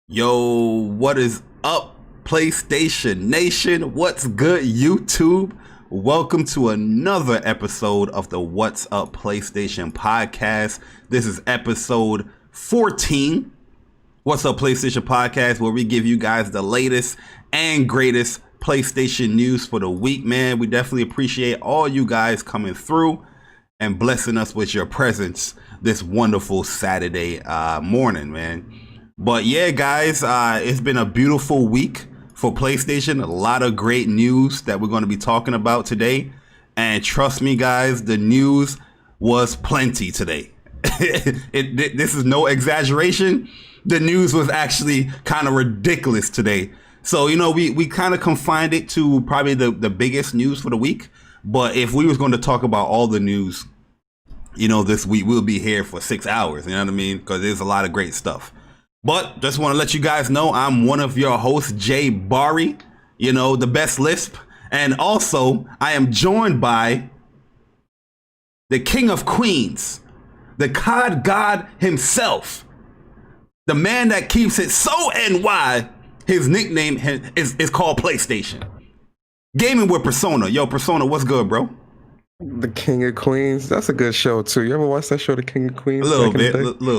Yo, what is up, PlayStation Nation? What's good, YouTube? Welcome to another episode of the What's Up PlayStation podcast. This is episode 14. What's Up PlayStation podcast, where we give you guys the latest and greatest PlayStation news for the week, man. We definitely appreciate all you guys coming through and blessing us with your presence this wonderful Saturday morning, man. But yeah, guys, it's been a beautiful week for PlayStation. A lot of great news that we're going to be talking about today. And trust me, guys, the news was plenty today. This is no exaggeration. The news was actually kind of ridiculous today. So, you know, we kind of confined it to probably the biggest news for the week. But if we was going to talk about all the news, you know, this week, we'll be here for 6 hours. You know what I mean? Because there's a lot of great stuff. But just want to let you guys know I'm one of your hosts, Jay Bari, you know, the best lisp. And also, I am joined by the King of Queens, the COD God himself, the man that keeps it so NY. His nickname is called PlayStation. Gaming with Persona. Yo, Persona, what's good, bro? The King of Queens. That's a good show too. You ever watch that show, The King of Queens? A little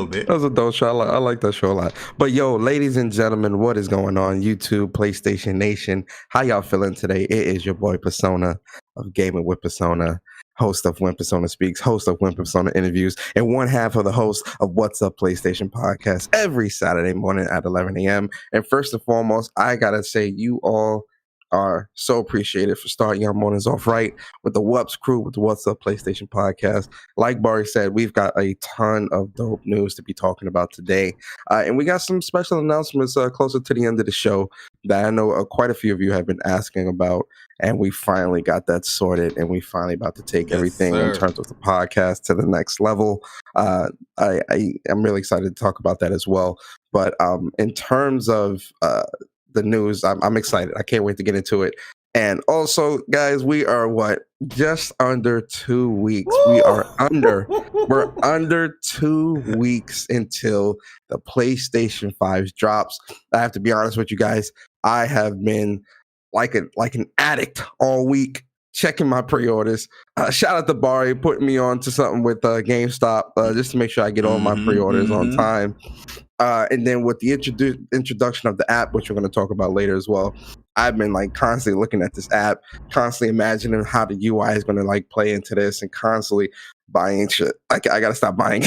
bit. That was a dope show. I like that show a lot. But yo, ladies and gentlemen, what is going on? YouTube, PlayStation Nation. How y'all feeling today? It is your boy Persona of Gaming with Persona, host of When Persona Speaks, host of When Persona Interviews, and one half of the host of What's Up PlayStation podcast every Saturday morning at 11 a.m. And first and foremost, I gotta say you all are so appreciated for starting your mornings off right with the WUPS crew, with the What's Up PlayStation podcast. Like Bari said, we've got a ton of dope news to be talking about today. And we got some special announcements closer to the end of the show that I know quite a few of you have been asking about. And we finally got that sorted, and we finally about to take everything in terms of the podcast to the next level. I'm really excited to talk about that as well. But in terms of the news, I'm excited. I can't wait to get into it. And also, guys, we are just under 2 weeks. We're under 2 weeks until the PlayStation 5 drops. I have to be honest with you guys. I have been like an addict all week, checking my pre-orders. Shout out to Bari putting me on to something with GameStop just to make sure I get all my pre-orders on time. And then with the introduction of the app, which we're going to talk about later as well, I've been like constantly looking at this app, constantly imagining how the UI is going to like play into this, and constantly buying shit. I got to stop buying.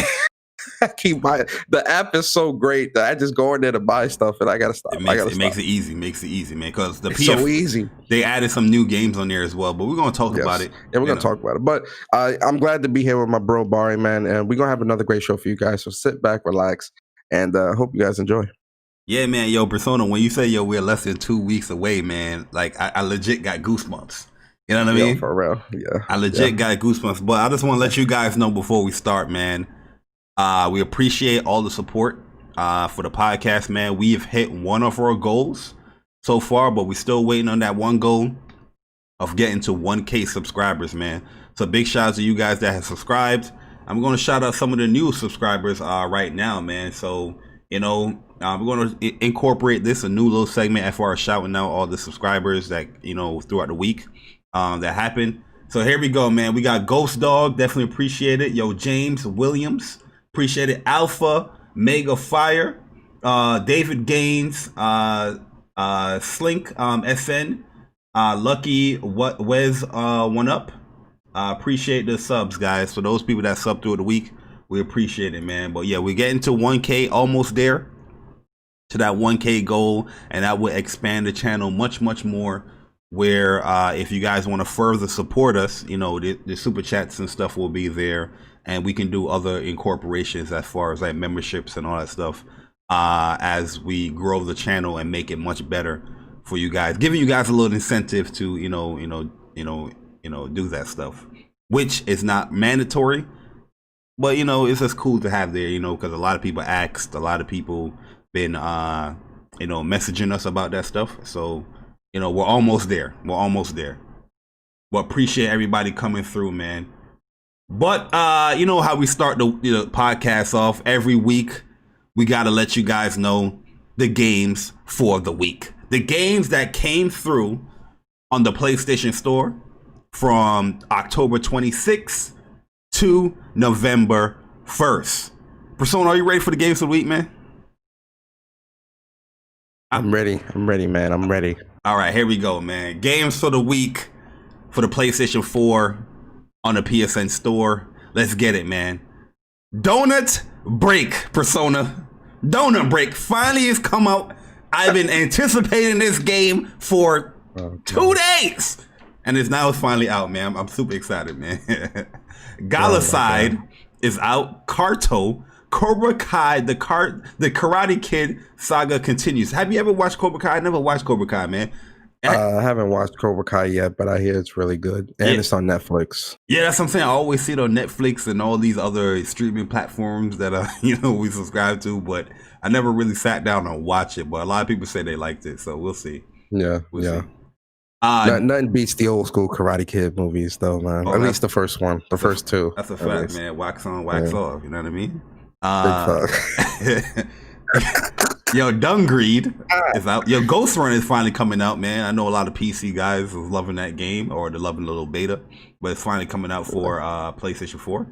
I keep buying. The app is so great that I just go in there to buy stuff, and I got to stop. It makes it easy, man. Because it's so easy. They added some new games on there as well, but we're going to talk about it. Yeah, we're going to talk about it. But I'm glad to be here with my bro Bari, man, and we're going to have another great show for you guys. So sit back, relax, and hope you guys enjoy. Yeah, man. Yo, Persona, when you say, we're less than 2 weeks away, man, like I legit got goosebumps. You know what I mean? For real, yeah. I legit got goosebumps. But I just want to let you guys know before we start, man, we appreciate all the support for the podcast, man. We have hit one of our goals so far, but we're still waiting on that one goal of getting to 1K subscribers, man. So big shout out to you guys that have subscribed. I'm going to shout out some of the new subscribers right now, man. So, you know, we're going to incorporate this, a new little segment as far as shouting out all the subscribers that, you know, throughout the week that happened. So here we go, man. We got Ghost Dog. Definitely appreciate it. Yo, James Williams. Appreciate it. Alpha, Mega Fire, David Gaines, Slink, SN, Lucky, Wes, One Up. Appreciate the subs, guys. For those people that sub through the week, we appreciate it, man. But yeah, we're getting to 1K, almost there to that 1K goal, and that will expand the channel much, much more. Where if you guys want to further support us, you know, the super chats and stuff will be there, and we can do other incorporations as far as like memberships and all that stuff as we grow the channel and make it much better for you guys, giving you guys a little incentive to do that stuff, which is not mandatory, but you know, it's just cool to have there, you know, because a lot of people asked, a lot of people been messaging us about that stuff. So, you know, we're almost there. But appreciate everybody coming through, man. But you know how we start the podcast off every week. We got to let you guys know the games for the week. The games that came through on the PlayStation Store from October 26th to November 1st. Persona, are you ready for the games of the week, man? I'm ready, man. I'm ready. All right, here we go, man. Games for the week for the PlayStation 4 on the PSN Store. Let's get it, man. Donut Break, Persona. Donut Break finally has come out. I've been anticipating this game for 2 days. And it's finally out, man. I'm super excited, man. Galicide is out. Carto. Cobra Kai, the Karate Kid saga continues. Have you ever watched Cobra Kai? I never watched Cobra Kai, man. I haven't watched Cobra Kai yet, but I hear it's really good. And it's on Netflix. Yeah, that's what I'm saying. I always see it on Netflix and all these other streaming platforms that we subscribe to, but I never really sat down and watched it. But a lot of people say they liked it, so we'll see. Yeah, we'll see. Nothing beats the old school Karate Kid movies, though, man. At least the first one, the first two. That's a fact, man. Wax on, wax off. You know what I mean? Yo, Dungreed is out. Yo, Ghost Run is finally coming out, man. I know a lot of PC guys are loving that game, or they're loving the little beta, but it's finally coming out for PlayStation 4.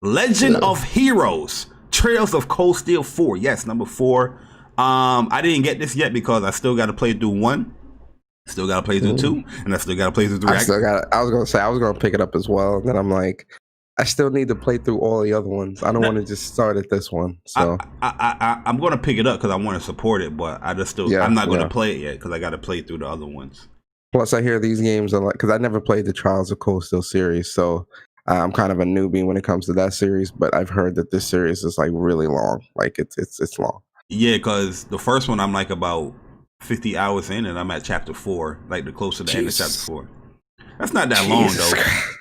Legend of Heroes, Trails of Cold Steel 4. Yes, number 4. I didn't get this yet because I still got to play through 1. Still got to play through 2, and I still got to play through 3. I was gonna say I was gonna pick it up as well. And then I'm like, I still need to play through all the other ones. I don't want to just start at this one. So I'm going to pick it up because I want to support it, but I'm not going to play it yet because I got to play through the other ones. Plus, I hear these games are like, because I never played the Trials of Cold Steel series, so I'm kind of a newbie when it comes to that series. But I've heard that this series is like really long. Like it's long. Yeah, because the first one I'm like about 50 hours in, and I'm at chapter 4, like the closer to the end of chapter 4. That's not that long, though.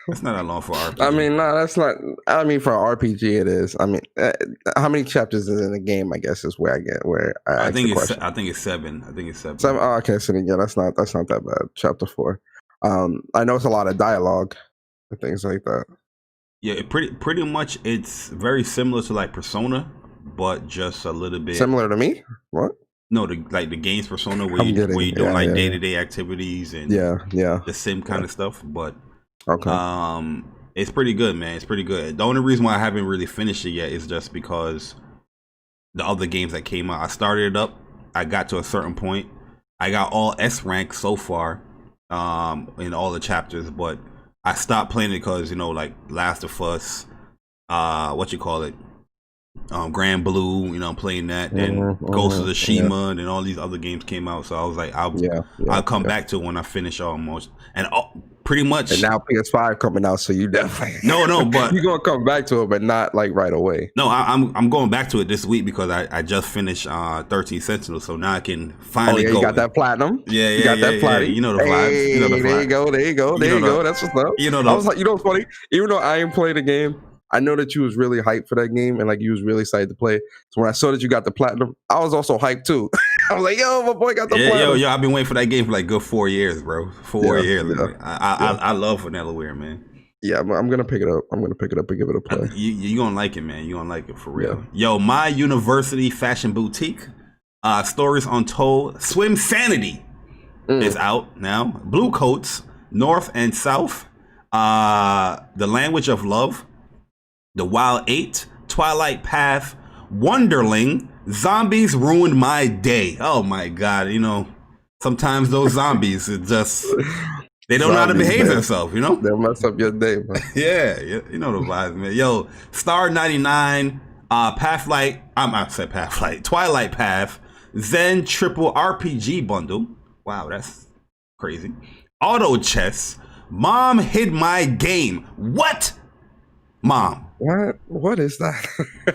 That's not that long for RPG. I mean, no, that's not. I mean, for an RPG, it is. I mean, how many chapters is in the game? I guess is where I get where I think it's. I think it's 7. I think it's 7. Oh, okay, so yeah, that's not that bad. Chapter 4. I know it's a lot of dialogue and things like that. Yeah, pretty much. It's very similar to like Persona, but just a little bit similar to me. What? No, the game's Persona where you do day-to-day activities and the sim kind of stuff. But it's pretty good, man. It's pretty good. The only reason why I haven't really finished it yet is just because the other games that came out. I started it up. I got to a certain point. I got all S rank so far in all the chapters, but I stopped playing it because like Last of Us, Grand Blue, playing that, and Ghost of Tsushima, and all these other games came out. So I was like, I'll come back to it when I finish almost, and pretty much. And now PS5 coming out, so you definitely no, but you're gonna come back to it, but not like right away. No, I'm going back to it this week because I just finished 13 Sentinel, so now I can finally go. You got that platinum. Yeah, you got that platinum. You know the vibes. Hey, there you go. That's what's up. I was like, what's funny? Even though I ain't played the game, I know that you was really hyped for that game and like you was really excited to play. So when I saw that you got the platinum, I was also hyped too. I was like, yo, my boy got the platinum. Yo, I've been waiting for that game for like good 4 years, bro. 4 years. Yeah. I love Vanillaware, man. Yeah, I'm gonna pick it up. I'm gonna pick it up and give it a play. You gonna like it, man. You gonna like it for real. Yeah. Yo, My University Fashion Boutique, Stories Untold, Swim Sanity is out now. Blue Coats, North and South, The Language of Love, The Wild 8, Twilight Path, Wonderling, Zombies Ruined My Day. Oh my God, sometimes those zombies, they don't know how to behave themselves, They'll mess up your day, man. Yeah, you know the vibes, man. Yo, Star 99, Twilight Path, Zen Triple RPG Bundle. Wow, that's crazy. Auto Chess, Mom Hid My Game. What? Mom. What is that?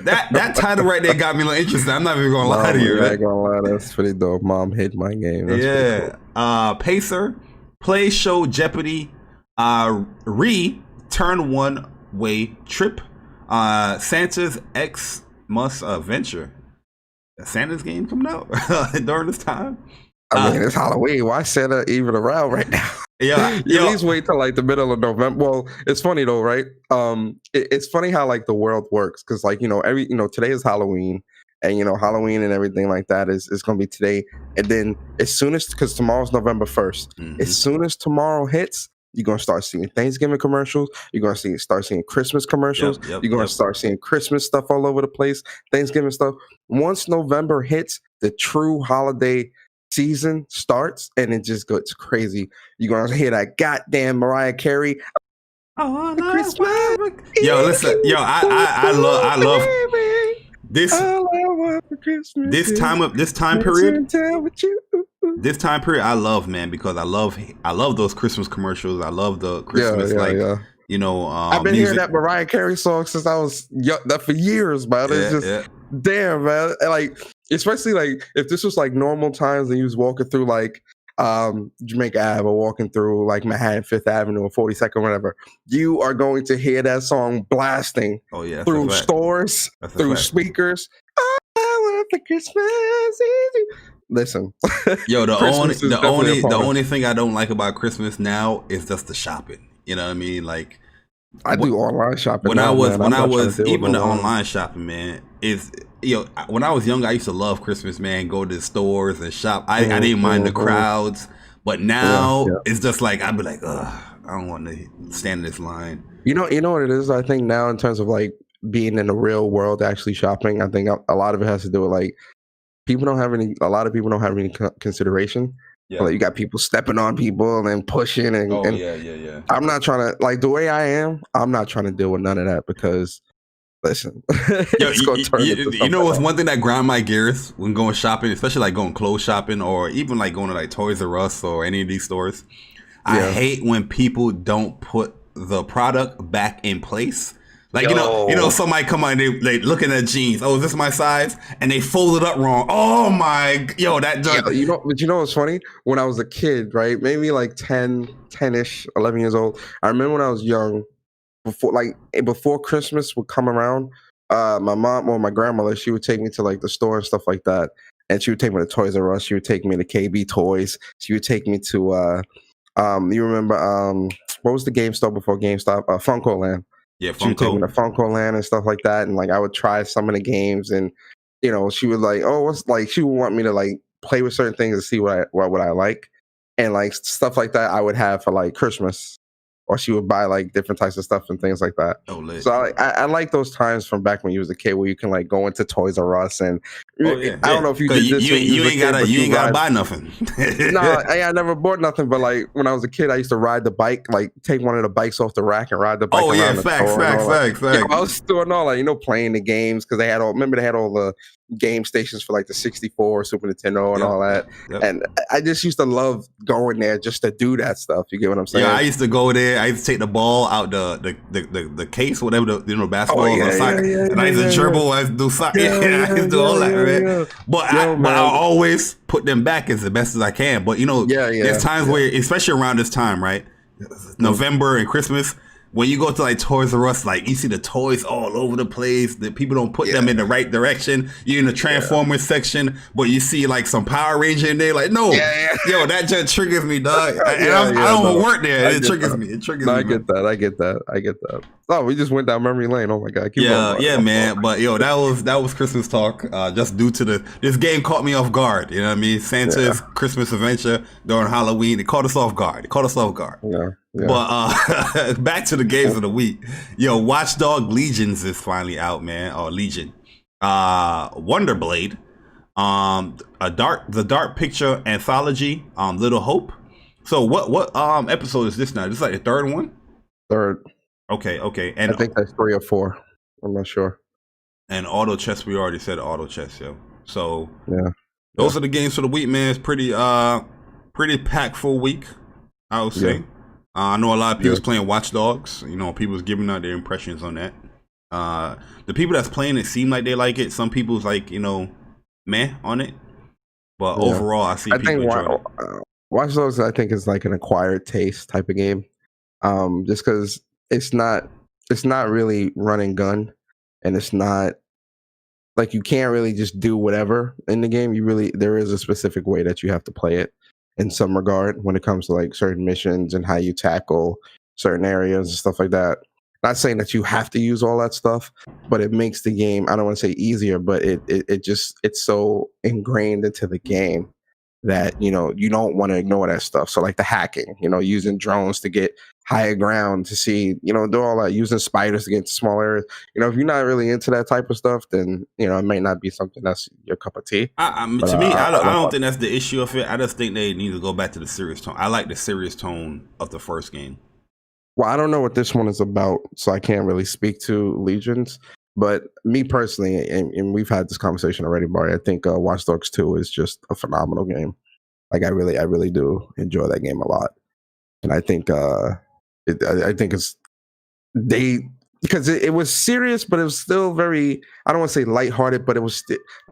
that title right there got me a little interested. I'm not even gonna lie to you. I'm not gonna lie, that's pretty dope. Mom Hid My Game. That's cool. Pacer, Play Show Jeopardy, Turn One Way Trip, Santa's Xmas Adventure. Santa's game coming out during this time. I mean, it's Halloween. Why Santa even around right now? Yeah, at least wait till like the middle of November. Well, it's funny though, right? It's funny how like the world works because like today is Halloween, and Halloween and everything like that is going to be today. And then as soon as, because tomorrow's November 1st, as soon as tomorrow hits, you're going to start seeing Thanksgiving commercials. You're going to start seeing Christmas commercials. You're going to start seeing Christmas stuff all over the place, Thanksgiving stuff. Once November hits, the true holiday season starts, and it just goes crazy. You're going to hear that goddamn Mariah Carey. Oh, Christmas. Yo, listen. Yo, I love this. This time period. This time period, I love, man, because I love those Christmas commercials. I love the Christmas, I've been hearing that Mariah Carey song since I was young, that for years, man. It's just damn, man. Like, especially like if this was like normal times and you was walking through like Jamaica Ave or walking through like Manhattan 5th Avenue or 42nd, whatever, you are going to hear that song blasting through stores, through speakers. I want the Christmas easy. Listen, yo, the only thing I don't like about Christmas now is just the shopping. You know what I mean? Like, I do online shopping. When I was even the online shopping, man, when I was younger, I used to love Christmas, man. Go to the stores and shop. I didn't mind the crowds, but now it's just like I'd be like, ugh, I don't want to stand in this line. You know what it is? I think now in terms of like being in the real world, actually shopping, I think a lot of it has to do with like a lot of people don't have any consideration. Yeah. Like, you got people stepping on people and then pushing and I'm not trying to, like, the way I am, I'm not trying to deal with none of that because, listen, you know what's one thing that grind my gears when going shopping, especially like going clothes shopping or even like going to like Toys R Us or any of these stores. I hate when people don't put the product back in place. Like, somebody come on and they looking at jeans. Oh, is this my size? And they fold it up wrong. Oh my, that just... But you know what's funny? When I was a kid, right? Maybe like 10-ish, 11 years old. I remember when I was young, before Christmas would come around, my mom or my grandmother, she would take me to like the store and stuff like that. And she would take me to Toys R Us. She would take me to KB Toys. She would take me to, you remember, what was the game store before GameStop? Funko Land. Yeah, she would take me to Funko Land and stuff like that, and like I would try some of the games, and she would like, she would want me to like play with certain things to see what I like, and like stuff like that I would have for like Christmas, or she would buy like different types of stuff and things like that. Oh, lit. So I like those times from back when you was a kid where you can like go into Toys R Us and I don't know if you did this. You ain't gotta buy nothing. No, I never bought nothing. But like when I was a kid, I used to ride the bike, like take one of the bikes off the rack and ride the bike. Oh yeah, facts. I was doing all like playing the games because they had all the game stations for like the 64, Super Nintendo, and all that. Yep. And I just used to love going there just to do that stuff. You get what I'm saying? Yeah, I used to go there. I used to take the ball out the case, whatever the basketball or soccer, and I used to dribble. I used to do soccer. I used to do all that, right? But I always put them back as the best as I can. But there's times where, especially around this time, right, November and Christmas, when you go to like Toys R Us, like you see the toys all over the place. The people don't put them in the right direction. You're in the Transformers section, but you see like some Power Ranger in there. Like, no, yo, that just triggers me, dog. I don't work there. It triggers me. It triggers me. I get that. Oh, we just went down memory lane. Oh my god. Man. But yo, that was Christmas talk. Just due to this game caught me off guard. You know what I mean? Santa's Christmas adventure during Halloween. It caught us off guard. Yeah. But back to the games of the week. Yo, Watch Dogs Legions is finally out, man. Or Legion. Wonder Blade. The Dark Picture Anthology. Little Hope. So what episode is this now? This is like the third one? Third. Okay. And I think that's 3 or 4. I'm not sure. And Auto Chess, we already said Auto Chess, yo. So those are the games for the week, man. It's pretty packed full week, I would say. I know a lot of people's playing Watch Dogs. People's giving out their impressions on that. The people that's playing it seem like they like it. Some people's like, meh on it. But overall, I see people enjoying it. Watch Dogs, I think, is like an acquired taste type of game. Just because it's not really run and gun, and it's not like you can't really just do whatever in the game. There is a specific way that you have to play it in some regard when it comes to like certain missions and how you tackle certain areas and stuff like that. Not saying that you have to use all that stuff, but it makes the game, I don't want to say easier, but it's so ingrained into the game that, you know, you don't want to ignore that stuff. So like the hacking, you know, using drones to get higher ground to see, you know, do all that, using spiders to get into small areas. You know, if you're not really into that type of stuff, then, you know, it may not be something that's your cup of tea. To me, I don't think that's the issue of it. I just think they need to go back to the serious tone. I like the serious tone of the first game. Well, I don't know what this one is about, so I can't really speak to Legions. But me personally, and we've had this conversation already, Bari, I think Watch Dogs 2 is just a phenomenal game. Like I really do enjoy that game a lot, and I think I think it's because it was serious, but it was still very, I don't want to say lighthearted, but it was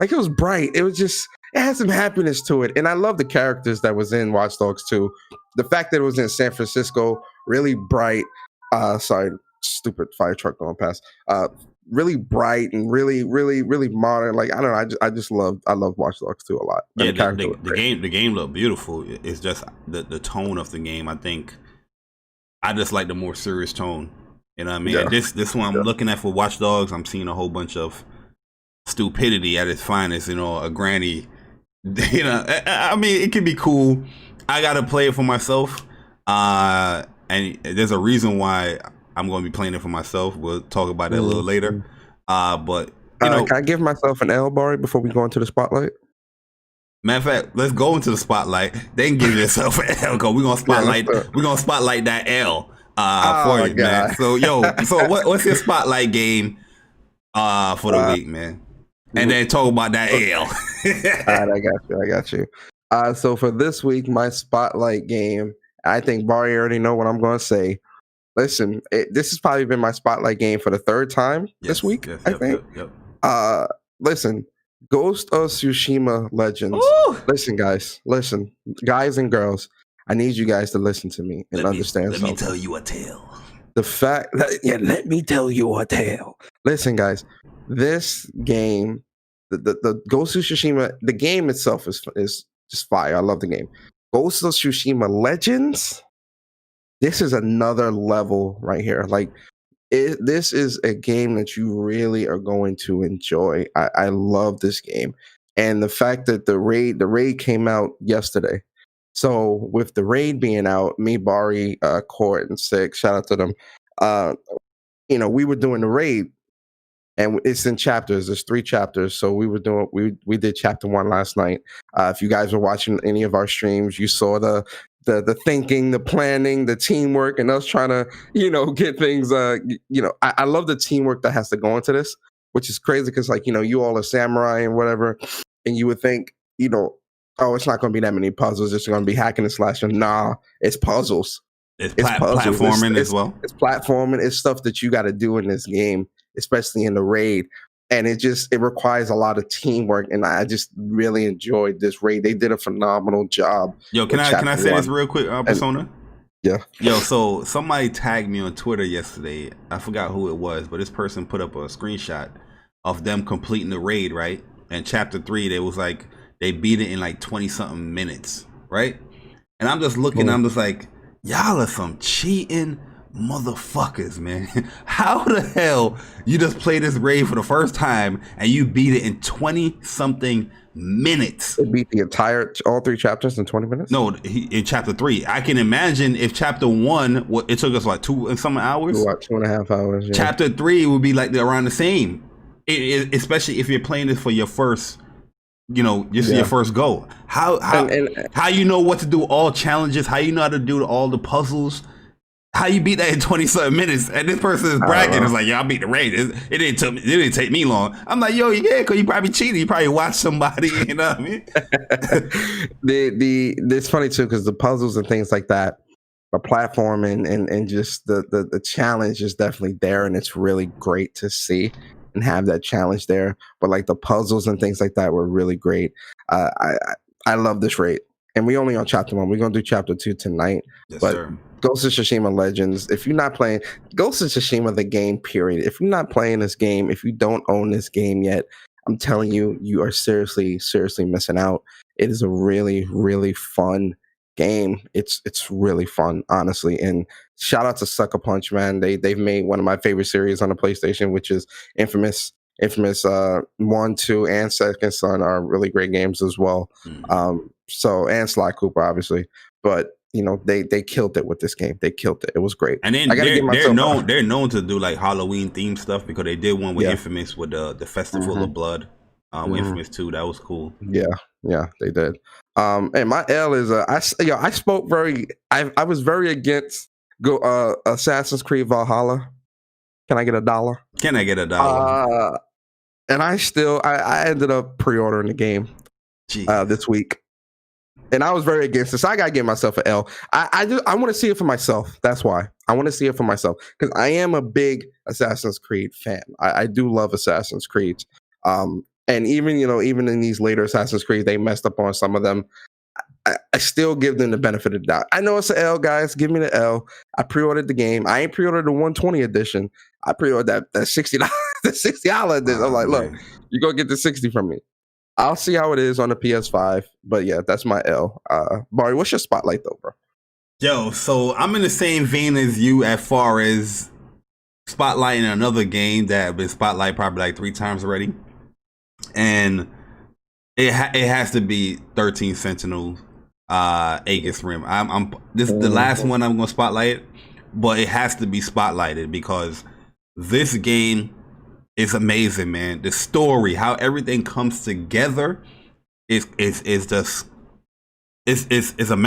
like it was bright. It was just, it had some happiness to it, and I love the characters that was in Watch Dogs 2. The fact that it was in San Francisco, really bright. Sorry, stupid fire truck going past. Really bright and really modern. Like I don't know, I love Watch Dogs 2 a lot. Yeah, the game looked beautiful. It's just the tone of the game. I think I just like the more serious tone. You know what I mean? Yeah. This one I'm looking at for Watch Dogs, I'm seeing a whole bunch of stupidity at its finest. You know, a granny. You know, I mean, it can be cool. I gotta play it for myself, and there's a reason why I'm going to be playing it for myself. We'll talk about that a little later. But you know, can I give myself an L, Bari, before we go into the spotlight? Matter of fact, let's go into the spotlight. Then give yourself an L. We're gonna spotlight. We're gonna spotlight that L for you, man. So what's your spotlight game for the week, man? And then talk about that L. All right, I got you. So for this week, my spotlight game, I think Bari already know what I'm going to say. Listen, this has probably been my spotlight game for the third time this week, I think. Yep. Listen, Ghost of Tsushima Legends. Ooh! Listen, guys, and girls, I need you guys to listen to me and understand something. Let me tell you a tale. The fact that, let me tell you a tale. Listen, guys, this game, the Ghost of Tsushima, the game itself is just fire. I love the game. Ghost of Tsushima Legends, this is another level right here. Like, this is a game that you really are going to enjoy. I love this game. And the fact that the raid came out yesterday. So with the raid being out, me, Bari, Court, and Six, shout out to them. You know, we were doing the raid, and it's in chapters. There's 3 chapters. So we did chapter 1 last night. If you guys were watching any of our streams, you saw the thinking, the planning, the teamwork, and us trying to, you know, get things. You know, I love the teamwork that has to go into this, which is crazy because, like, you know, you all are samurai and whatever, and you would think, you know, oh, it's not going to be that many puzzles. It's going to be hacking and slashing. Nah, it's puzzles. It's puzzles. Platforming as well. It's platforming. It's stuff that you got to do in this game, especially in the raid. And it requires a lot of teamwork. And I just really enjoyed this raid. They did a phenomenal job. Yo, can I say this real quick, Persona? Yeah. Yo, so somebody tagged me on Twitter yesterday. I forgot who it was, but this person put up a screenshot of them completing the raid, right? And chapter 3, they was like, they beat it in like 20-something minutes, right? And I'm just looking, I'm just like, y'all are some cheating motherfuckers, man. How the hell you just play this raid for the first time and you beat it in 20-something minutes? They beat all 3 chapters in 20 minutes? No, in chapter 3. I can imagine if chapter 1, it took us like 2 and some hours? About 2.5 hours, yeah. Chapter 3 would be like around the same. Especially if you're playing this for your first, you know, your first go. How you know what to do, all challenges, how you know how to do all the puzzles, how you beat that in 20-something minutes, and this person is bragging. It's like, yeah, I beat the raid. It didn't take me long. I'm like, yo, yeah, because you probably cheated. You probably watched somebody, you know what I mean? It's funny too, because the puzzles and things like that, the platforming and just the challenge is definitely there, and it's really great to see and have that challenge there. But like the puzzles and things like that were really great. I love this raid. And we only on chapter 1. We're gonna do chapter 2 tonight. Yes, but sir. Ghost of Tsushima Legends. If you're not playing Ghost of Tsushima, the game, period. If you're not playing this game, if you don't own this game yet, I'm telling you, you are seriously missing out. It is a really, really fun game. It's really fun, honestly. And shout out to Sucker Punch, man. They've made one of my favorite series on the PlayStation, which is Infamous. Infamous 1, 2, and Second Son are really great games as well. So and Sly Cooper, obviously. But they killed it with this game. They killed it. It was great. And then they're known to do like Halloween themed stuff, because they did one with Infamous with the Festival of Blood. Infamous 2, that was cool. Yeah, they did. And my L is I spoke I was very against Assassin's Creed Valhalla. Can I get $1? Can I get $1? And I ended up pre-ordering the game this week. And I was very against this. So I gotta give myself an L. I want to see it for myself. That's why I want to see it for myself, because I am a big Assassin's Creed fan. I do love Assassin's Creed. And even in these later Assassin's Creed, they messed up on some of them. I still give them the benefit of the doubt. I know it's an L, guys. Give me the L. I pre-ordered the game. I ain't pre-ordered the 120 edition. I pre-ordered that $60 the $60 edition. I'm like, look, you go get the 60 from me. I'll see how it is on the PS5. But yeah, that's my L. Bari, what's your spotlight though, bro? Yo, so I'm in the same vein as you as far as spotlighting another game that I've been spotlighted probably like 3 times already. And it has to be 13 Sentinels, Aegis Rim. This is the last one I'm gonna spotlight, but it has to be spotlighted because this game is amazing, man. The story, how everything comes together, is just it's a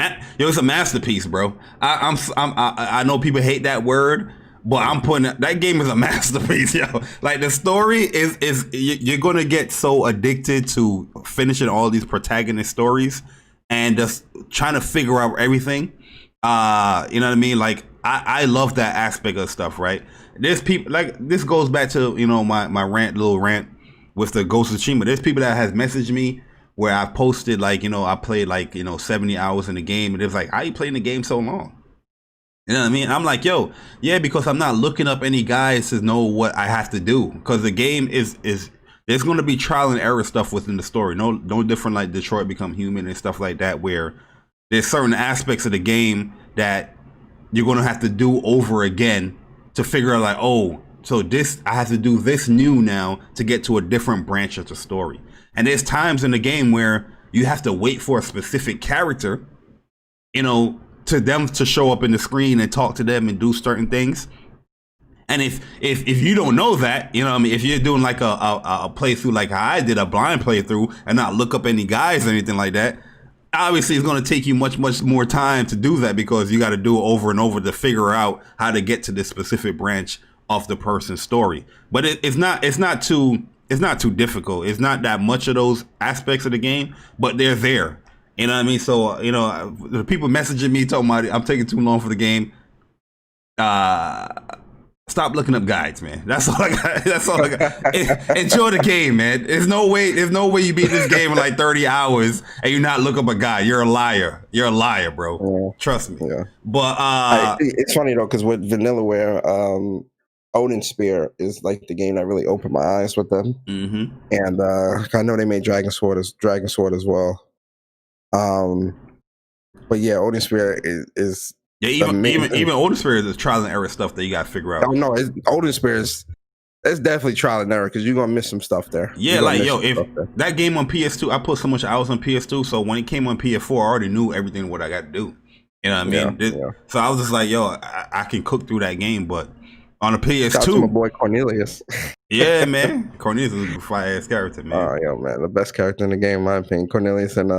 masterpiece, bro. I know people hate that word, but I'm putting that game is a masterpiece, yo. Like the story is you're gonna get so addicted to finishing all these protagonist stories and just trying to figure out everything. You know what I mean? Like I love that aspect of stuff, right? There's people like this goes back to my little rant with the Ghost of Tsushima. There's people that has messaged me where I posted like I played like 70 hours in the game, and it's like, how you playing the game so long? You know what I mean? I'm like, yo, yeah, because I'm not looking up any guides to know what I have to do, because the game is there's going to be trial and error stuff within the story. No different like Detroit Become Human and stuff like that, where there's certain aspects of the game that you're going to have to do over again to figure out like, oh, so this I have to do this new now to get to a different branch of the story. And there's times in the game where you have to wait for a specific character, to them to show up in the screen and talk to them and do certain things. And if you don't know that, what I mean, if you're doing like a playthrough like how I did, a blind playthrough, and not look up any guides or anything like that, obviously it's going to take you much more time to do that, because you got to do it over and over to figure out how to get to this specific branch of the person's story. But it's not too difficult. It's not that much of those aspects of the game, but they're there. You know what I mean? So, the people messaging me talking about I'm taking too long for the game. Stop looking up guides, man. That's all I got. That's all I got. Enjoy the game, man. There's no way you beat this game in like 30 hours and you not look up a guide. You're a liar. You're a liar, bro. Yeah. Trust me. Yeah. But it's funny though, because with Vanillaware, Odin Spear is like the game that really opened my eyes with them. Mm-hmm. And I know they made Dragon Sword as well. But yeah, Odin Spear is even Odin Spear is trial and error stuff that you got to figure out. Oh no, Odin Spear it's definitely trial and error, because you're gonna miss some stuff there. Yeah, like if that game on PS2, I put so much hours on PS2, so when it came on PS4, I already knew everything what I got to do. You know what I mean? Yeah. So I was just like, yo, I can cook through that game, but on a PS2, shout out to my boy Cornelius. Yeah, man, Cornelius is a fire ass character, man. Oh, yo, man, the best character in the game, in my opinion. Cornelius and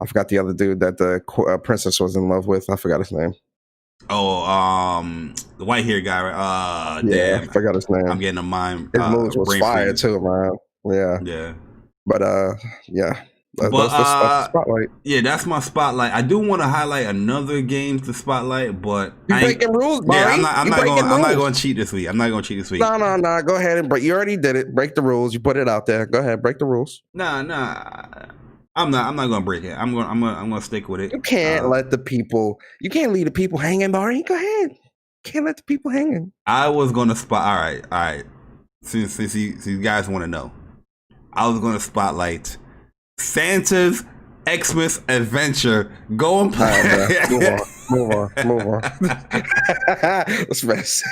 I forgot the other dude that the princess was in love with. I forgot his name. Oh, the white hair guy. Right? Yeah, I forgot his name. I'm getting a mind. His moves was fire too, man. Yeah. Yeah. But yeah. That's the spotlight. Yeah, that's my spotlight. I do want to highlight another game to spotlight, but you breaking rules, Bari. Yeah, I'm not going to cheat this week. No. Go ahead and break. You already did it. Break the rules. You put it out there. Go ahead, break the rules. Nah. I'm not going to break it. I'm going to stick with it. You can't let the people. You can't leave the people hanging, Bari. Go ahead. You can't let the people hanging. I was going to spot. All right. Since you guys want to know, I was going to spotlight Santa's Xmas Adventure. Go and play. All right, move on. Let's rest.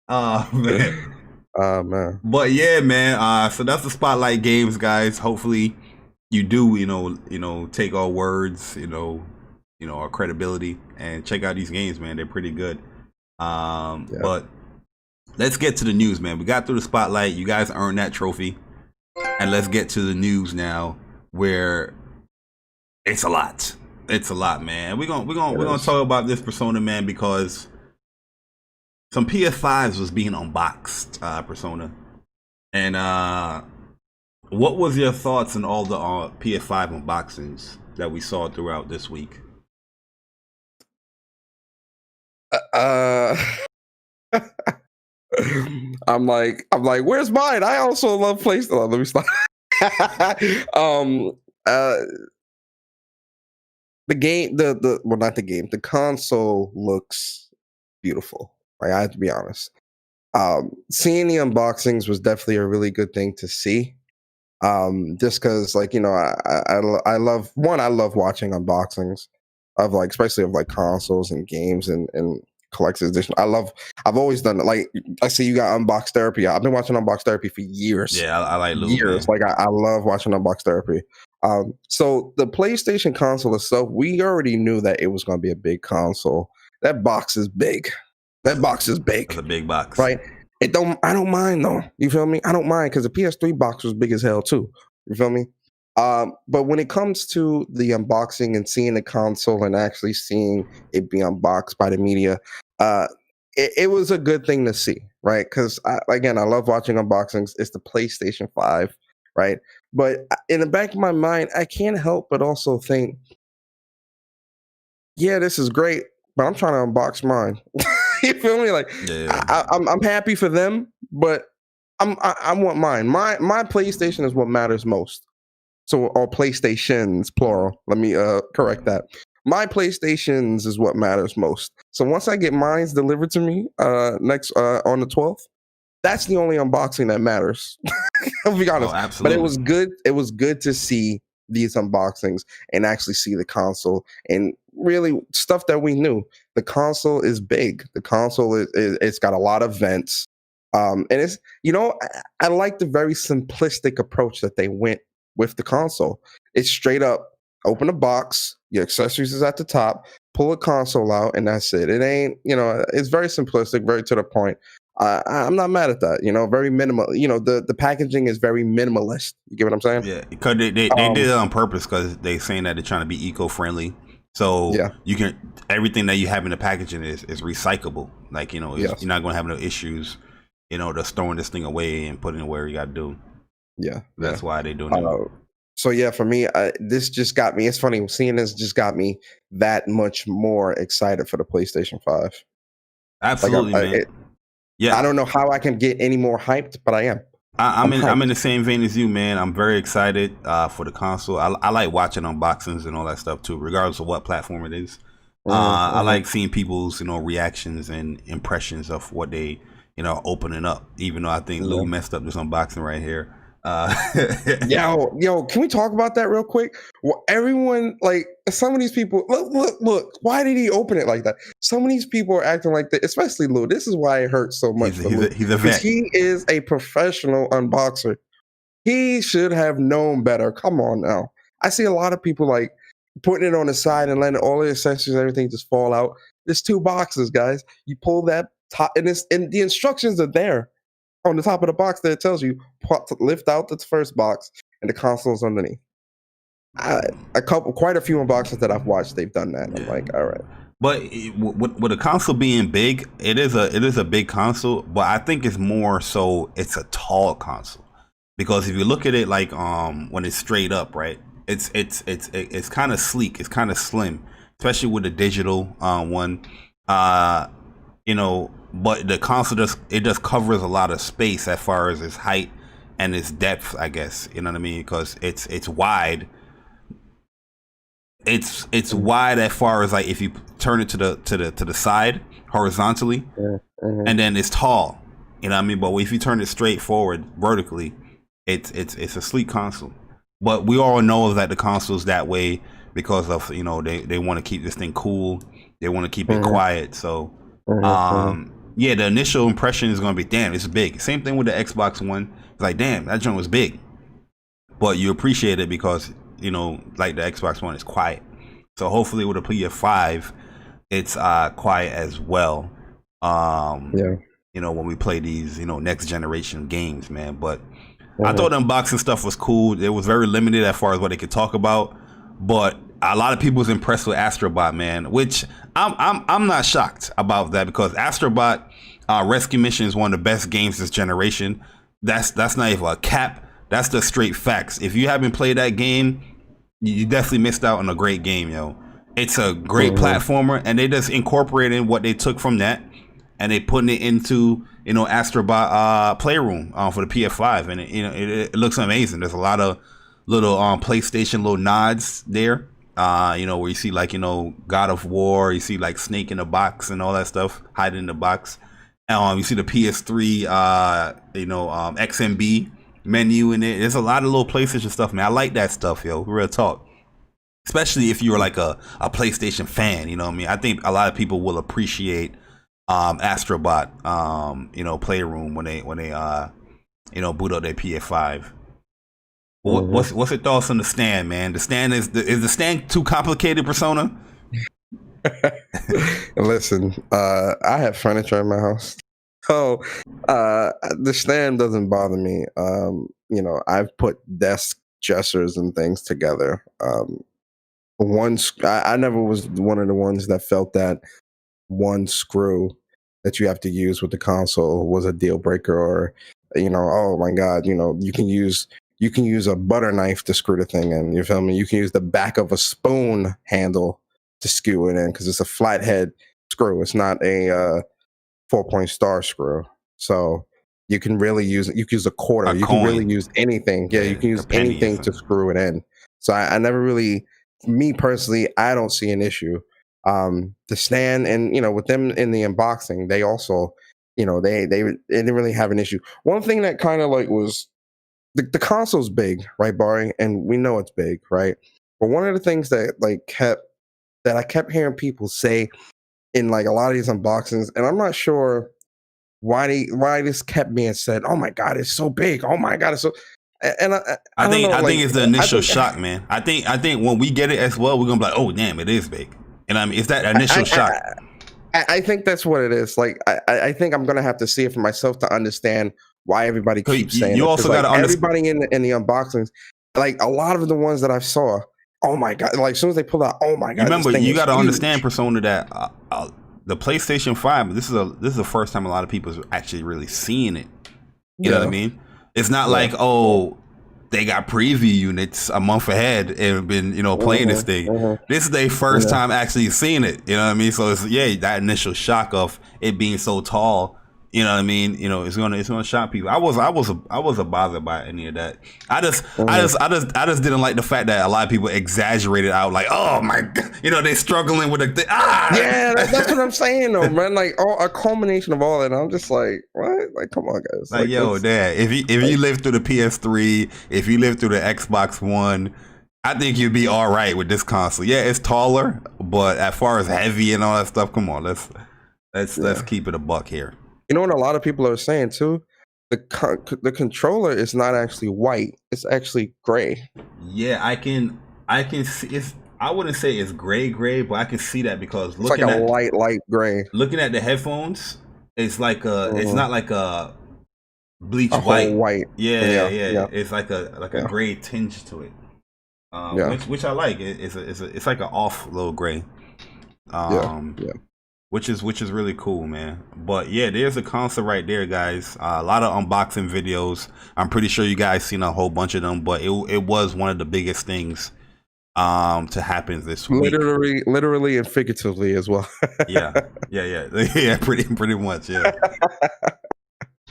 Oh man. Man. But yeah, man. So that's the Spotlight Games, guys. Hopefully, you do, take our words, our credibility, and check out these games, man. They're pretty good. But let's get to the news, man. We got through the Spotlight. You guys earned that trophy, and let's get to the news now, where it's a lot. It's a lot, man. We're gonna talk about this Persona, man, because some PS5s was being unboxed, Persona. And what was your thoughts on all the PS5 unboxings that we saw throughout this week? I'm like, where's mine? I also love PlayStation. Oh, let me stop. The game, not the game. The console looks beautiful. Like, I have to be honest. Seeing the unboxings was definitely a really good thing to see. Just because, like, I love watching unboxings of, like, especially of, like, consoles and games and collector's edition. I've always done it. Like, I see you got Unbox Therapy. I've been watching Unbox Therapy for years. Yeah, I like years. Like, I love watching Unbox Therapy. So the PlayStation console itself, we already knew that it was going to be a big console. That box is big. It's a big box, right? I don't mind though. You feel me? I don't mind because the PS3 box was big as hell too. You feel me? But when it comes to the unboxing and seeing the console and actually seeing it be unboxed by the media, it was a good thing to see, right? Because I love watching unboxings. It's the PlayStation 5, right? But in the back of my mind, I can't help but also think, yeah, this is great, but I'm trying to unbox mine. You feel me? Like, yeah. I'm happy for them, but I want mine. My PlayStation is what matters most. So, or PlayStations, plural. Let me correct that. My PlayStations is what matters most. So once I get mines delivered to me next on the 12th, that's the only unboxing that matters. I'll be honest. Oh, absolutely. But it was good. It was good to see these unboxings and actually see the console and really stuff that we knew. The console is big. The console it's got a lot of vents. And it's, I like the very simplistic approach that they went with the console. It's straight up open a box, your accessories is at the top, pull a console out, and that's it. It ain't, it's very simplistic, very to the point. I'm not mad at that. Very minimal. The packaging is very minimalist. You get what I'm saying? Yeah, because they did it on purpose because they're saying that they're trying to be eco-friendly. So you can everything that you have in the packaging is recyclable. Like, you're not going to have no issues, just throwing this thing away and putting it where you got to do. Yeah, that's why they're doing it. So yeah, for me, this just got me. It's funny seeing this just got me that much more excited for the PlayStation 5. Absolutely, man. I don't know how I can get any more hyped, but I am. I'm in the same vein as you, man. I'm very excited for the console. I like watching unboxings and all that stuff too, regardless of what platform it is. I like seeing people's reactions and impressions of what they opening up. Even though I think Lou messed up this unboxing right here. Yo, can we talk about that real quick? Well, everyone, like, some of these people, look, why did he open it like that? Some of these people are acting like that, especially Lou. This is why it hurts so much. He's a vet. He is a professional unboxer. He should have known better. Come on now. I see a lot of people like putting it on the side and letting all the accessories and everything just fall out. There's 2 boxes, guys. You pull that top, and the instructions are there on the top of the box that it tells you lift out the first box and the console's underneath. Quite a few unboxings that I've watched, they've done that. I'm like, all right. But with a console being big, it is a big console, but I think it's more so it's a tall console, because if you look at it like when it's straight up, right, it's kind of sleek, it's kind of slim, especially with the digital one, But the console just covers a lot of space as far as its height and its depth, I guess. You know what I mean? Because it's wide. It's wide as far as, like, if you turn it to the side horizontally, and then it's tall. You know what I mean? But if you turn it straight forward vertically, it's a sleek console. but we all know that the console's that way because of, you know, they want to keep this thing cool. They want to keep it quiet. So, yeah, the initial impression is going to be, damn, it's big. Same thing with the Xbox One. It's like, damn, that joint was big. But you appreciate it because, you know, like the Xbox One is quiet. So hopefully with the PS5, it's quiet as well. You know, when we play these, you know, next generation games, man. But I thought the unboxing stuff was cool. It was very limited as far as what they could talk about. But a lot of people was impressed with Astrobot, man, which I'm not shocked about that, because Astrobot Rescue Mission is one of the best games this generation. That's not even a cap. That's the straight facts. If you haven't played that game, you definitely missed out on a great game, yo. It's a great platformer, and they just incorporated what they took from that, and they putting it into, you know, Astrobot Playroom for the PS5, and it looks amazing. There's a lot of little PlayStation little nods there, you know, where you see, like, you know, God of War, you see like Snake in the box and all that stuff hiding in the box. You see the PS3, you know, XMB menu in it. There's a lot of little PlayStation stuff, man. I like that stuff, yo. Real talk. Especially if you're like a PlayStation fan, you know what I mean? I think a lot of people will appreciate Astrobot, you know, Playroom when they you know, boot up their PS5. What's your thoughts on the stand, man? The stand is the stand too complicated, Persona? Listen, I have furniture in my house, so the stand doesn't bother me. You know, I've put desk dressers and things together. I never was one of the ones that felt that one screw that you have to use with the console was a deal breaker, or, you know, oh my God, you know, you can use a butter knife to screw the thing in. You feel me? You can use the back of a spoon handle to skew it in, because it's a flathead screw. It's not a 4-point star screw. So you can really use it. You can use a quarter. You can really use anything. Yeah, you can use anything to screw it in. So I never really, me personally, I don't see an issue. The stand, and, you know, with them in the unboxing, they also, you know, they didn't really have an issue. One thing that kind of like was, the console's big, right, Bari? And we know it's big, right? But one of the things that I kept hearing people say in like a lot of these unboxings, and I'm not sure why this kept being said. Oh my God, it's so big. Oh my God, it's so. And I think it's the initial shock, man. I think when we get it as well, we're gonna be like, oh damn, it is big. And I mean, it's that initial shock. I think that's what it is. Like, I think I'm gonna have to see it for myself to understand why everybody keeps saying you it. Also got to everybody in the unboxings, like a lot of the ones that I saw, oh my God, like as soon as they pull out, oh my God. Remember, you got to understand, Persona, that the PlayStation 5, this is the first time a lot of people is actually really seeing it. You know what I mean? It's not like, oh, they got preview units a month ahead and been, you know, playing this thing. This is their first time actually seeing it. You know what I mean? So it's, yeah, that initial shock of it being so tall. You know what I mean? You know, it's gonna shock people. I wasn't bothered by any of that. I just didn't like the fact that a lot of people exaggerated out, like, oh my God, you know, they're struggling with the thing. Yeah, that's what I'm saying though, man. Like, a culmination of all that. I'm just like, what? Like, come on, guys. Like yo, Dad, if you lived through the PS3, if you lived through the Xbox One, I think you'd be all right with this console. Yeah, it's taller, but as far as heavy and all that stuff, come on, let's keep it a buck here. You know what a lot of people are saying too? The controller is not actually white; it's actually gray. Yeah, I can see. I wouldn't say it's gray, but I can see that because it's like a light gray. Looking at the headphones, it's like it's not like a bleach white. Yeah. It's like a gray tinge to it. Which I like. It's like an off little gray. Which is really cool, man. But yeah, there's a console right there, guys. A lot of unboxing videos. I'm pretty sure you guys seen a whole bunch of them, but it was one of the biggest things to happen this week. Literally and figuratively as well. yeah, pretty much, yeah.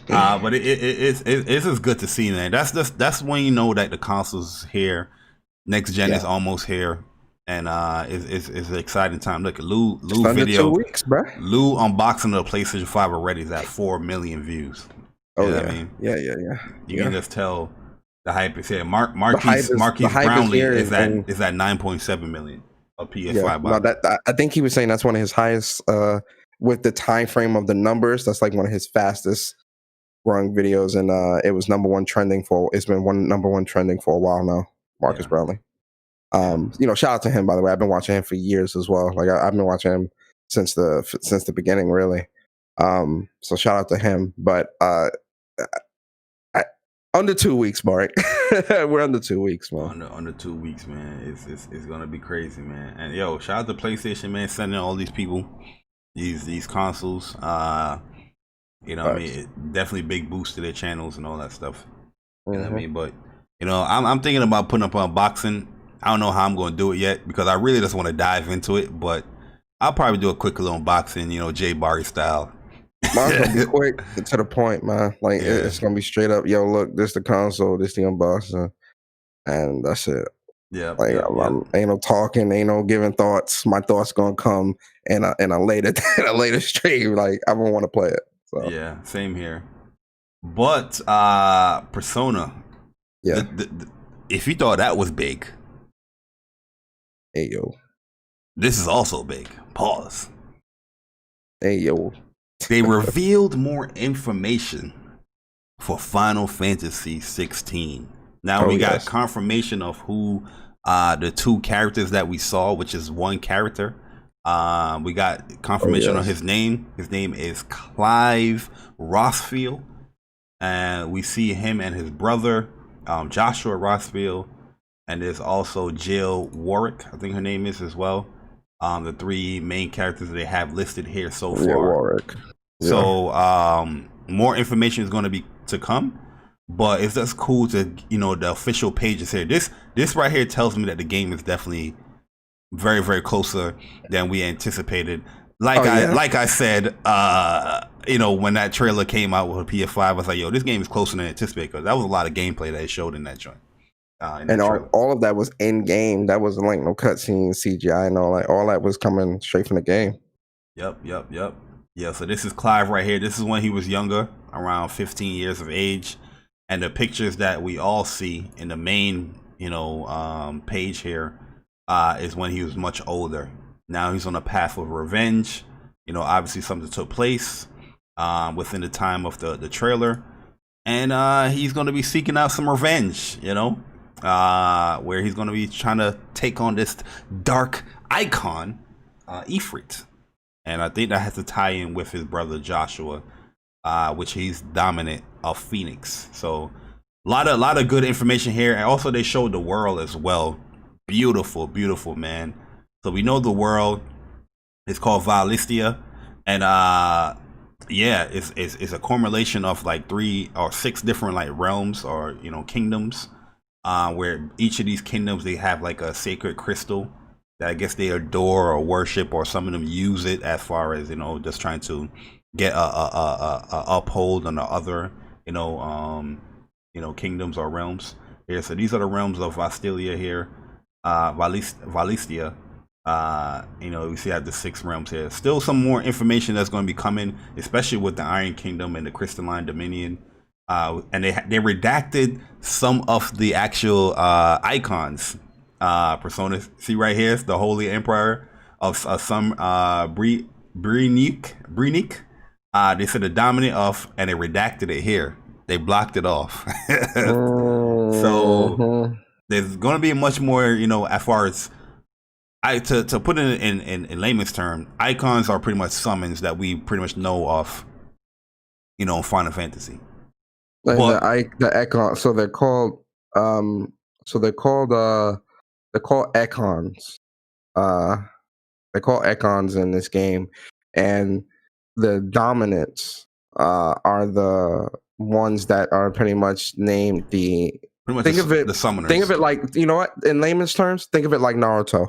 But it's just good to see, man. That's when you know that the console's here. Next gen is almost here. And it's an exciting time. Look at Lou video. 2 weeks, bro. Lou unboxing the PlayStation 5 already is at 4 million views. Oh, you know what I mean? Yeah. You can just tell The hype is here. The Marquise hype is Brownlee here, is at and 9.7 million of yeah, PS5 no, buyers. I think he was saying that's one of his highest with the time frame of the numbers. That's like one of his fastest growing videos, and it was number one trending for. It's been number one trending for a while now. Marcus Yeah. Brownlee. Yeah. You know, shout out to him, by the way. I've been watching him for years as well. Like I've been watching him since the beginning, really. So shout out to him. But under 2 weeks, Mark. We're under 2 weeks, man. Under 2 weeks, man. It's gonna be crazy, man. And yo, shout out to PlayStation, man, sending all these people these consoles. You know what I mean? It definitely big boost to their channels and all that stuff. You know what I mean? But you know, I'm thinking about putting up an unboxing. I don't know how I'm going to do it yet because I really just want to dive into it. But I'll probably do a quick little unboxing, you know, Jay Bari style. Mine's gonna be quick to the point, man. Like it's gonna be straight up. Yo, look, this the console, this the unboxing, and that's it. Yeah. Like ain't no talking, ain't no giving thoughts. My thoughts gonna come in a later stream. Like I don't want to play it. So. Yeah, same here. But Persona. Yeah. If you thought that was big, hey yo, this is also big. Pause. Hey yo. They revealed more information for Final Fantasy XVI. Now we got confirmation of who the two characters that we saw, which is one character. We got confirmation on his name. His name is Clive Rossfield. And we see him and his brother, Joshua Rossfield. And there's also Jill Warwick, I think her name is as well. The three main characters that they have listed here so far. Yeah, Warwick. Yeah. So more information is going to be to come. But it's just cool to, you know, the official pages here. This right here tells me that the game is definitely very, very closer than we anticipated. Like I said, you know, when that trailer came out with PS5, I was like, yo, this game is closer than anticipated because that was a lot of gameplay that it showed in that joint. And all of that was in game. That wasn't like no cutscenes, CGI, and all that was coming straight from the game. Yep. Yeah, so this is Clive right here. This is when he was younger, around 15 years of age. And the pictures that we all see in the main, you know, page here is when he was much older. Now he's on a path of revenge. You know, obviously something took place within the time of the trailer. And he's going to be seeking out some revenge, you know, where he's going to be trying to take on this dark icon, Ifrit. And I think that has to tie in with his brother Joshua, which he's dominant of Phoenix. So a lot of good information here. And also they showed the world as well. Beautiful, man. So we know the world is called Valistia. And yeah, it's a accumulation of like 3 or 6 different like realms or, you know, kingdoms, where each of these kingdoms, they have like a sacred crystal that I guess they adore or worship, or some of them use it as far as, you know, just trying to get a uphold on the other, you know, kingdoms or realms. Yeah, so these are the realms of Vastilia here, Valistia. You know, we see the 6 realms here. Still some more information that's going to be coming, especially with the Iron Kingdom and the Crystalline Dominion. And they redacted some of the actual icons. Persona, see right here, it's the Holy Emperor of some Brenique. They said the dominant of, and they redacted it here. They blocked it off. So there's going to be much more, you know, as far as to put it in layman's term, icons are pretty much summons that we pretty much know of, you know, in Final Fantasy. Like the icon, so they're called icons. They're called icons in this game, and the dominants are the ones that are pretty much named the summoners. Think of it like, you know what, in layman's terms, think of it like Naruto.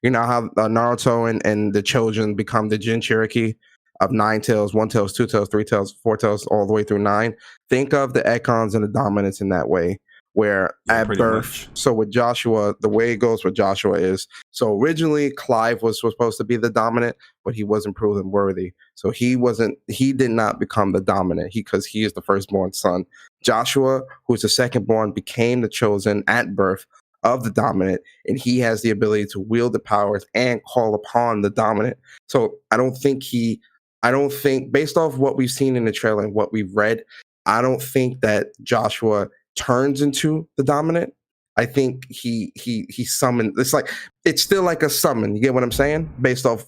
You know how Naruto and the children become the Jinchuriki of 9 tails, 1 tails, 2 tails, 3 tails, 4 tails, all the way through 9. Think of the icons and the dominants in that way, where at birth. Much. So with Joshua, the way it goes with Joshua is, so originally Clive was supposed to be the dominant, but he wasn't proven worthy. So he did not become the dominant because he is the firstborn son. Joshua, who is the secondborn, became the chosen at birth of the dominant, and he has the ability to wield the powers and call upon the dominant. So I don't think, based off what we've seen in the trailer and what we've read, I don't think that Joshua turns into the dominant. I think he summoned. It's still like a summon. You get what I'm saying? Based off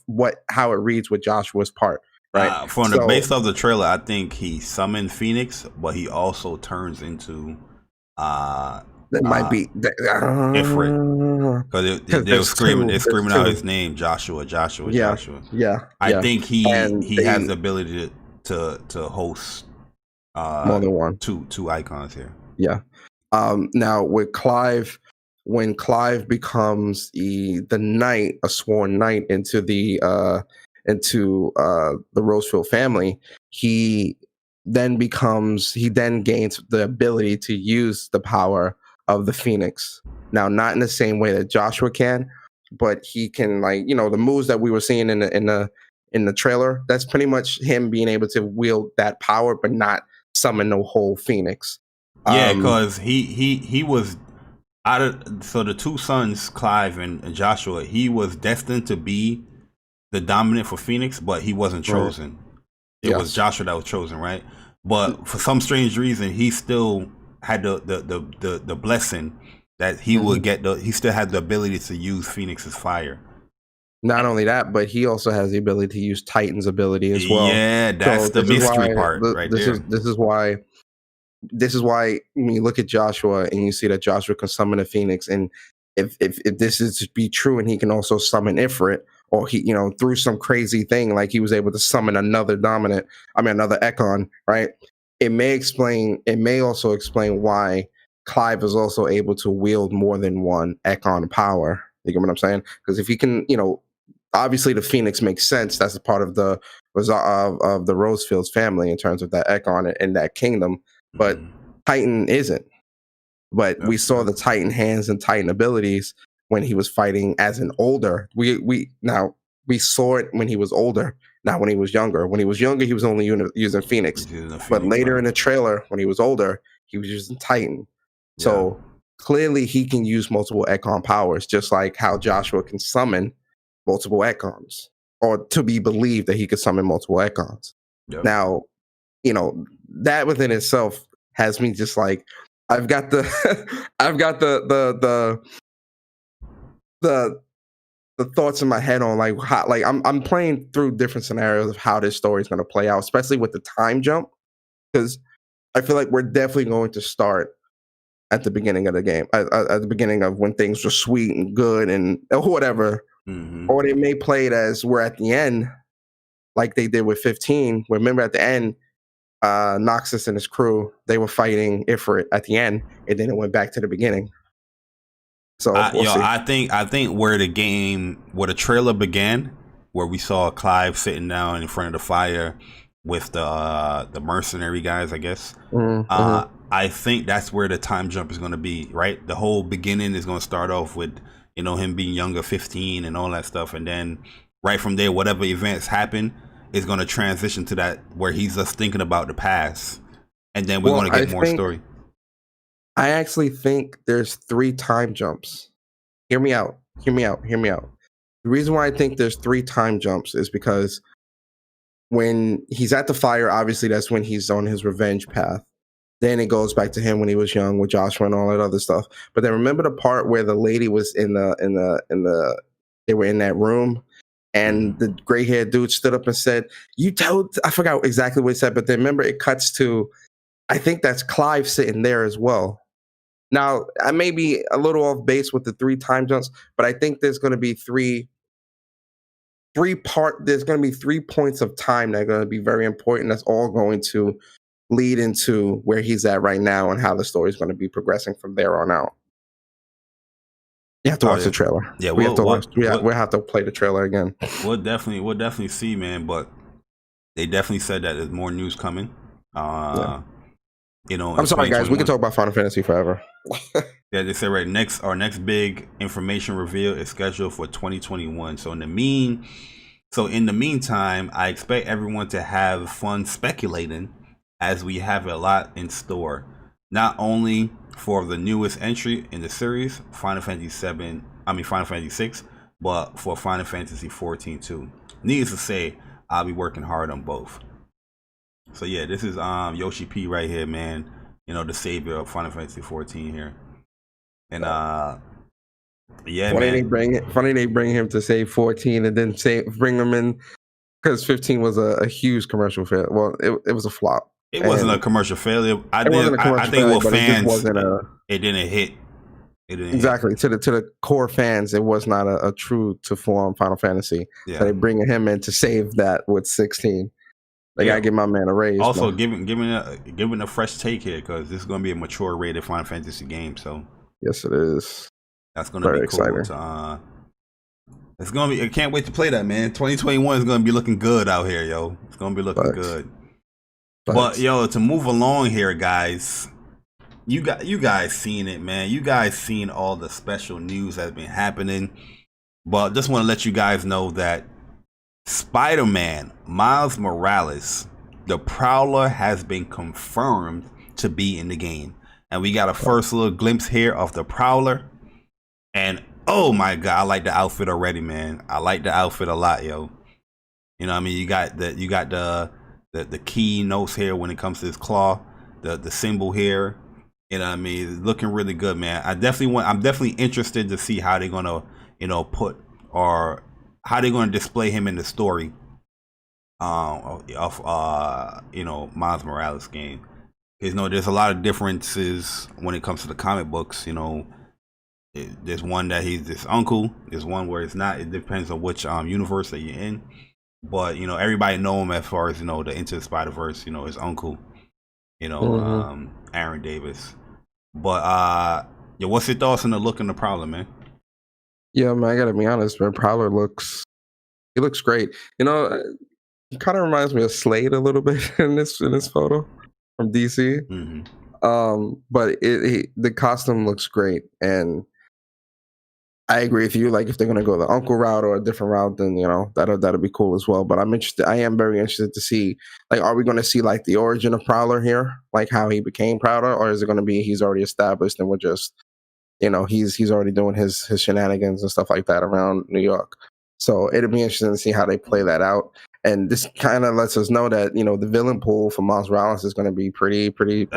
how it reads with Joshua's part, right? Based off the trailer, I think he summoned Phoenix, but he also turns into that might be Ifrit, because they're screaming out his name, Joshua. Yeah. I think he has the ability to host more than one, two icons here. Yeah. Now with Clive, when Clive becomes the knight, a sworn knight into the Rosefield family, he then gains the ability to use the power of the Phoenix. Now, not in the same way that Joshua can, but he can, the moves that we were seeing in the trailer. That's pretty much him being able to wield that power, but not summon no whole Phoenix. Yeah, because he was so the two sons, Clive and Joshua, he was destined to be the dominant for Phoenix, but he wasn't chosen. Right. It was Joshua that was chosen, right? But for some strange reason, he still had the blessing that he would get. He still had the ability to use Phoenix's fire. Not only that, but he also has the ability to use Titan's ability as well. Yeah, that's the mystery part right there. This is why when you look at Joshua and you see that Joshua can summon a Phoenix, and if this is to be true, and he can also summon Ifrit, or he, through some crazy thing, like he was able to summon another Ekon, right? It may also explain why Clive is also able to wield more than one Ekon power. You get what I'm saying? Because if he can, obviously the Phoenix makes sense. That's a part of the Rosefield's family in terms of that Ekon and that kingdom. But Titan isn't. But we saw the Titan hands and Titan abilities when he was fighting as an older. We saw it when he was older, not when he was younger. When he was younger, he was only using Phoenix. But later in the trailer, when he was older, he was using Titan. Yeah. So clearly he can use multiple Ekon powers, just like how Joshua can summon multiple Ekons, or to be believed that he could summon multiple Ekons. Yep. Now, that within itself has me just like, I've got the thoughts in my head on how I'm playing through different scenarios of how this story is going to play out, especially with the time jump, because I feel like we're definitely going to start at the beginning of the game, at the beginning of when things were sweet and good and whatever, or they may play it as we're at the end, like they did with 15. Remember at the end, Noxus and his crew, they were fighting Ifrit at the end, and then it went back to the beginning. So we'll see. I think where the trailer began, where we saw Clive sitting down in front of the fire with the mercenary guys, I guess. I think that's where the time jump is going to be, right? The whole beginning is going to start off with, him being younger, 15 and all that stuff. And then right from there, whatever events happen is going to transition to that where he's just thinking about the past. And then we're going to get more story. I actually think there's 3 time jumps. Hear me out. The reason why I think there's 3 time jumps is because when he's at the fire, obviously that's when he's on his revenge path. Then it goes back to him when he was young with Joshua and all that other stuff. But then remember the part where the lady was they were in that room, and the gray-haired dude stood up and said, I forgot exactly what he said, but then remember it cuts to, I think that's Clive sitting there as well. Now, I may be a little off base with the 3 time jumps, but I think there's going to be there's going to be 3 points of time that are going to be very important. That's all going to lead into where he's at right now and how the story is going to be progressing from there on out. You have to watch the trailer. Yeah, we'll have to play the trailer again. We'll definitely see, man. But they definitely said that there's more news coming. I'm sorry, guys. We can talk about Final Fantasy forever. Yeah, they said our next big information reveal is scheduled for 2021. So in the So in the meantime, I expect everyone to have fun speculating as we have a lot in store. Not only for the newest entry in the series, Final Fantasy 6, but for Final Fantasy 14 too. Needless to say, I'll be working hard on both. So yeah, this is Yoshi P right here, man. The savior of Final Fantasy 14 here. And yeah, funny man. They bring him to save 14 and then bring him in because 15 was a huge commercial failure. Well, it was a flop. It wasn't a commercial failure. I think with fans, it didn't hit. Exactly. To the core fans, it was not a true to form Final Fantasy. Yeah. So they bring him in to save that with 16. They gotta give my man a raise. Also, giving a fresh take here because this is gonna be a mature rated Final Fantasy game. So yes, it is. That's gonna be cool. It's gonna be. I can't wait to play that, man. 2021 is gonna be looking good out here, yo. It's gonna be looking good. But yo, to move along here, guys. You guys seen it, man. You guys seen all the special news that's been happening. But just want to let you guys know that Spider-Man Miles Morales, the Prowler, has been confirmed to be in the game. And we got a first little glimpse here of the Prowler. And oh my god, I like the outfit already, man. I like the outfit a lot, yo. You know what I mean? You got the key notes here when it comes to this claw, the symbol here. You know what I mean? It's looking really good, man. I'm definitely interested to see how they're gonna, how they're gonna display him in the story of Miles Morales game. Because there's a lot of differences when it comes to the comic books. There's one that he's this uncle. There's one where it's not. It depends on which universe that you're in. But everybody know him as far as the Into the Spider-Verse. His uncle. Aaron Davis. But what's your thoughts on the look and the Prowler, man? Yeah, man, I gotta be honest, man. Prowler looks great. It kind of reminds me of Slade a little bit in this photo from DC. Mm-hmm. But the costume looks great, and I agree with you. Like, if they're gonna go the uncle route or a different route, then that'll be cool as well. But I'm interested. I am very interested to see, like, are we going to see like the origin of Prowler here, like how he became Prowler, or is it going to be he's already established and we're just, he's already doing his shenanigans and stuff like that around New York. So it'll be interesting to see how they play that out. And this kind of lets us know that the villain pool for Miles Morales is going to be pretty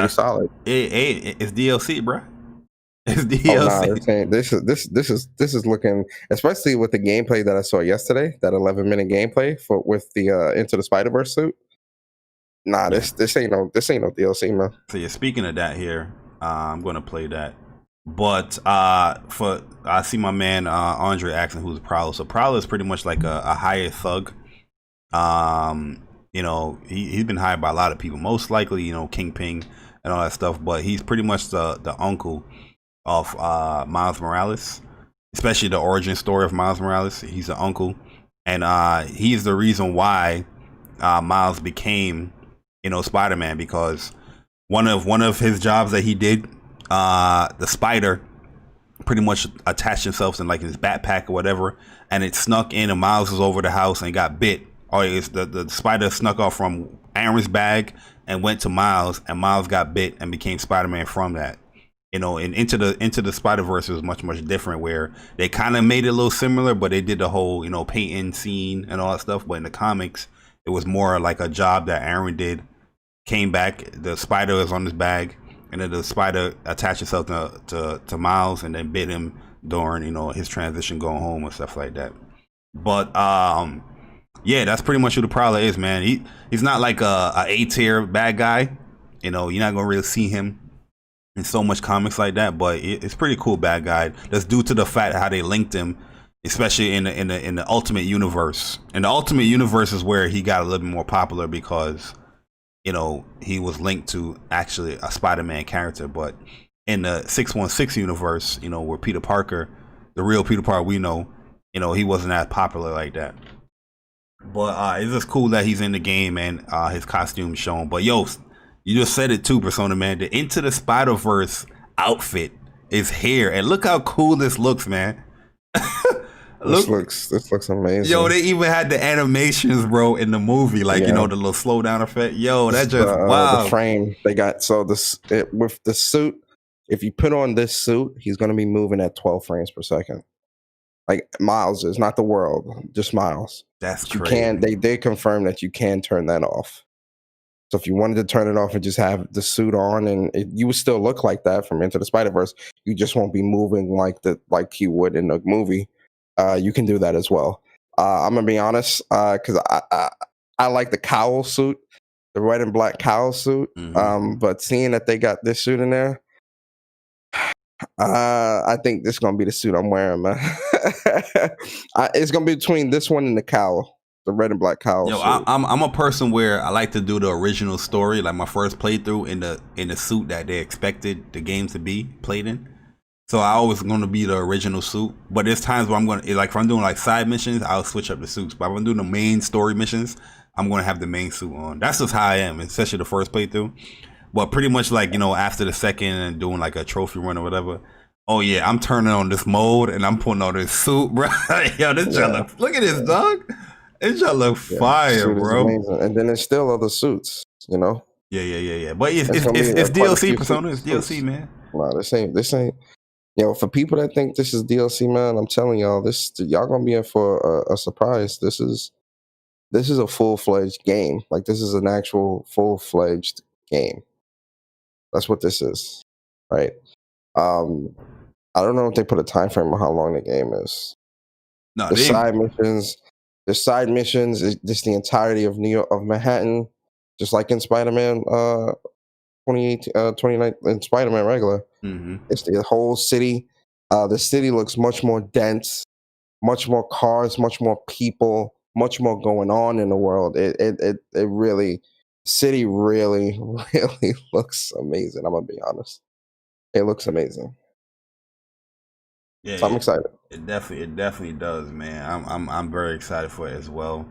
solid. It's DLC, bro. It's DLC. This is looking, especially with the gameplay that I saw yesterday, that 11-minute gameplay with the Into the Spider-Verse suit. Nah, this ain't no DLC, man. So yeah, speaking of that here, I'm gonna play that. But I see my man Andre asking who's Prowler. So Prowler is pretty much like a hired thug. He's been hired by a lot of people, most likely Kingpin and all that stuff. But he's pretty much the uncle of Miles Morales, especially the origin story of Miles Morales. He's the uncle, and he's the reason why Miles became Spider-Man, because one of his jobs that he did, the spider pretty much attached himself in like his backpack or whatever, and it snuck in, and Miles was over the house and got bit. Or it's the spider snuck off from Aaron's bag and went to Miles, and Miles got bit and became Spider-Man from that. And into the Spider-Verse was much different, where they kind of made it a little similar, but they did the whole painting scene and all that stuff. But in the comics, it was more like a job that Aaron did. Came back, the spider was on his bag, and then the spider attached itself to Miles and then bit him during his transition going home and stuff like that. But yeah, that's pretty much who the Prowler is, man. He's not like a A-tier bad guy. You're not gonna really see him in so much comics like that, but it's pretty cool bad guy. That's due to the fact how they linked him, especially in the Ultimate Universe. And the Ultimate Universe is where he got a little bit more popular because he was linked to actually a Spider-Man character. But in the 616 universe, where Peter Parker, the real Peter Parker we know, he wasn't as popular like that. But it's just cool that he's in the game and his costume shown. But yo, you just said it too, Persona, man. The Into the Spider-Verse outfit is here, and look how cool this looks, man. This looks amazing. Yo, they even had the animations, bro, in the movie, like the little slowdown effect. Yo, that just wow. The frame they got. So with the suit, if you put on this suit, he's gonna be moving at 12 frames per second. Like Miles is, not the world, just Miles. That's crazy. You can they confirm that you can turn that off. So if you wanted to turn it off and just have the suit on, and you would still look like that from Into the Spider-Verse, you just won't be moving like he would in the movie. You can do that as well. I'm gonna be honest, because I like the cowl suit, the red and black cowl suit. But seeing that they got this suit in there, I think this is gonna be the suit I'm wearing, man. It's gonna be between this one and the cowl. The red and black cowl. Yo, I'm a person where I like to do the original story, like my first playthrough in the suit that they expected the game to be played in. So I always going to be the original suit. But there's times where I'm going to, like, if I'm doing like side missions, I'll switch up the suits. But if I'm doing the main story missions, I'm going to have the main suit on. That's just how I am, especially the first playthrough. But pretty much like, after the second and doing like a trophy run or whatever. Oh yeah, I'm turning on this mode and I'm putting on this suit, bro. Yo, this look at this, dog. It just look fire, bro. And then there's still other suits, Yeah. But it's DLC, Persona. It's DLC, man. No, this ain't. For people that think this is DLC, man, I'm telling y'all, y'all gonna be in for a surprise. This is a full-fledged game. Like, this is an actual full-fledged game. That's what this is, right? I don't know if they put a time frame on how long the game is. No, The side missions is just the entirety of New York, of Manhattan, just like in Spider-Man 29 in Spider-Man regular. It's the whole city. The city looks much more dense, much more cars, much more people, much more going on in the world. It really, city really, really looks amazing. I'm gonna be honest. It looks amazing. Yeah, so I'm excited. It definitely does, man. I'm very excited for it as well.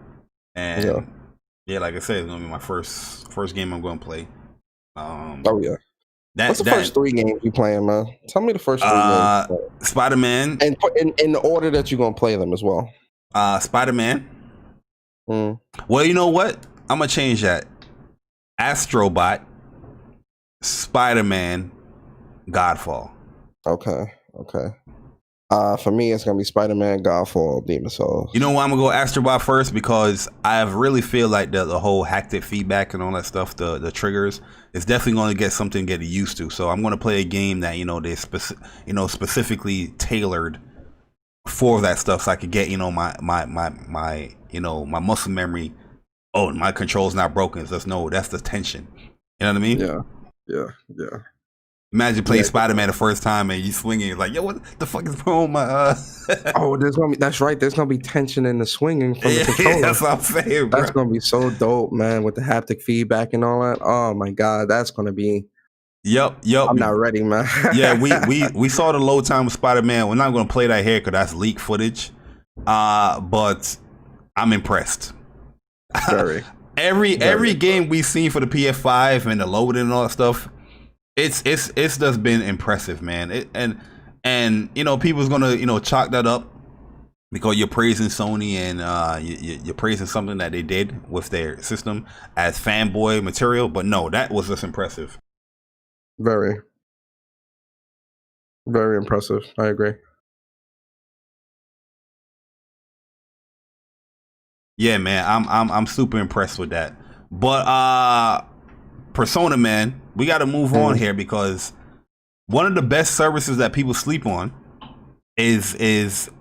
And like I said, it's gonna be my first game I'm gonna play. What's the first 3 games you playing, man? Tell me the first 3 games. Spider-Man, and in the order that you're gonna play them as well. Spider-Man. Well, you know what? I'm gonna change that. Astrobot, Spider-Man, Godfall. Okay. For me, it's gonna be Spider-Man, Godfall, Demon Souls. You know why I'm gonna go Astrobot first? Because I really feel like the whole haptic feedback and all that stuff, the triggers, is definitely going to get something to get used to. So I'm gonna play a game that they specifically tailored for that stuff, so I could get my muscle memory. Oh, my control's not broken. So that's the tension. You know what I mean? Yeah. Imagine playing Spider-Man the first time and you swinging like, yo, what the fuck is wrong with my that's right. There's gonna be tension in the swinging from the controller. That's what I'm saying, bro. That's gonna be so dope, man, with the haptic feedback and all that. Oh my god, that's gonna be. Yep. I'm not ready, man. Yeah, we saw the load time with Spider-Man. We're not gonna play that here because that's leaked footage. But I'm impressed. Very. Every game we've seen for the PS5 and the loading and all that stuff. It's just been impressive, man. And people's gonna chalk that up because you're praising Sony and you're praising something that they did with their system as fanboy material. But no, that was just impressive. Very, very impressive. I agree. Yeah, man, I'm super impressed with that. But Persona, man, we got to move on here because one of the best services that people sleep on is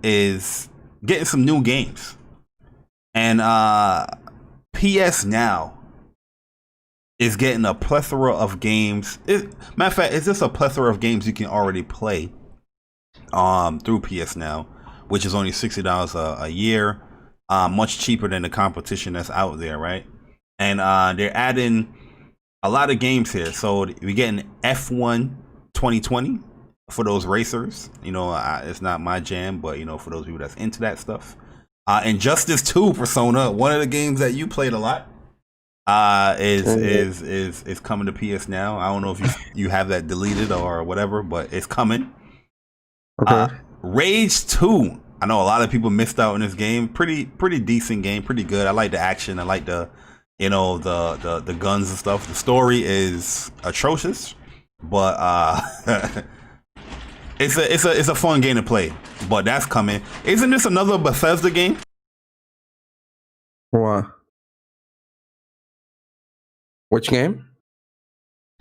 getting some new games. And PS Now is getting a plethora of games. Matter of fact, it's just a plethora of games you can already play through PS Now, which is only $60 a year, much cheaper than the competition that's out there, right? And they're adding a lot of games here. So we're getting F1 2020 for those racers. It's not my jam, but for those people that's into that stuff. Injustice 2 Persona, one of the games that you played a lot, is coming to PS Now. I don't know if you have that deleted or whatever, but it's coming. Okay. Rage 2 I know a lot of people missed out on this game. Pretty decent game, pretty good. I like the action. I like the the guns and stuff. The story is atrocious, but it's a fun game to play. But that's coming. Isn't this another Bethesda game? What? Which game?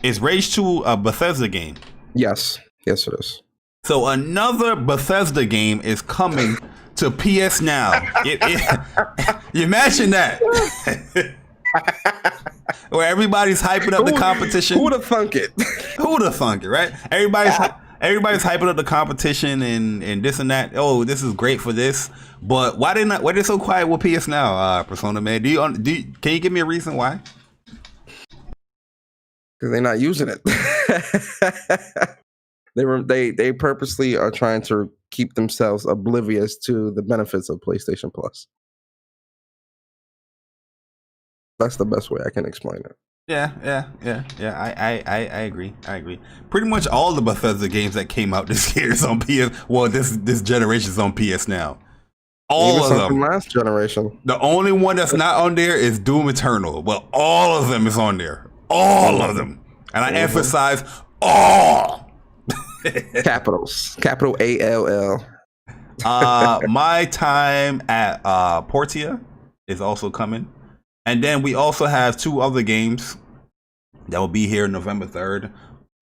Is Rage 2 a Bethesda game? Yes, it is. So another Bethesda game is coming to PS Now. You imagine that? Where everybody's hyping up the competition. Who'd have thunk it? Who'd have thunk it, right? Everybody's hyping up the competition and this and that. Oh, this is great for this. But why they so quiet with PS Now, Persona man? Can you give me a reason why? Because they're not using it. They purposely are trying to keep themselves oblivious to the benefits of PlayStation Plus. That's the best way I can explain it. Yeah. I agree. Pretty much all the Bethesda games that came out this year is on PS. Well, this generation is on PS Now. All of them. From last generation. The only one that's not on there is Doom Eternal, but all of them is on there. All of them, and I emphasize all. Capitals, capital ALL. My time at Portia is also coming, and then we also have 2 other games that will be here November 3rd.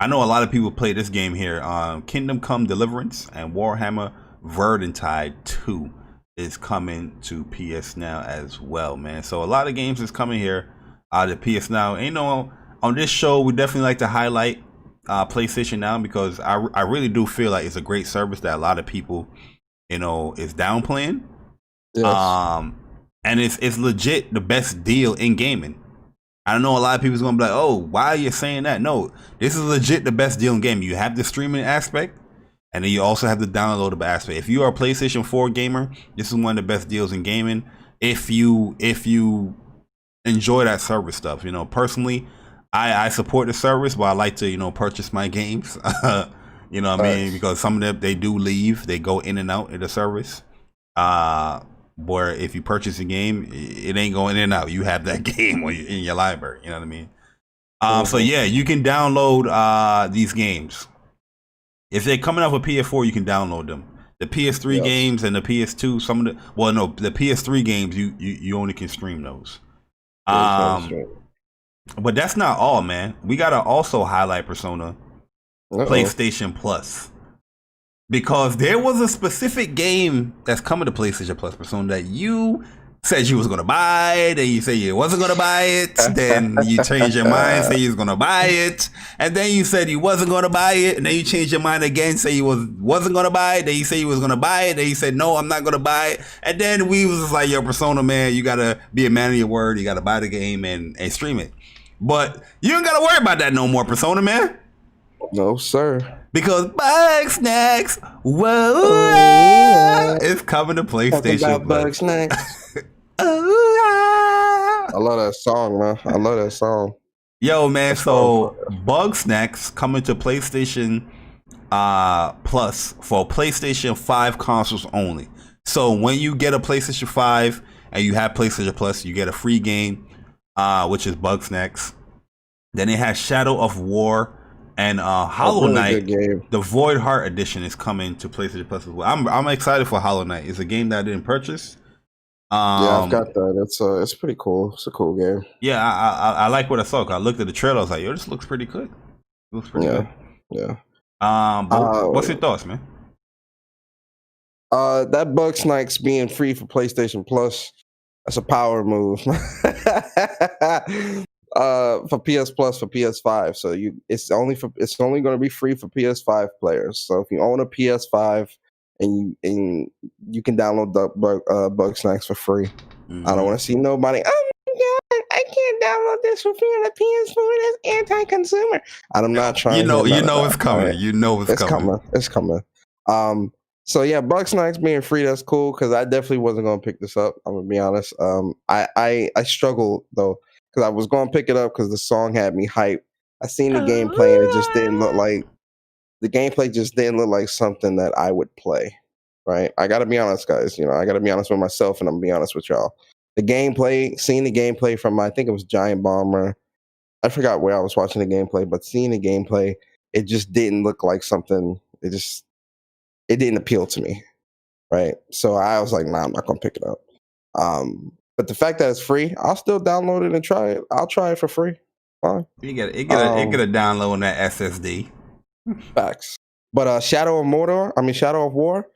I know a lot of people play this game here. Kingdom Come Deliverance and Warhammer Vermintide 2 is coming to PS Now as well, man. So a lot of games is coming here to PS Now. And, on this show, we definitely like to highlight PlayStation Now because I really do feel like it's a great service that a lot of people, is downplaying. Yes. And it's legit the best deal in gaming. I know a lot of people's gonna be like, oh, why are you saying that? No, this is legit the best deal in gaming. You have the streaming aspect, and then you also have the downloadable aspect. If you are a PlayStation 4 gamer, this is one of the best deals in gaming. If you enjoy that service stuff, personally, I support the service, but I like to, purchase my games. You know what I mean? Because some of them, they do leave, they go in and out of the service. Where if you purchase a game, it ain't going in and out. You have that game in your library. You know what I mean? So yeah, you can download these games. If they're coming out with PS4, you can download them. The PS3 games and the PS2, the PS3 games, you only can stream those. But that's not all, man. We gotta also highlight Persona PlayStation Plus. Because there was a specific game that's coming to PlayStation Plus, Persona, that you said you was gonna buy, then you said you wasn't gonna buy it, then you changed your mind, say you was gonna buy it, and then you said you wasn't gonna buy it, and then you changed your mind again, say you wasn't gonna buy it, then you said you was gonna buy it, then you said no, I'm not gonna buy it, and then we was just like, yo, Persona, man, you gotta be a man of your word, you gotta buy the game and stream it. But you don't gotta worry about that no more, Persona, man. No, sir. Because Bug Snacks, it's coming to PlayStation. Bug Snacks. I love that song, man. I love that song. Yo, man. So Bug Snacks coming to PlayStation Plus for PlayStation 5 consoles only. So when you get a PlayStation 5 and you have PlayStation Plus, you get a free game, which is Bug Snacks. Then it has Shadow of War. And Hollow Knight, the Void Heart edition, is coming to PlayStation Plus as well. I'm excited for Hollow Knight. It's a game that I didn't purchase. Yeah, I've got that. It's pretty cool. It's a cool game. Yeah, I like what I saw. I looked at the trailer. I was like, yo, this looks pretty good. It looks pretty good. Yeah. What's your thoughts, man? That Bug Snacks being free for PlayStation Plus, that's a power move. For PS Plus for PS5, so it's only going to be free for PS5 players. So if you own a PS5 and you can download the Bug Snacks for free. Mm-hmm. I don't want to see nobody. Oh my god, I can't download this for free on the PS4. That's anti-consumer. I'm not trying. You know it's coming. Right? You know it's coming. It's coming. So yeah, Bug Snacks being free, that's cool because I definitely wasn't going to pick this up. I'm gonna be honest. I struggled though. Because I was going to pick it up because the song had me hyped. I seen the gameplay and it just didn't look like something that I would play. right? I gotta be honest, guys. I gotta be honest with myself, and I'm gonna be honest with y'all. Seeing the gameplay from I think it was Giant Bomber. I forgot where I was watching the gameplay, but seeing the gameplay, it just didn't look like something. It didn't appeal to me, right? So I was like, nah, I'm not gonna pick it up. But the fact that it's free, I'll still download it and try it. I'll try it for free. Fine. You get it get a download on that SSD. Facts. But Shadow of War,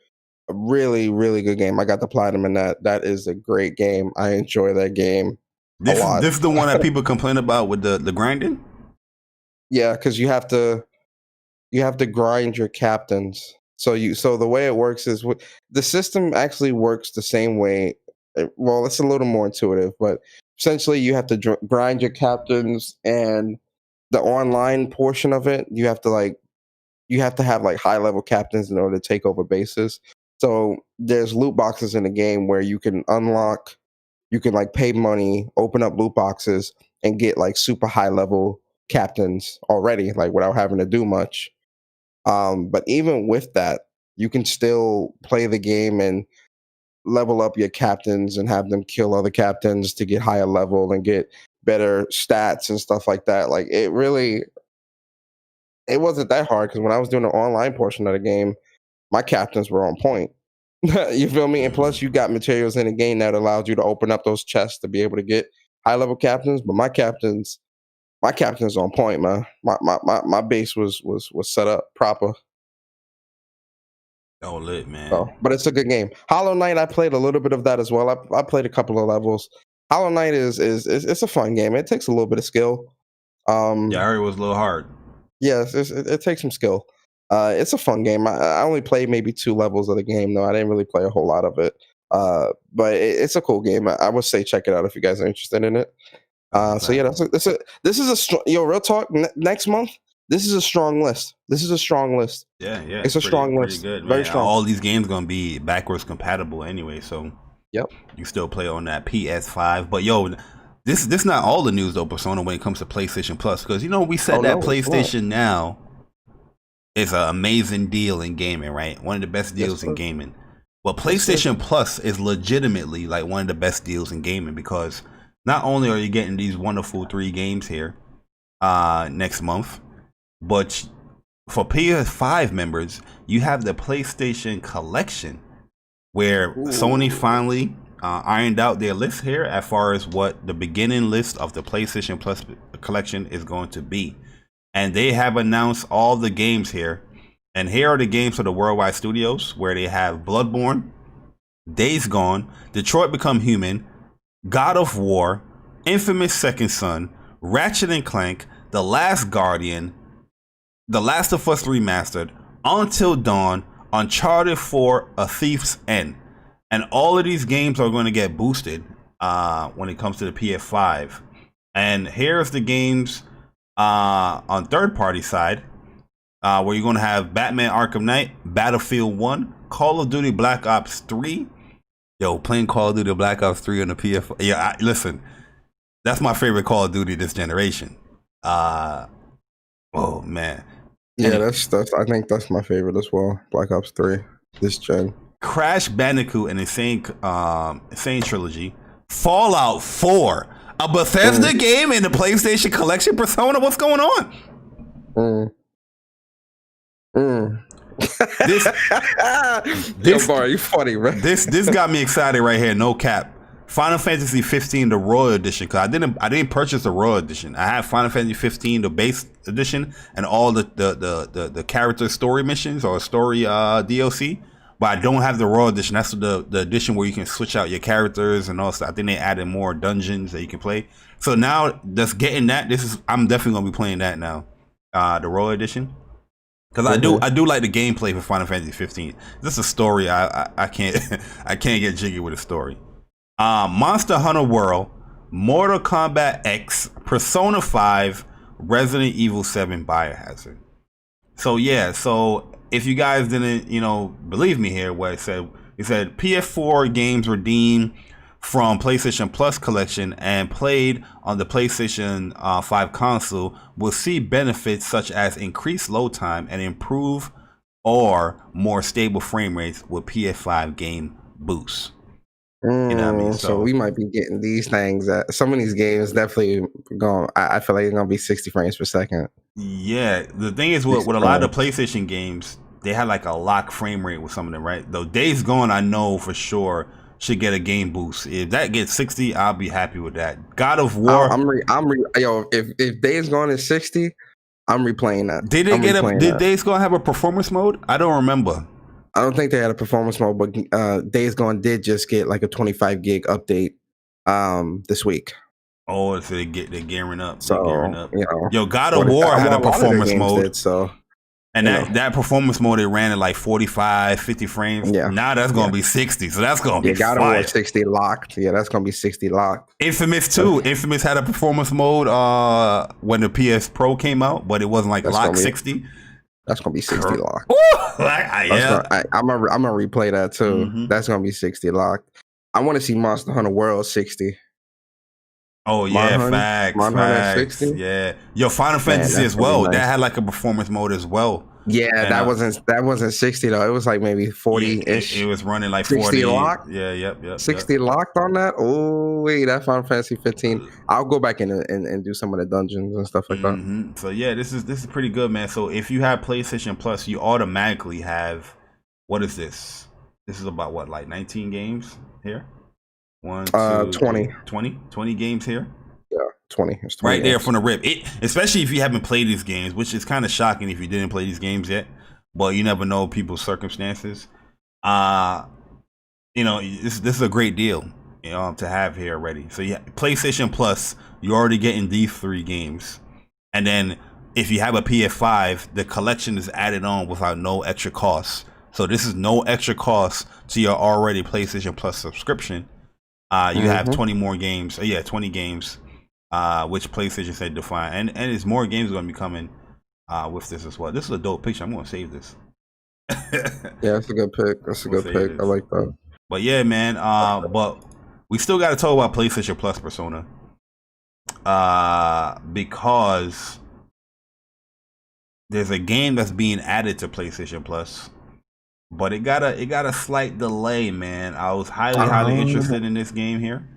a really, really good game. I got the platinum in that. That is a great game. I enjoy that game a lot. This is the one that people complain about with the grinding? Yeah, because you have to grind your captains. So the way it works is the system actually works the same way. Well, it's a little more intuitive, but essentially you have to grind your captains, and the online portion of it, you have to have like high level captains in order to take over bases. So there's loot boxes in the game where you can like pay money, open up loot boxes, and get like super high level captains already, like without having to do much. But even with that, you can still play the game and level up your captains and have them kill other captains to get higher level and get better stats and stuff like that. Like it wasn't that hard, because when I was doing the online portion of the game, my captains were on point. You feel me? And plus you got materials in the game that allowed you to open up those chests to be able to get high level captains. But my captains on point, man. My base was set up proper. Oh, lit, man. So, but it's a good game. Hollow Knight, I played a little bit of that as well. I played a couple of levels. Hollow Knight is it's a fun game. It takes a little bit of skill. Yeah, I heard it was a little hard. Yes, it takes some skill. It's a fun game. I only played maybe 2 levels of the game, though. I didn't really play a whole lot of it. But it's a cool game. I would say check it out if you guys are interested in it. So yeah, this is a strong, real talk. Next month, this is a strong list. Yeah, it's a strong list. Good, very strong. All these games gonna be backwards compatible anyway, so yep, you still play on that PS5. But yo, this not all the news though, Persona, when it comes to PlayStation Plus, because we said PlayStation Now is an amazing deal in gaming, right? One of the best deals in gaming. Well, PlayStation Plus is legitimately like one of the best deals in gaming, because not only are you getting these wonderful 3 games here next month, but for PS5 members, you have the PlayStation Collection, where Sony finally ironed out their list here as far as what the beginning list of the PlayStation Plus collection is going to be. And they have announced all the games here. And here are the games for the worldwide studios, where they have Bloodborne, Days Gone, Detroit Become Human, God of War, Infamous Second Son, Ratchet & Clank, The Last Guardian, The Last of Us Remastered, Until Dawn, Uncharted 4, A Thief's End. And all of these games are going to get boosted when it comes to the PS5. And here's the games on third-party side, where you're going to have Batman Arkham Knight, Battlefield 1, Call of Duty Black Ops 3. Yo, playing Call of Duty Black Ops 3 on the PS5. Yeah, listen, that's my favorite Call of Duty this generation. Oh, man. Yeah, that's I think that's my favorite as well. Black Ops 3 this gen. Crash Bandicoot and Insane Trilogy, Fallout 4, a Bethesda game in the PlayStation Collection. Persona, what's going on? This Bar, you funny, right? This got me excited right here. No cap. Final Fantasy 15, the Royal Edition, because I didn't purchase the Royal Edition. I have Final Fantasy 15, the base edition, and all the character story missions or story DLC. But I don't have the Royal Edition. That's the edition where you can switch out your characters and all stuff. I think they added more dungeons that you can play. So now just getting that, I'm definitely gonna be playing that now. The Royal Edition. Because I do like the gameplay for Final Fantasy 15. This is a story. I can't I can't get jiggy with a story. Monster Hunter World, Mortal Kombat X, Persona 5, Resident Evil 7 Biohazard. So yeah, so if you guys didn't, believe me here, what it said PS4 games redeemed from PlayStation Plus collection and played on the PlayStation 5 console will see benefits such as increased load time and improve or more stable frame rates with PS5 game boosts. You know what I mean? So we might be getting these things. Some of these games definitely going. I feel like they're gonna be 60 frames per second. Yeah, the thing is with a lot of the PlayStation games, they had like a lock frame rate with some of them, right? Though Days Gone, I know for sure should get a game boost. If that gets 60, I'll be happy with that. God of War, if Days Gone is 60, I'm replaying that. Did Days Gone have a performance mode? I don't remember. I don't think they had a performance mode, but Days Gone did just get like a 25 gig update this week. Oh, so they're gearing up. So, gearing up. You know, yo, God of War had a performance mode. And that performance mode, it ran at like 45, 50 frames. Yeah. Now that's going to be 60. So that's going to be God of War 60 locked. Yeah, that's going to be 60 locked. Infamous too. Infamous had a performance mode when the PS Pro came out, but it wasn't like locked 60. That's going to be 60 locked. Yeah. I'm going to replay that too. Mm-hmm. That's going to be 60 locked. I want to see Monster Hunter World 60. Oh yeah, facts. Yeah, yo, Final Fantasy as well. Nice. That had like a performance mode as well. Yeah, and, that wasn't 60 though. It was like maybe 40-ish. It was running like 60 40. locked. Yeah, yep. 60 locked on that. Oh wait, that Final Fantasy 15. I'll go back in and do some of the dungeons and stuff like that. So yeah, this is pretty good, man. So if you have PlayStation Plus, you automatically have, what is this? This is about what, like 19 games here. 20 games here. Yeah, 20. It's 20 right there from the rip. Especially if you haven't played these games, which is kind of shocking if you didn't play these games yet. But you never know people's circumstances. You know, this is a great deal, you know, to have here already. So yeah, PlayStation Plus, you're already getting these 3 games, and then if you have a PS5, the collection is added on without no extra cost. So this is no extra cost to your already PlayStation Plus subscription. You have 20 more games. 20 games, which PlayStation said define, and there's more games going to be coming with this as well. This is a dope picture. I'm going to save this. Yeah, that's a good pick. That's a good pick. I like that. But yeah, man. But we still got to talk about PlayStation Plus Persona, because there's a game that's being added to PlayStation Plus. But it got a slight delay, man. I was highly interested in this game here.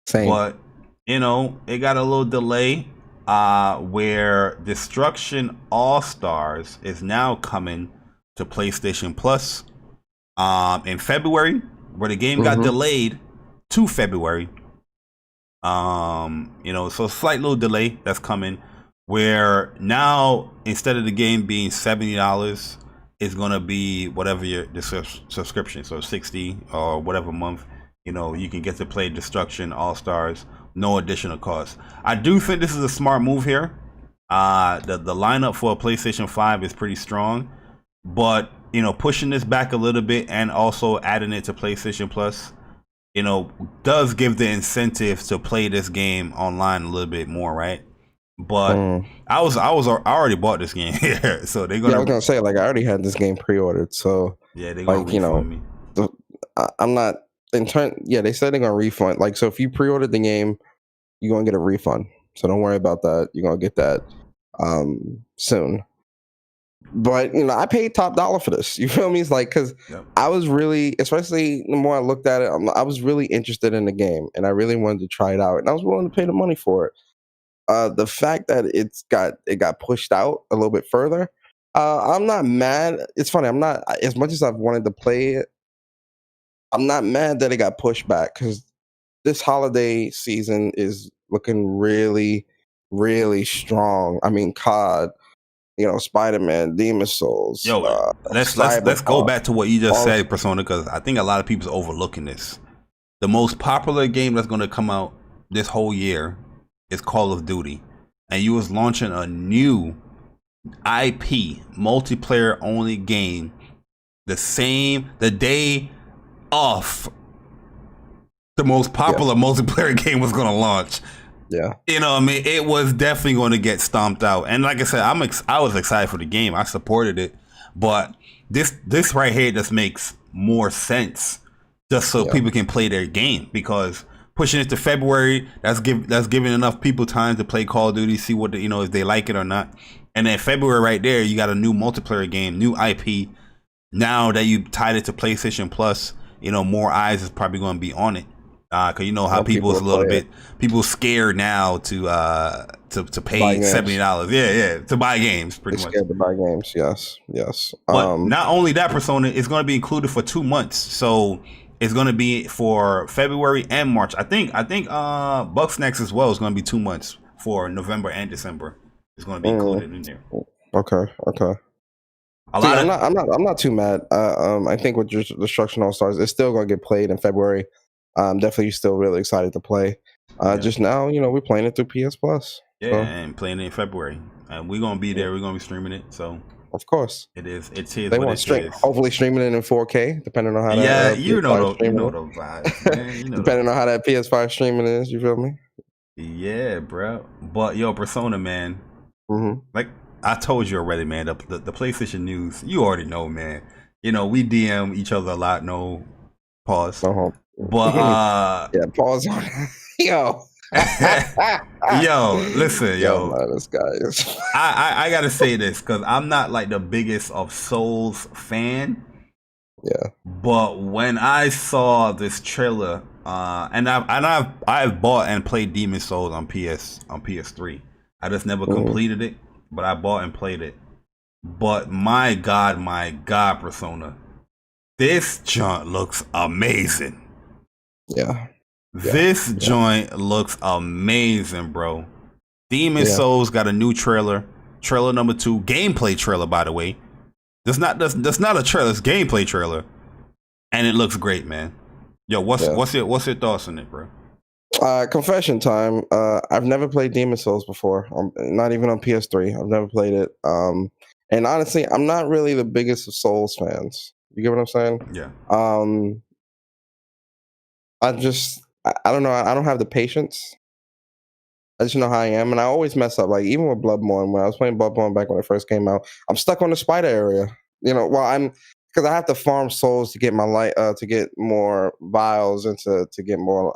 Same. But, you know, it got a little delay where Destruction AllStars is now coming to PlayStation Plus in February, where the game got delayed to February. You know, so a slight little delay that's coming, where now instead of the game being $70, it's gonna be whatever the subscription, so 60 or whatever month, you know, you can get to play Destruction AllStars, no additional cost. I do think this is a smart move here. The lineup for a PlayStation 5 is pretty strong, but you know, pushing this back a little bit and also adding it to PlayStation Plus, you know, does give the incentive to play this game online a little bit more, right? But I already bought this game here, so they're gonna. Yeah, I was gonna say, like, I already had this game pre-ordered, so yeah, they're gonna refund me. I'm not in turn. Yeah, they said they're gonna refund. Like, so if you pre-ordered the game, you're gonna get a refund. So don't worry about that. You're gonna get that soon. But you know, I paid top dollar for this. You feel me? It's like, because I was really, especially the more I looked at it, I was really interested in the game, and I really wanted to try it out, and I was willing to pay the money for it. The fact that it got pushed out a little bit further, I'm not mad. It's funny. I'm not, as much as I've wanted to play it, I'm not mad that it got pushed back, because this holiday season is looking really, really strong. I mean, COD, you know, Spider-Man, Demon's Souls. Yo, let's go back to what you just said, Persona, because I think a lot of people's overlooking this. The most popular game that's going to come out this whole year is Call of Duty, and you was launching a new IP multiplayer only game the day off the most popular multiplayer game was going to launch. Yeah, you know what I mean? It was definitely going to get stomped out. And like I said, I was excited for the game. I supported it, but this right here just makes more sense, just so people can play their game, because pushing it to February, that's giving enough people time to play Call of Duty, see what if they like it or not. And then February right there, you got a new multiplayer game, new IP now that you tied it to PlayStation Plus, you know, more eyes is probably going to be on it. Cause you know how people's a little bit, people scared now to pay $70. Yeah, to buy games, pretty much. Scared to buy games, yes. But not only that, Persona is going to be included for 2 months, so it's going to be for February and March. I think Bugsnax as well is going to be 2 months for November and December. It's going to be included in there. Okay. I'm not too mad. I think with Destruction AllStars, it's still going to get played in February. Definitely still really excited to play. Just now, you know, we're playing it through PS Plus. Yeah, so. And playing it in February. And we're gonna be there. We're gonna be streaming it. So of course, it's they want stream. Hopefully, streaming it in 4K, depending on how that. Yeah, you know the vibes, man. You know depending on how that PS5 streaming is. You feel me? Yeah, bro. But yo, Persona, man. Like I told you already, man. The PlayStation news, you already know, man. You know, we DM each other a lot. No pause. But yeah, pause on yo. Yo, listen, yo. Man, this guy is. I gotta say this because I'm not like the biggest of Souls fan. Yeah. But when I saw this trailer, and I've bought and played Demon Souls on PS3. I just never completed it, but I bought and played it. But my God, Persona, this joint looks amazing. Yeah. This joint looks amazing, bro. Demon Souls got a new trailer number 2, gameplay trailer, by the way. That's not a trailer, it's gameplay trailer, and it looks great, man. Yo, what's your thoughts on it, bro? Confession time. I've never played Demon Souls before. Not even on PS3. I've never played it. And honestly, I'm not really the biggest of Souls fans. You get what I'm saying? Yeah. I don't know. I don't have the patience. I just know how I am, and I always mess up. Like even with Bloodborne, when I was playing Bloodborne back when it first came out, I'm stuck on the spider area. You know, because I have to farm souls to get my to get more vials and to get more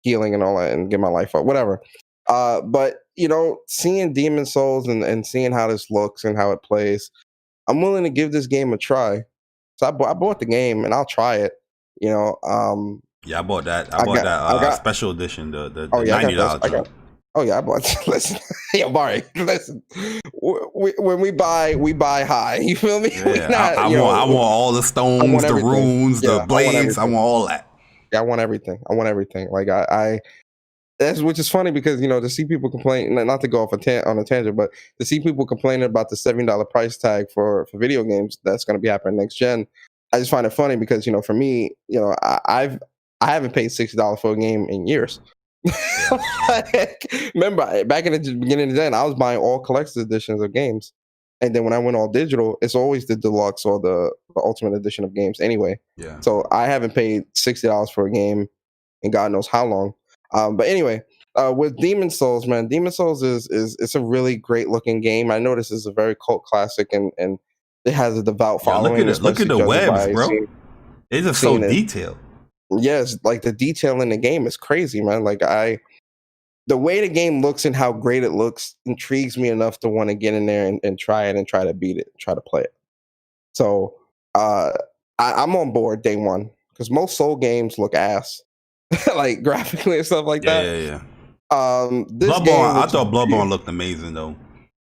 healing and all that, and get my life up, whatever. But you know, seeing Demon Souls and seeing how this looks and how it plays, I'm willing to give this game a try. So I bought the game and I'll try it. You know. Yeah, I bought that. I got special edition, the $90. I bought. Listen, yo, Bari, listen. When we buy high. You feel me? Yeah, I want all the stones, the runes, the blades. I want all that. Yeah, I want everything. Like that's which is funny because you know to see people complain. Not to go off on a tangent, but to see people complaining about the $70 price tag for video games that's going to be happening next gen. I just find it funny because you know for me, you know I haven't paid $60 for a game in years. Like, remember, back in the beginning of the day, I was buying all collector's editions of games. And then when I went all digital, it's always the deluxe or the ultimate edition of games anyway. Yeah. So I haven't paid $60 for a game in God knows how long. But anyway, with Demon Souls, man, Demon Souls is it's a really great looking game. I know this is a very cult classic and it has a devout following. Look at the webs, bro. It's just so detailed. Yes, like the detail in the game is crazy, man. Like the way the game looks and how great it looks intrigues me enough to want to get in there and try it and try to beat it, try to play it. So I'm on board day one because most Soul games look ass, like graphically and stuff like that. Yeah. This Bloodborne, game I thought Bloodborne looked amazing though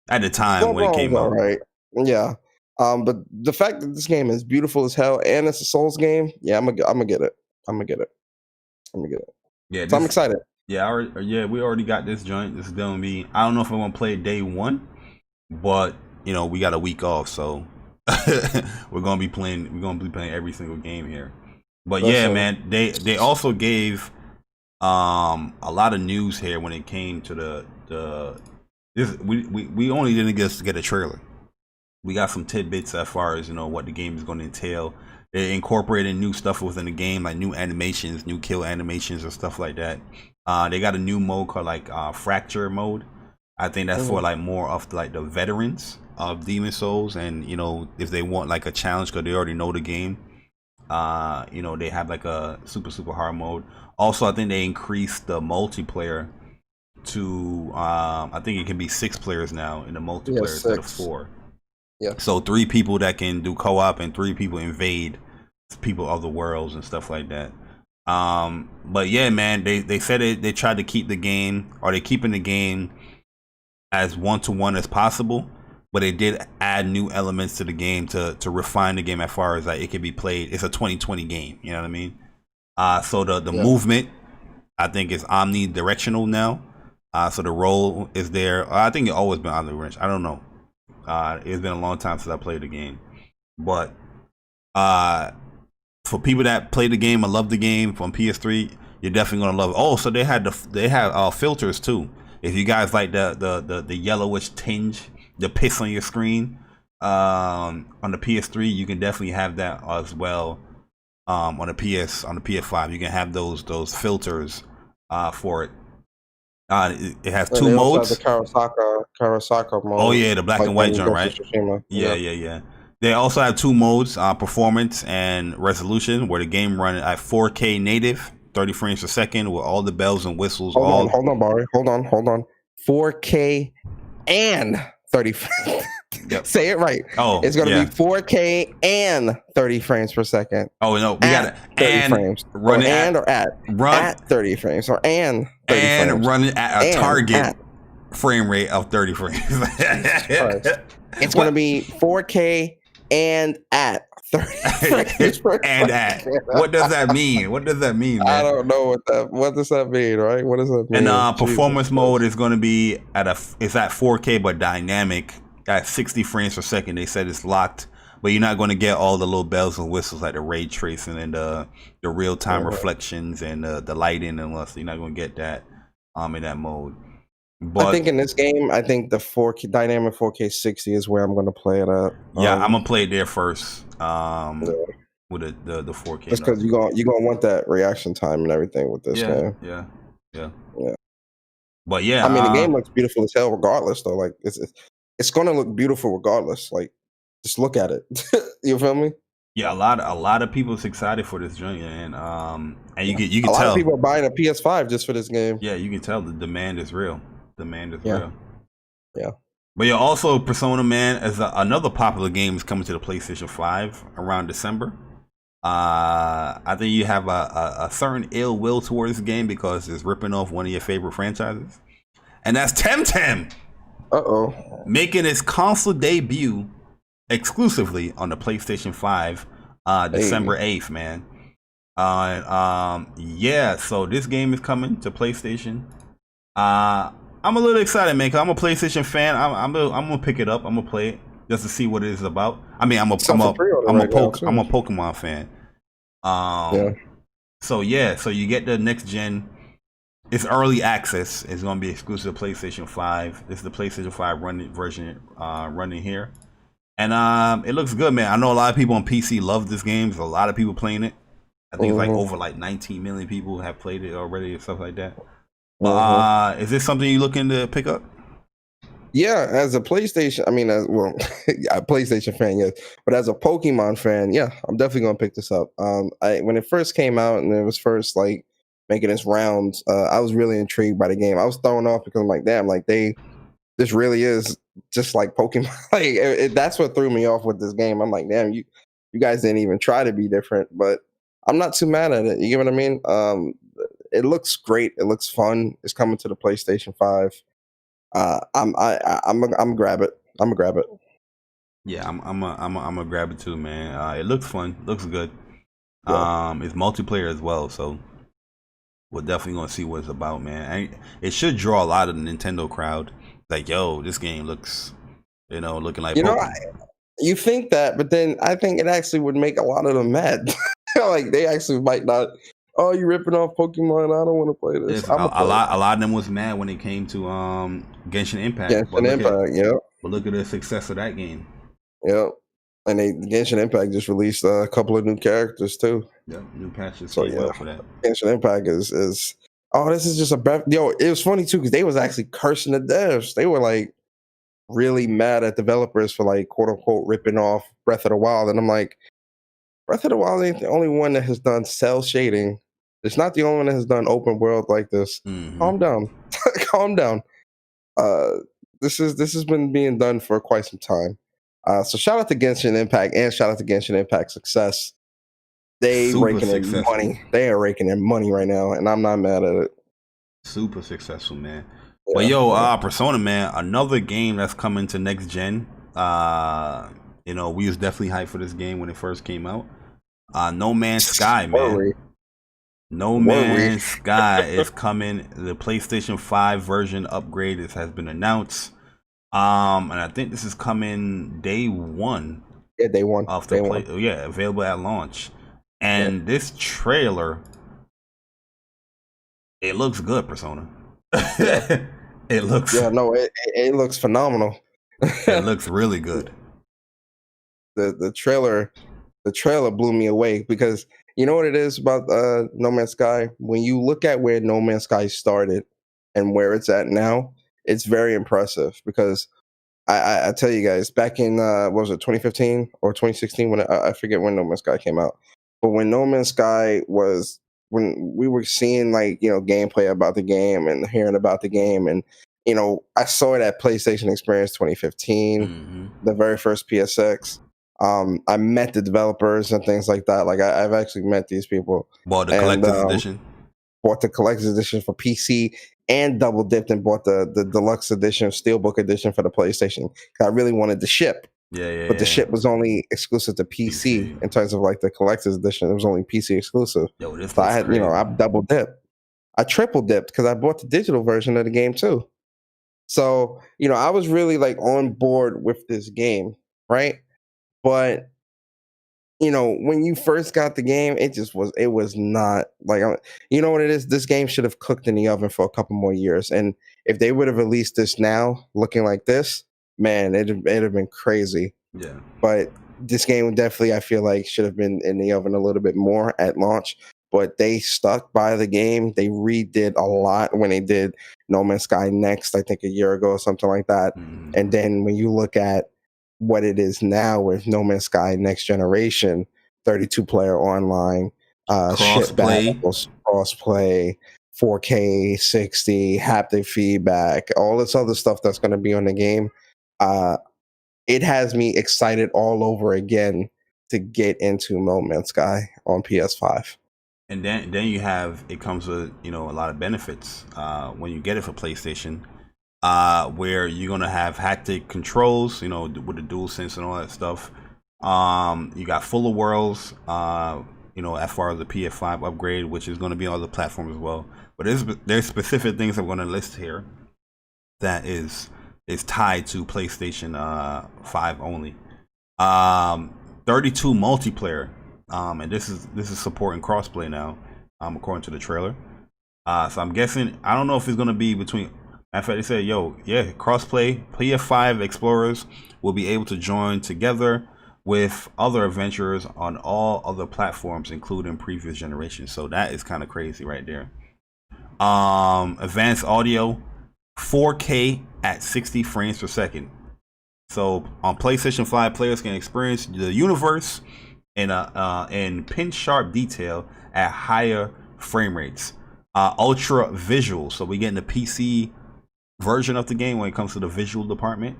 at the time when it came out. Right? Yeah. But the fact that this game is beautiful as hell and it's a Souls game, yeah, I'm gonna get it. Yeah, so I'm excited. Yeah, we already got this joint. This is gonna be. I don't know if I'm gonna play day one, but you know we got a week off, so we're gonna be playing. We're gonna be playing every single game here. But man, they also gave a lot of news here when it came to we only didn't get a trailer. We got some tidbits as far as you know what the game is going to entail. They incorporated new stuff within the game, like new animations, new kill animations, and stuff like that. They got a new mode called like Fracture mode. I think that's for like more of like the veterans of Demon Souls, and you know if they want like a challenge because they already know the game. You know they have like a super hard mode. Also, I think they increased the multiplayer to I think it can be 6 players now in the multiplayer instead of 4. Yeah. So 3 people that can do co-op and 3 people invade people of the worlds and stuff like that. But yeah, man, they said they tried to keep the game, or they're keeping the game as one-to-one as possible, but they did add new elements to the game to refine the game as far as like it can be played. It's a 2020 game, you know what I mean? So the movement, I think, is omnidirectional now. So the roll is there. I think it always been omnidirectional. I don't know. It's been a long time since I played the game, but for people that play the game and love the game from PS3, you're definitely gonna love it. Oh, so they have filters too. If you guys like the yellowish tinge, the piss on your screen, on the PS3, you can definitely have that as well. On the PS5, you can have those filters for it. It has 2 modes. The Karasaka mode. Oh yeah, the black and white joint, right? Yeah. They also have 2 modes, performance and resolution, where the game runs at 4K native, 30 frames per second, with all the bells and whistles. Hold on, Bari. Hold on. 4K and 30 frames. Yep. Say it right. Oh, it's going to be 4K and 30 frames per second. Oh no, we got it. 30 frames. Run or at 30 frames, or and 30 and frames. run it at a target frame rate of 30 frames. It's going to be 4K and at 30 frames per and at. What does that mean? What does that mean, man? I don't know what does that mean, right? What does that mean? And performance mode is going to be it's at 4K but dynamic at 60 frames per second. They said it's locked, but you're not going to get all the little bells and whistles like the ray tracing and the real time reflections and the lighting and all. So you're not going to get that in that mode. But I think in this game, I think the 4K dynamic 4K 60 is where I'm going to play it at. Yeah, I'm gonna play it there first. With the 4K. Just because you're gonna want that reaction time and everything with this game. Yeah. But yeah, I mean, the game looks beautiful as hell, regardless. Though, like it's gonna look beautiful regardless. Like, just look at it. You feel me? Yeah, a lot of people is excited for this joint, and you can tell. A lot of people are buying a PS5 just for this game. Yeah, you can tell the demand is real. Real. Yeah. But yeah, also Persona, man, as another popular game is coming to the PlayStation 5 around December. I think you have a certain ill will towards this game because it's ripping off one of your favorite franchises, and that's Temtem. Making its console debut exclusively on the PlayStation 5 December 8th, man. Yeah, so this game is coming to PlayStation. I'm a little excited, man, because I'm a PlayStation fan. I'm gonna pick it up. I'm gonna play it just to see what it is about. I mean, I'm a Pokemon fan. So you get the next gen. It's early access. It's gonna be exclusive to PlayStation 5. This is the PlayStation 5 running here, and it looks good, man. I know a lot of people on PC love this game. There's a lot of people playing it. I think it's like over 19 million people have played it already and stuff like that. Is this something you looking to pick up? Yeah, as a PlayStation, a PlayStation fan, yes, but as a Pokemon fan, yeah, I'm definitely gonna pick this up. When it first came out and it was first like making its rounds, I was really intrigued by the game. I was thrown off because I'm like, damn, like this really is just like Pokemon. Like that's what threw me off with this game. I'm like, damn, you guys didn't even try to be different, but I'm not too mad at it. You get what I mean? It looks great. It looks fun. It's coming to the PlayStation 5. I'm gonna grab it. I'm gonna grab it. Yeah, I'm gonna grab it too, man. It looks fun. Looks good. Yeah. It's multiplayer as well, so we're definitely gonna see what it's about, man. And it should draw a lot of the Nintendo crowd. Like, yo, this game looks, looking like Pokemon. You think that, but then I think it actually would make a lot of them mad. Like they actually might not. Oh, you ripping off Pokemon? I don't want to play this. A lot of them was mad when it came to Genshin Impact. But look at the success of that game. Yep. And Genshin Impact just released a couple of new characters too. Yep, new patches. So yeah, for that. Genshin Impact is this is just a breath. Yo, it was funny too because they was actually cursing the devs. They were like really mad at developers for like quote unquote ripping off Breath of the Wild, and I'm like, Breath of the Wild ain't the only one that has done cell shading. It's not the only one that has done open world like this. Mm-hmm. Calm down. Calm down. This has been being done for quite some time. So shout out to Genshin Impact and shout out to Genshin Impact Success. They Super raking in successful. money. They are raking in money right now, and I'm not mad at it. Super successful, man. Yeah, But yo, yeah. Persona, man, another game that's coming to next gen. You know, we was definitely hyped for this game when it first came out. No Man's Sky, man. Worry. No Man's Sky is coming. The PlayStation 5 version upgrade has been announced. And I think this is coming day one. Yeah, day one. Of the yeah, available at launch. And this trailer, it looks good, Persona. It looks. Yeah, no, it looks phenomenal. It looks really good. The trailer blew me away because you know what it is about No Man's Sky. When you look at where No Man's Sky started and where it's at now, it's very impressive. Because I tell you guys, back in what was it, 2015 or 2016? When I forget when No Man's Sky came out, but when No Man's Sky was, when we were seeing like, you know, gameplay about the game and hearing about the game, and you know, I saw it at PlayStation Experience 2015, the very first PSX. I met the developers and things like that. Like I've actually met these people. Bought the collector's edition. Bought the collector's edition for PC and double dipped and bought the deluxe edition, steelbook edition for the PlayStation. I really wanted the ship. But the ship was only exclusive to PC in terms of like the collector's edition. It was only PC exclusive. Yo, this so I had, crazy. you know, I double dipped. I triple dipped because I bought the digital version of the game too. So, you know, I was really like on board with this game, right? But you know, when you first got the game, it was not like, you know what it is? This game should have cooked in the oven for a couple more years. And if they would have released this now looking like this, man, it'd have been crazy. Yeah. But this game definitely, I feel like, should have been in the oven a little bit more at launch. But they stuck by the game. They redid a lot when they did No Man's Sky Next, I think a year ago or something like that. And then when you look at what it is now with No Man's Sky Next Generation, 32-player online, crossplay, 4K, 60, haptic feedback, all this other stuff that's going to be on the game. It has me excited all over again to get into No Man's Sky on PS5. And then you have, it comes with, you know, a lot of benefits when you get it for PlayStation. Where you're gonna have haptic controls, you know, with the DualSense and all that stuff. You got fuller worlds, you know, as far as the PS5 upgrade, which is gonna be on other platforms as well. But there's specific things I'm gonna list here that is tied to PlayStation 5 only. 32 multiplayer, and this is supporting crossplay now, according to the trailer. So I'm guessing, I don't know if it's gonna be between. In fact, they said, yo, yeah, crossplay, PS5 explorers will be able to join together with other adventurers on all other platforms, including previous generations. So that is kind of crazy right there. Advanced audio, 4K at 60 frames per second. So on PlayStation 5, players can experience the universe in pin sharp detail at higher frame rates. Ultra visual, so we get in the PC version of the game when it comes to the visual department.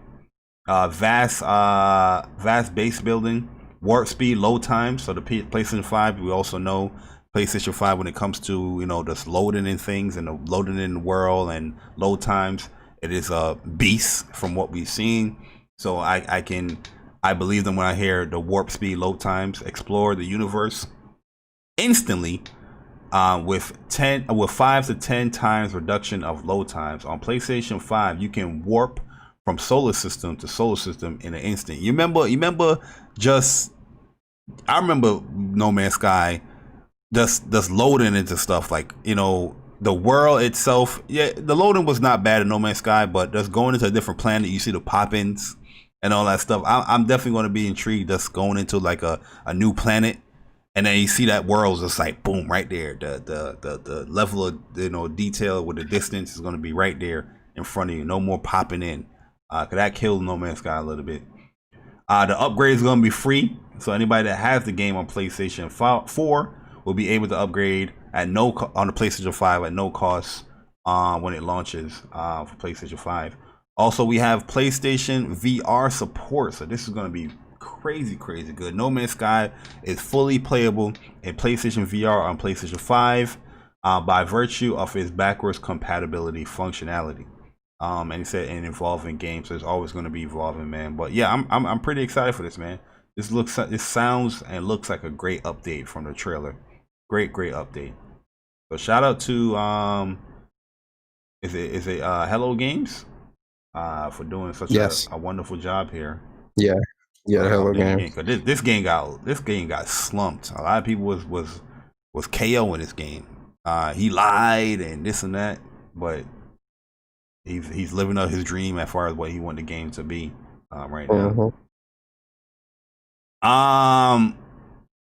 Vast base building, warp speed, load time. So the PlayStation 5, we also know PlayStation 5 when it comes to, you know, just loading in things and the loading in the world and load times, it is a beast from what we've seen. So I believe them when I hear the warp speed, load times, explore the universe instantly. With 5 to 10 times reduction of load times. On PlayStation 5, you can warp from solar system to solar system in an instant. You remember just, I remember No Man's Sky just loading into stuff, like, you know, the world itself. Yeah, the loading was not bad in No Man's Sky, but just going into a different planet, you see the pop-ins and all that stuff. I'm definitely going to be intrigued just going into like a new planet. And then you see that world's just like boom right there. The level of, you know, detail with the distance is going to be right there in front of you. No more popping in. Cause that killed No Man's Sky a little bit. The upgrade is going to be free, so anybody that has the game on PlayStation 4 will be able to upgrade at on the PlayStation 5 at no cost when it launches for PlayStation 5. Also, we have PlayStation VR support. So this is going to be crazy good. No Man's Sky is fully playable in PlayStation VR on PlayStation 5 by virtue of its backwards compatibility functionality. And he said in evolving games, so it's always going to be evolving, man. But yeah, I'm pretty excited for this, man. This sounds and looks like a great update from the trailer. Great update. So shout out to is it Hello Games for doing such a wonderful job here. Yeah, Hello Games. This game got slumped. A lot of people was KO in this game. He lied and this and that, but he's living up his dream as far as what he wanted the game to be right now.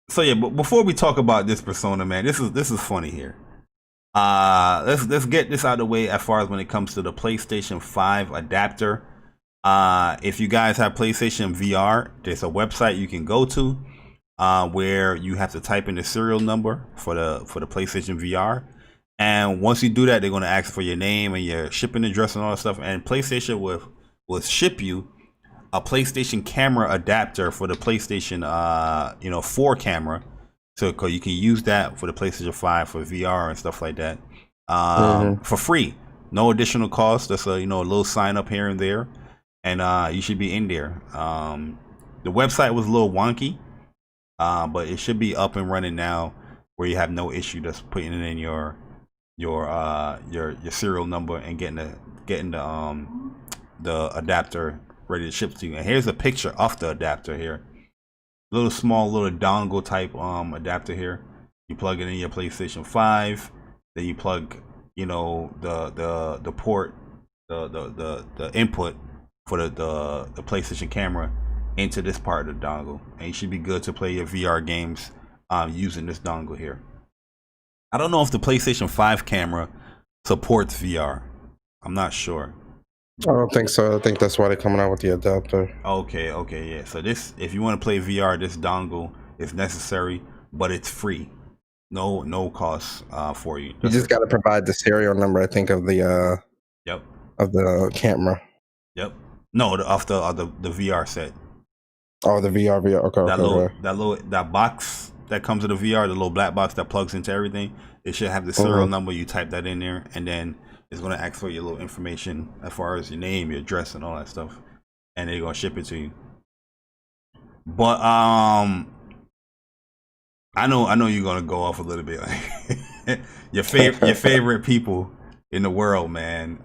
So yeah, but before we talk about this Persona, man, this is funny here. Let's get this out of the way as far as when it comes to the PlayStation 5 adapter. If you guys have PlayStation VR, there's a website you can go to where you have to type in the serial number for the PlayStation VR. And once you do that, they're going to ask for your name and your shipping address and all that stuff. And PlayStation will ship you a PlayStation camera adapter for the PlayStation 4 camera. So you can use that for the PlayStation 5 for VR and stuff like that for free. No additional cost. That's a little sign up here and there. And you should be in there. The website was a little wonky, but it should be up and running now where you have no issue just putting it in your serial number and getting the adapter ready to ship to you. And here's a picture of the adapter here. Small dongle type adapter here. You plug it in your PlayStation 5, then you plug the port, the input for the PlayStation camera into this part of the dongle, and you should be good to play your VR games using this dongle here. I don't know if the PlayStation 5 camera supports VR. I'm not sure. I don't think so. I think that's why they're coming out with the adapter. Okay, yeah. So this, if you want to play VR, this dongle is necessary, but it's free. No cost for you. You just got to provide the serial number, I think, of the of the camera. Yep. No, of the VR set. Oh, the VR. Okay. That box that comes with the VR, the little black box that plugs into everything. It should have the serial number. You type that in there, and then it's going to ask for your little information as far as your name, your address, and all that stuff, and they're going to ship it to you. But I know you're going to go off a little bit. your favorite people in the world, man.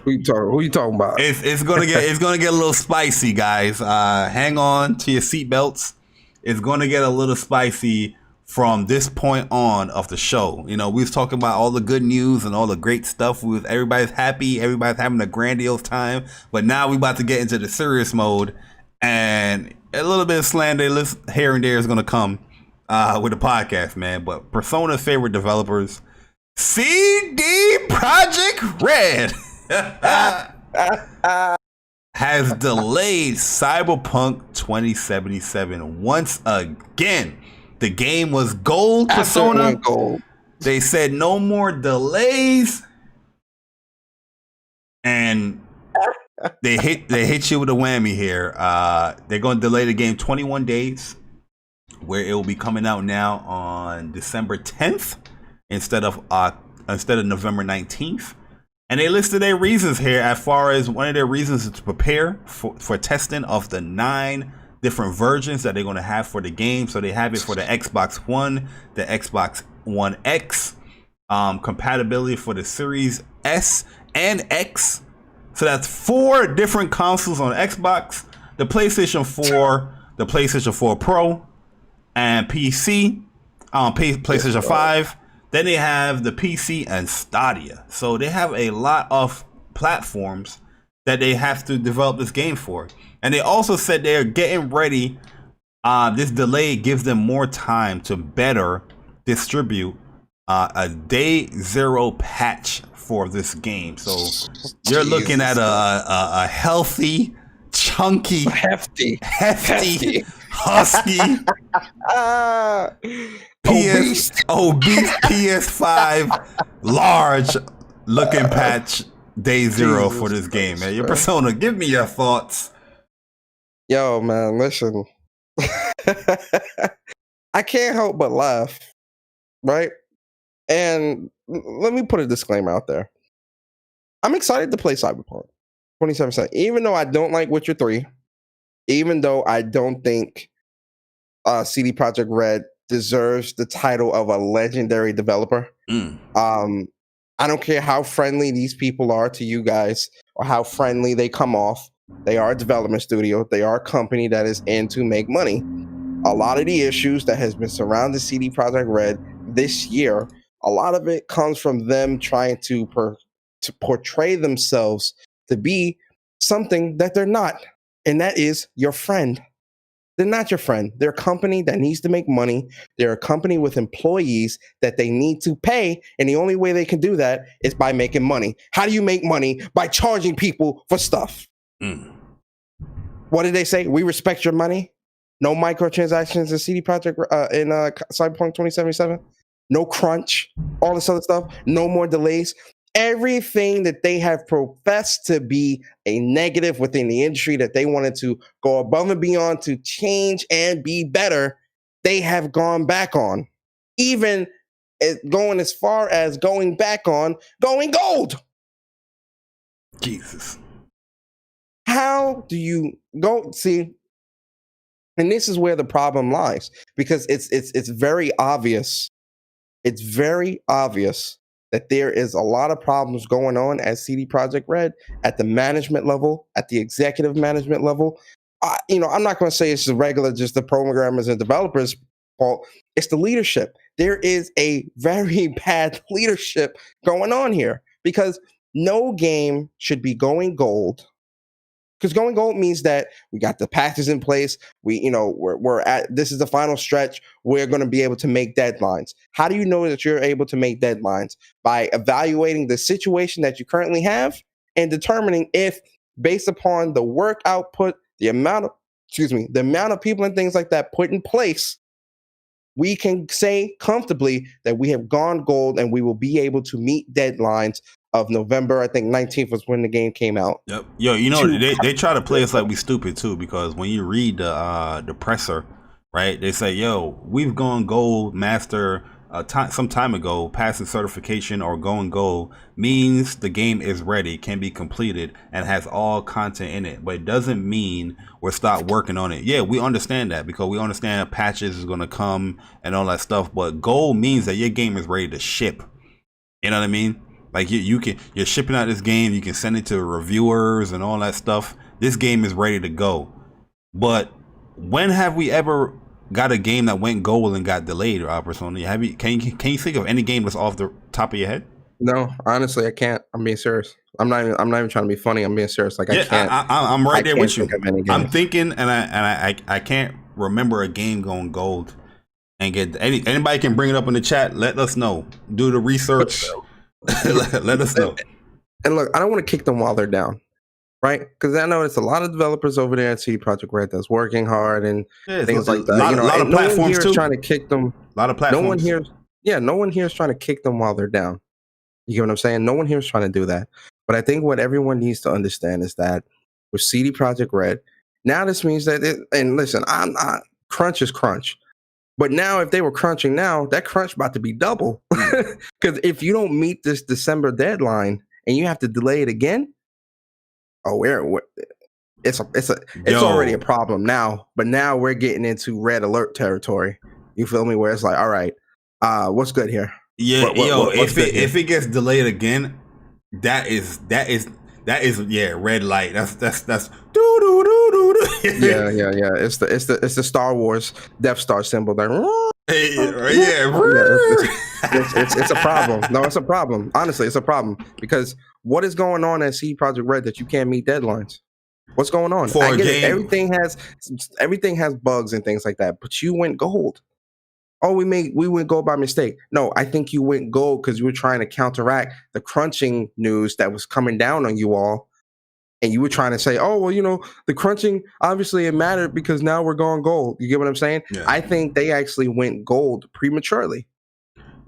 Who you talking about? It's gonna get a little spicy, guys. Hang on to your seatbelts. It's gonna get a little spicy from this point on of the show. We was talking about all the good news and all the great stuff. Everybody's happy, everybody's having a grandiose time. But now we about to get into the serious mode, and a little bit of slander here and there is gonna come with the podcast, man. But Persona's favorite developers, CD Projekt Red, has delayed Cyberpunk 2077 once again. The game was gold, Persona. Gold. They said no more delays, and they hit you with a whammy here. They're going to delay the game 21 days, where it will be coming out now on December 10th instead of November 19th. And they listed their reasons here. As far as one of their reasons is to prepare for testing of the 9 different versions that they're going to have for the game. So they have it for the Xbox One, the Xbox One X, compatibility for the Series S and X. So that's 4 different consoles on Xbox, the PlayStation 4, the PlayStation 4 Pro, and PC, PlayStation 5. Then they have the PC and Stadia. So they have a lot of platforms that they have to develop this game for. And they also said they're getting ready. This delay gives them more time to better distribute a day 0 patch for this game. So you're looking at a healthy, chunky, hefty, husky, obese PS5 large looking patch day zero for Jesus this game, man. Your Christ, Persona, give me your thoughts. yo, man, listen. I can't help but laugh, right? And let me put a disclaimer out there. I'm excited to play Cyberpunk 2077, even though I don't like Witcher 3, even though I don't think CD Projekt Red deserves the title of a legendary developer. I don't care how friendly these people are to you guys or how friendly they come off. They are a development studio. They are a company that is in to make money. A lot of the issues that has been surrounding CD Projekt Red this year, a lot of it comes from them trying to portray themselves to be something that they're not, and that is your friend. They're not your friend. They're a company that needs to make money. They're a company with employees that they need to pay. And the only way they can do that is by making money. How do you make money? By charging people for stuff. What did they say? We respect your money. No microtransactions in CD Projekt in Cyberpunk 2077. No crunch. All this other stuff. No more delays. Everything that they have professed to be a negative within the industry that they wanted to go above and beyond to change and be better, they have gone back on. Even going as far as going back on going gold. Jesus. How do you go? See, and this is where the problem lies, because it's very obvious. It's very obvious that there is a lot of problems going on at CD Projekt Red at the management level, at the executive management level. I'm not going to say it's just the programmers and developers' fault. It's the leadership. There is a very bad leadership going on here, because no game should be going gold. Because going gold means that we got the patches in place. We're at, this is the final stretch. We're going to be able to make deadlines. How do you know that you're able to make deadlines? By evaluating the situation that you currently have and determining if, based upon the work output, the amount of people and things like that put in place, we can say comfortably that we have gone gold and we will be able to meet deadlines of November. I think 19th was when the game came out. Yep. Yo, they try to play us like we stupid too, because when you read the presser, right, they say, yo, we've gone gold master some time ago. Passing certification or going gold means the game is ready, can be completed, and has all content in it. But it doesn't mean we're stopped working on it. Yeah, we understand that, because we understand patches is going to come and all that stuff. But gold means that your game is ready to ship. You know what I mean? Like you're shipping out this game, you can send it to reviewers and all that stuff. This game is ready to go. But when have we ever got a game that went gold and got delayed, Persona? Can you think of any game that's off the top of your head? No, honestly, I can't. I'm being serious. I'm not even trying to be funny. I'm being serious. Like, I can't. I'm right there with you. I'm thinking, and I can't remember a game going gold and get anybody can bring it up in the chat. Let us know. Do the research. Let us know. And look, I don't want to kick them while they're down, right? Because I know it's a lot of developers over there at CD Projekt Red that's working hard and things like that. A lot of platforms no one here too. Is trying to kick them. A lot of platforms. No one here is trying to kick them while they're down. You get what I'm saying? No one here is trying to do that. But I think what everyone needs to understand is that with CD Projekt Red, now this means that and listen, I'm not crunch is crunch. But now, if they were crunching now, that crunch about to be double. Because if you don't meet this December deadline and you have to delay it again, it's already a problem now. But now we're getting into red alert territory. You feel me? Where it's like, all right, what's good here? Yeah, if it gets delayed again, that is red light. That's yeah. It's the Star Wars Death Star symbol there. It's a problem. No, it's a problem. Honestly, it's a problem, because what is going on at CD Projekt Red that you can't meet deadlines? What's going on? For a game, everything has bugs and things like that. But you went gold. Oh, we went gold by mistake. No, I think you went gold because you were trying to counteract the crunching news that was coming down on you all. And you were trying to say, oh, well, the crunching, obviously it mattered because now we're going gold. You get what I'm saying? Yeah. I think they actually went gold prematurely.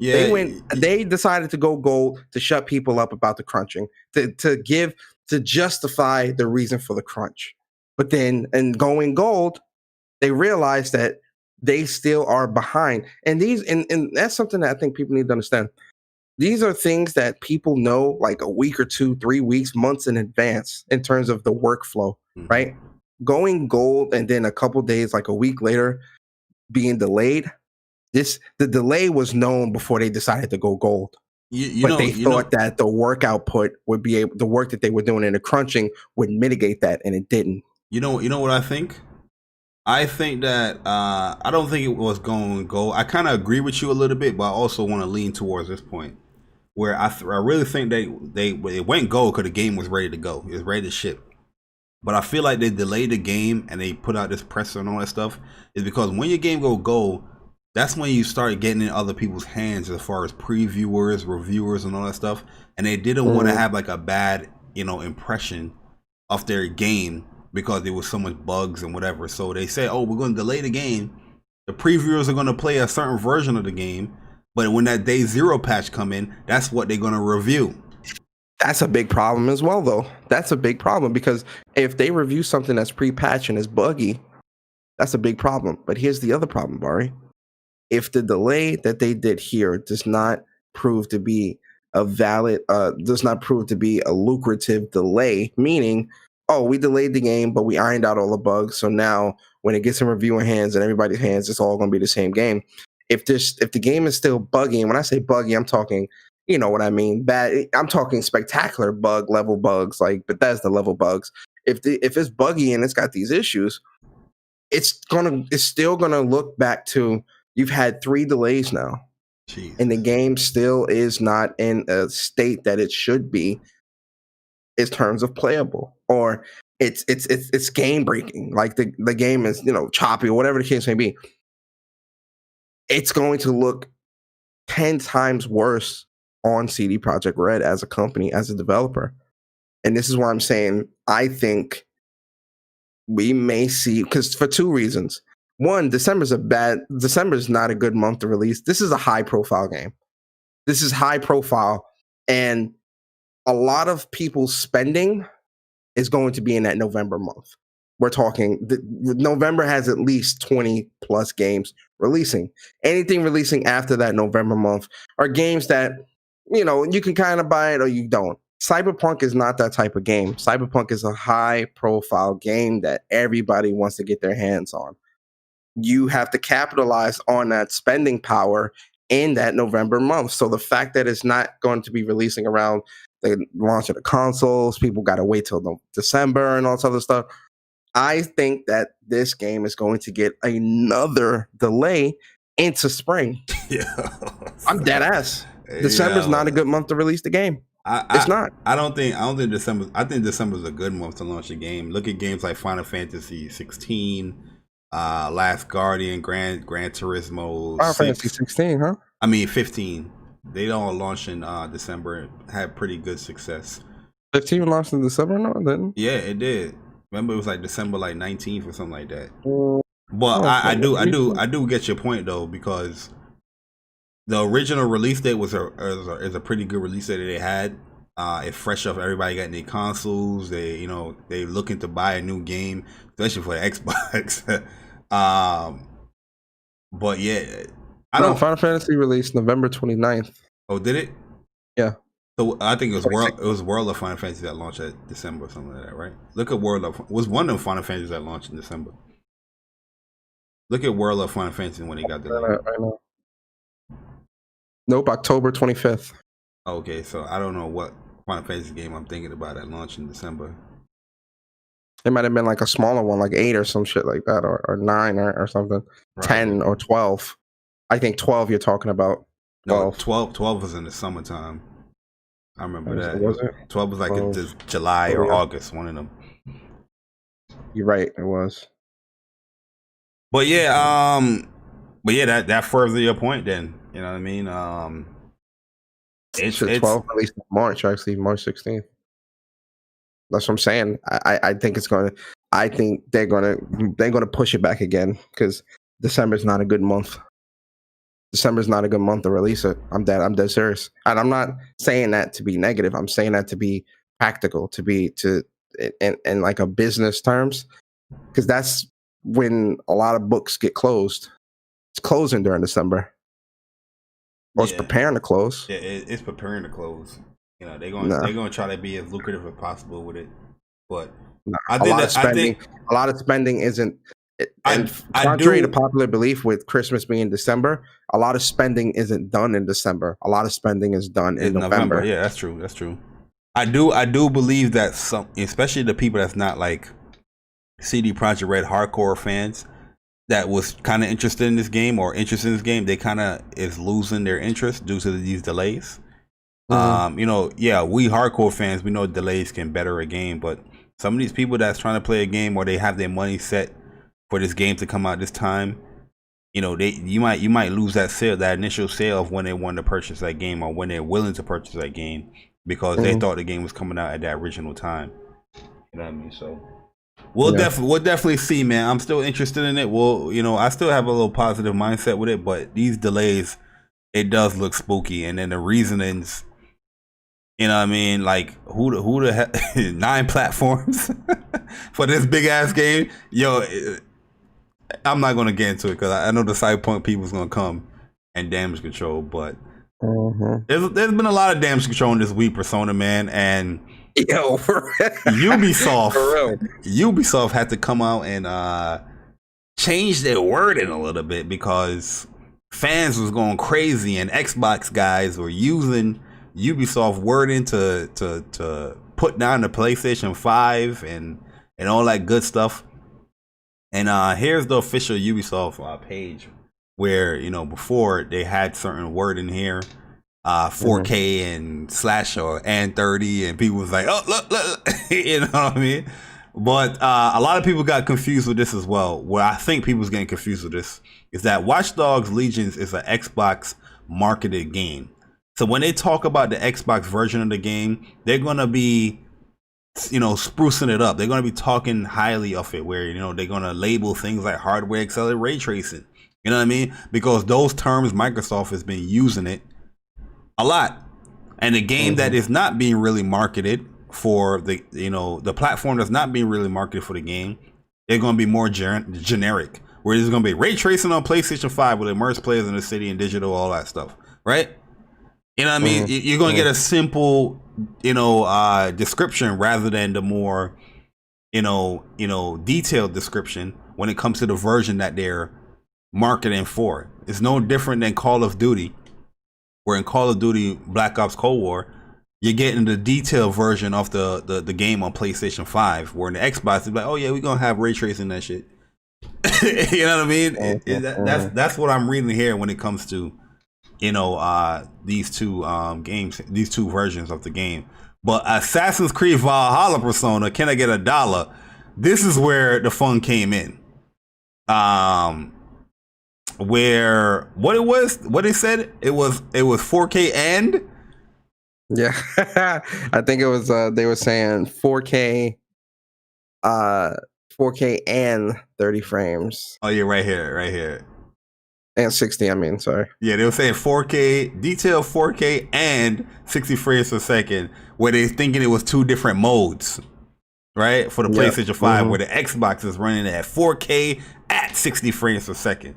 Yeah. They decided to go gold to shut people up about the crunching, to justify the reason for the crunch. But then in going gold, they realized that they still are behind. And that's something that I think people need to understand. These are things that people know like a week or 2, 3 weeks, months in advance in terms of the workflow, right? Going gold and then a couple days, like a week later, being delayed. The delay was known before they decided to go gold. But they thought that the work output would be the work that they were doing in the crunching would mitigate that, and it didn't. You know what I think? I think that I don't think it was going gold. I kind of agree with you a little bit, but I also want to lean towards this point where I really think it went gold because the game was ready to go. It was ready to ship. But I feel like they delayed the game and they put out this presser and all that stuff is because when your game go gold, that's when you start getting in other people's hands as far as previewers, reviewers, and all that stuff. And they didn't want to have like a bad, impression of their game because there was so much bugs and whatever. So they say, oh, we're going to delay the game. The previewers are going to play a certain version of the game. But when that day 0 patch come in, that's what they're going to review. That's a big problem as well, though. That's a big problem because if they review something that's pre-patched and is buggy, that's a big problem. But here's the other problem, Bari. If the delay that they did here does not prove to be a lucrative delay, meaning, oh, we delayed the game, but we ironed out all the bugs. So now when it gets in reviewer hands and everybody's hands, it's all going to be the same game. If the game is still buggy, and when I say buggy, I'm talking, you know what I mean, bad. I'm talking spectacular bug level bugs, like Bethesda level bugs. If it's buggy and it's got these issues, it's still gonna look back to you've had 3 delays now. Jesus. And the game still is not in a state that it should be in terms of playable, or it's game breaking. Like the game is, choppy or whatever the case may be. It's going to look 10 times worse on CD Projekt Red as a company, as a developer. And this is why I'm saying I think we may see, because for 2 reasons. One, December's not a good month to release. This is a high profile game. This is high profile, and a lot of people's spending is going to be in that November month. We're talking November has at least 20 plus games releasing. Anything releasing after that November month are games that, you can kind of buy it or you don't. Cyberpunk is not that type of game. Cyberpunk is a high profile game that everybody wants to get their hands on. You have to capitalize on that spending power in that November month. So the fact that it's not going to be releasing around the launch of the consoles, people got to wait till December and all this other stuff. I think that this game is going to get another delay into spring. I'm dead ass. December's not a good month to release the game. It's not. I don't think December. I think December's a good month to launch a game. Look at games like Final Fantasy 16, Last Guardian, Gran Turismo. Final Fantasy 16, huh? I mean 15. They all launched in December. Had pretty good success. 15 launched in December, no, it didn't. Yeah, it did. Remember, it was like December 19th or something like that. But I do get your point though, because the original release date is a pretty good release date that they had. It fresh up everybody getting their consoles. They looking to buy a new game, especially for the Xbox. But yeah, Final Fantasy released November 29th. Oh, did it? Yeah. So I think it was World of Final Fantasy that launched at December or something like that, right? Look at it was one of Final Fantasy that launched in December. Look at World of Final Fantasy when he got the I know. Nope, October 25th. Okay, so I don't know what Final Fantasy game I'm thinking about that launched in December. It might have been like a smaller one, like 8 or some shit like that, or 9 or something. Right. 10 or 12. I think 12 you're talking about. 12. No, 12 was in the summertime. I remember that. Was it? 12 was like in July or August, one of them. You're right, it was. But yeah, that further your point then. You know what I mean? It's 12 released in March, actually, March 16th. That's what I'm saying. I think it's gonna. I think they're gonna push it back again because December is not a good month. December's not a good month to release it. I'm dead serious. And I'm not saying that to be negative. I'm saying that to be practical, in like a business terms, because that's when a lot of books get closed. It's closing during December. Or it's preparing to close. Yeah, it's preparing to close. You know, they're going to try to be as lucrative as possible with it. But a lot of spending isn't. And contrary to popular belief, with Christmas being December, a lot of spending isn't done in December. A lot of spending is done in November. Yeah, that's true. That's true. I do believe that some, especially the people that's not like CD Projekt Red hardcore fans, that was kind of interested in this game, they kind of is losing their interest due to these delays. You know, yeah, we hardcore fans, we know delays can better a game, but some of these people that's trying to play a game or they have their money set for this game to come out this time, you know, you might lose that initial sale of when they wanted to purchase that game or when they're willing to purchase that game because they thought the game was coming out at that original time. You know what I mean? So we'll definitely see, man. I'm still interested in it. Well, you know, I still have a little positive mindset with it, but these delays, it does look spooky, and then the reasonings. You know what I mean? Like, who the heck? 9 platforms for this big ass game? Yo, I'm not gonna get into it because I know the Cyberpunk people's gonna come and damage control, but there's been a lot of damage control in this week, Persona, man, and Ubisoft had to come out and change their wording a little bit because fans was going crazy and Xbox guys were using Ubisoft wording to put down the PlayStation 5 and all that good stuff. And here's the official Ubisoft page where, you know, before they had certain word in here, 4K and slash or and 30, and people was like, oh, look, you know what I mean? But a lot of people got confused with this as well. What I think people's getting confused with this is that Watch Dogs Legions is an Xbox marketed game. So when they talk about the Xbox version of the game, they're going to be, you know, sprucing it up. They're going to be talking highly of it, where, you know, they're going to label things like hardware accelerated ray tracing. You know what I mean? Because those terms, Microsoft has been using it a lot. And the game that is not being really marketed for the, you know, the platform that's not being really marketed for the game, they're going to be more generic, where there's going to be ray tracing on PlayStation 5 with immersed players in the city and digital, all that stuff, right? You know what I mean? You're going to get a simple, you know, description rather than the more, you know, detailed description when it comes to the version that they're marketing for. It's no different than Call of Duty, where in Call of Duty Black Ops Cold War, you're getting the detailed version of the game on PlayStation 5, where in the Xbox, it's like, oh yeah, we're going to have ray tracing that shit. You know what I mean? That's what I'm reading here when it comes to, you know, these two games, these two versions of the game. But Assassin's Creed Valhalla Persona, can I get $1? This is where the fun came in. Where what it said, it was 4K and I think it was they were saying 4K and 30 frames. Oh yeah, right here. And 60, I mean, sorry. Yeah, they were saying 4K, detailed 4K and 60 frames per second, where they're thinking it was 2 different modes, right? For the PlayStation 5, where the Xbox is running at 4K at 60 frames per second.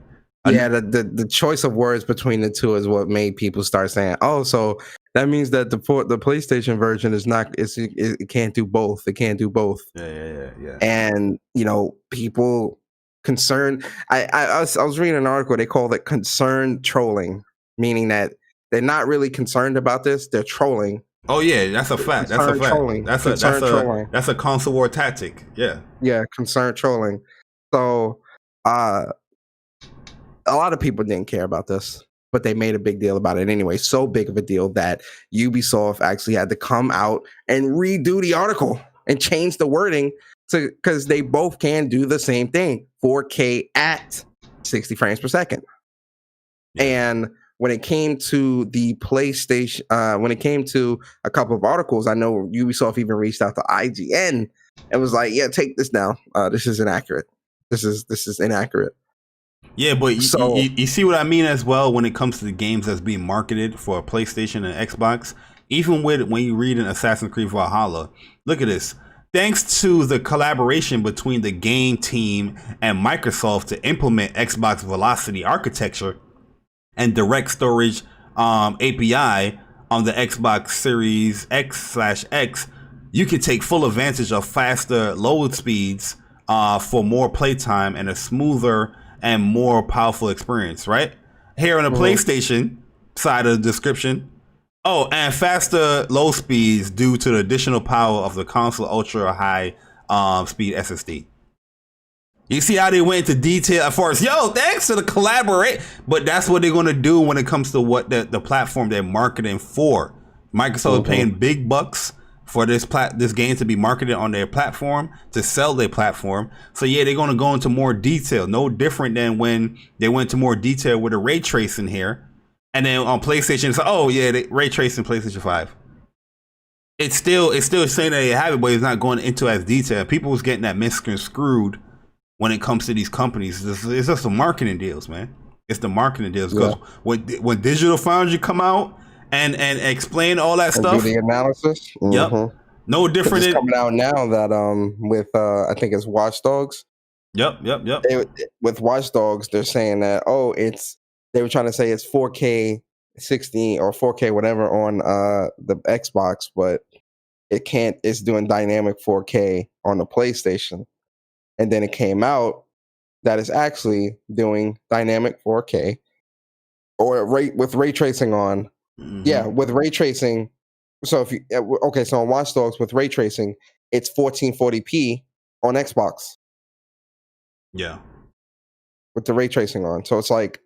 Yeah, the choice of words between the two is what made people start saying, oh, so that means that the PlayStation version is not, it can't do both. It can't do both. Yeah. And, you know, people concerned. I was reading an article. They called it concerned trolling, meaning that they're not really concerned about this. They're trolling. Oh yeah, that's a fact. That's a fact. Trolling. That's a console war tactic. Yeah. Yeah, concerned trolling. So, a lot of people didn't care about this, but they made a big deal about it anyway. So big of a deal that Ubisoft actually had to come out and redo the article and change the wording because they both can do the same thing, 4K at 60 frames per second. And when it came to the PlayStation, when it came to a couple of articles, I know Ubisoft even reached out to IGN and was like, "Yeah, take this down. This is inaccurate. This is inaccurate." Yeah, but So you see what I mean as well when it comes to the games that's being marketed for PlayStation and Xbox. Even with when you read in Assassin's Creed Valhalla, look at this. Thanks to the collaboration between the game team and Microsoft to implement Xbox Velocity architecture and direct storage API on the Xbox Series X/X, you can take full advantage of faster load speeds for more playtime and a smoother and more powerful experience, right? Here on the PlayStation side of the description, oh, and faster load speeds due to the additional power of the console ultra high speed SSD. You see how they went into detail as far as, yo, thanks to the collaborate, but that's what they're going to do when it comes to what the platform they're marketing for. Microsoft is paying big bucks for this game to be marketed on their platform, to sell their platform. So yeah, they're going to go into more detail. No different than when they went to more detail with the ray tracing here, and then on PlayStation, it's like, oh yeah, they ray tracing PlayStation 5. It's still saying that they have it, but it's not going into as detail. People was getting that misconstrued when it comes to these companies. It's just the marketing deals, man. It's the marketing deals. Because when Digital Foundry come out and explain all that stuff, do the analysis. Yep. No different. It's coming out now that with I think it's Watch Dogs. Yep. With Watch Dogs, they're saying that they were trying to say it's 4K 16 or 4K whatever on the Xbox, but it can't. It's doing dynamic 4K on the PlayStation. And then it came out that it's actually doing dynamic 4K or with ray tracing on. Yeah, with ray tracing. So if you so on Watch Dogs with ray tracing, it's 1440p on Xbox. Yeah, with the ray tracing on. So it's like,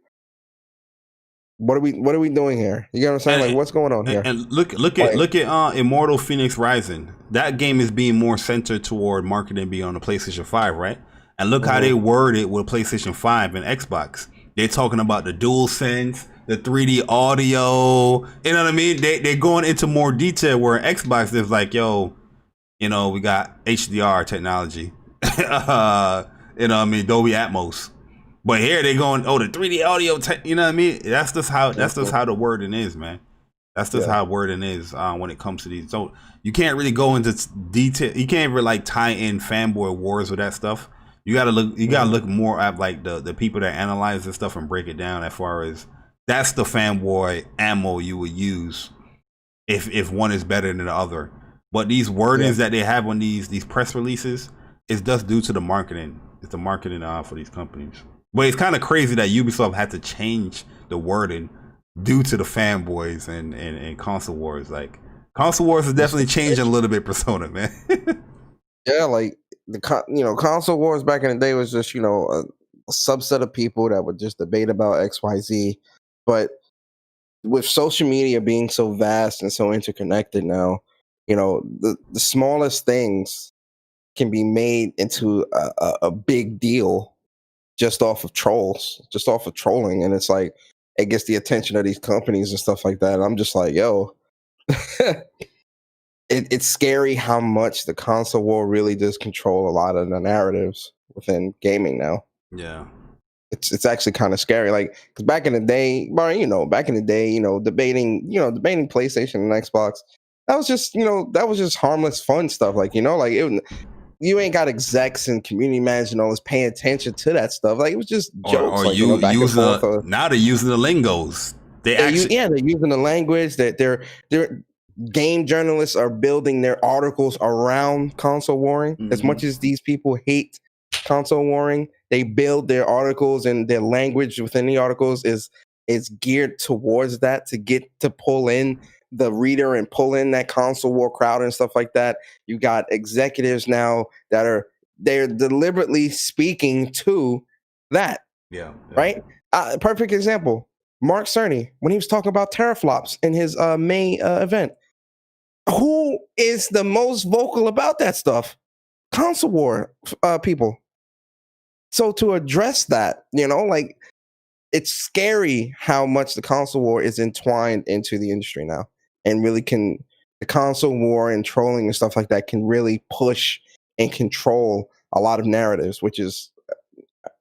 what are we doing here? You know what I'm saying? Like, what's going on here? And look at Immortal Phoenix Rising. That game is being more centered toward marketing being on the PlayStation 5, right? And look how they word it with PlayStation 5 and Xbox. They're talking about the DualSense, the 3D audio. You know what I mean? They're going into more detail, where Xbox is like, yo, we got HDR technology. You know what I mean? Dolby Atmos. But here they going, the 3D audio, you know what I mean? That's just how the wording is, man. That's just how wording is when it comes to these. So you can't really go into detail. You can't really like tie in fanboy wars with that stuff. You gotta look more at like the people that analyze this stuff and break it down as far as that's the fanboy ammo you would use if one is better than the other. But these wordings that they have on these press releases is just due to the marketing. It's the marketing for these companies. But it's kind of crazy that Ubisoft had to change the wording due to the fanboys and console wars. Like, console wars is definitely changing a little bit, Persona, man. Yeah, like console wars back in the day was just a subset of people that would just debate about XYZ. But with social media being so vast and so interconnected now, the smallest things can be made into a big deal just off of trolling. And it's like, it gets the attention of these companies and stuff like that. And I'm just like, yo, it's scary how much the console war really does control a lot of the narratives within gaming now. Yeah. It's actually kind of scary. Like, because back in the day, debating PlayStation and Xbox, that was just harmless fun stuff. Like, you ain't got execs and community managers always paying attention to that stuff. Like, it was just jokes. Now they're using the lingos. They're using the language that they're game journalists are building their articles around console warring. As much as these people hate console warring, they build their articles, and their language within the articles is geared towards that, to get to pull in the reader and pull in that console war crowd and stuff like that. You got executives now they're deliberately speaking to that. Yeah. Right. Perfect example. Mark Cerny, when he was talking about teraflops in his May event, who is the most vocal about that stuff? Console war people. So to address that, like, it's scary how much the console war is entwined into the industry now, and really the console war and trolling and stuff like that can really push and control a lot of narratives, which is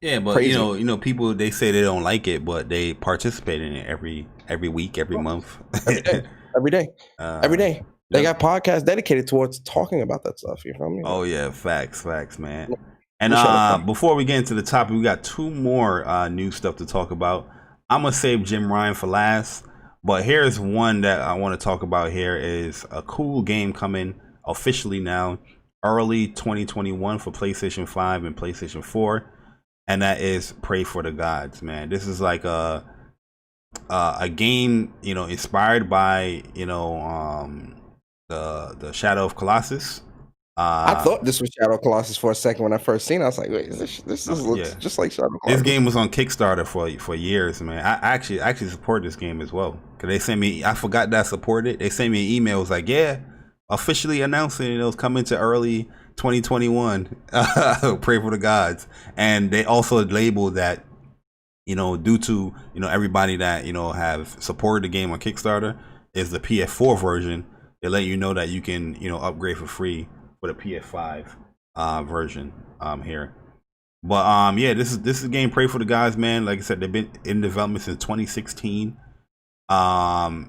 Yeah, but Crazy. people, they say they don't like it, but they participate in it every week, every month. Every day, every day, every uh, day. They yep. got podcasts dedicated towards talking about that stuff. You feel me? Oh yeah, facts, man. And We shut up. before we get into the topic, we got two more new stuff to talk about. I'm gonna save Jim Ryan for last, but here's one that I want to talk about. Here is a cool game coming officially now, early 2021 for PlayStation 5 and PlayStation 4, and that is Pray for the Gods, man. This is like a game, inspired by the Shadow of Colossus. I thought this was Shadow Colossus for a second when I first seen it. I was like, wait, this looks Yeah, just like Shadow this Colossus. game was on Kickstarter for years, man. I actually support this game as well, because they sent me. I forgot that I supported it. They sent me an email. It was like, yeah, officially announcing it was coming to early 2021. Pray for the gods, and they also labeled that, due to everybody that have supported the game on Kickstarter, is the PS4 version. They let you know that you can upgrade for free for the PS5 version here. But yeah, this is a game. Pray for the Gods, man. Like I said, they've been in development since 2016. And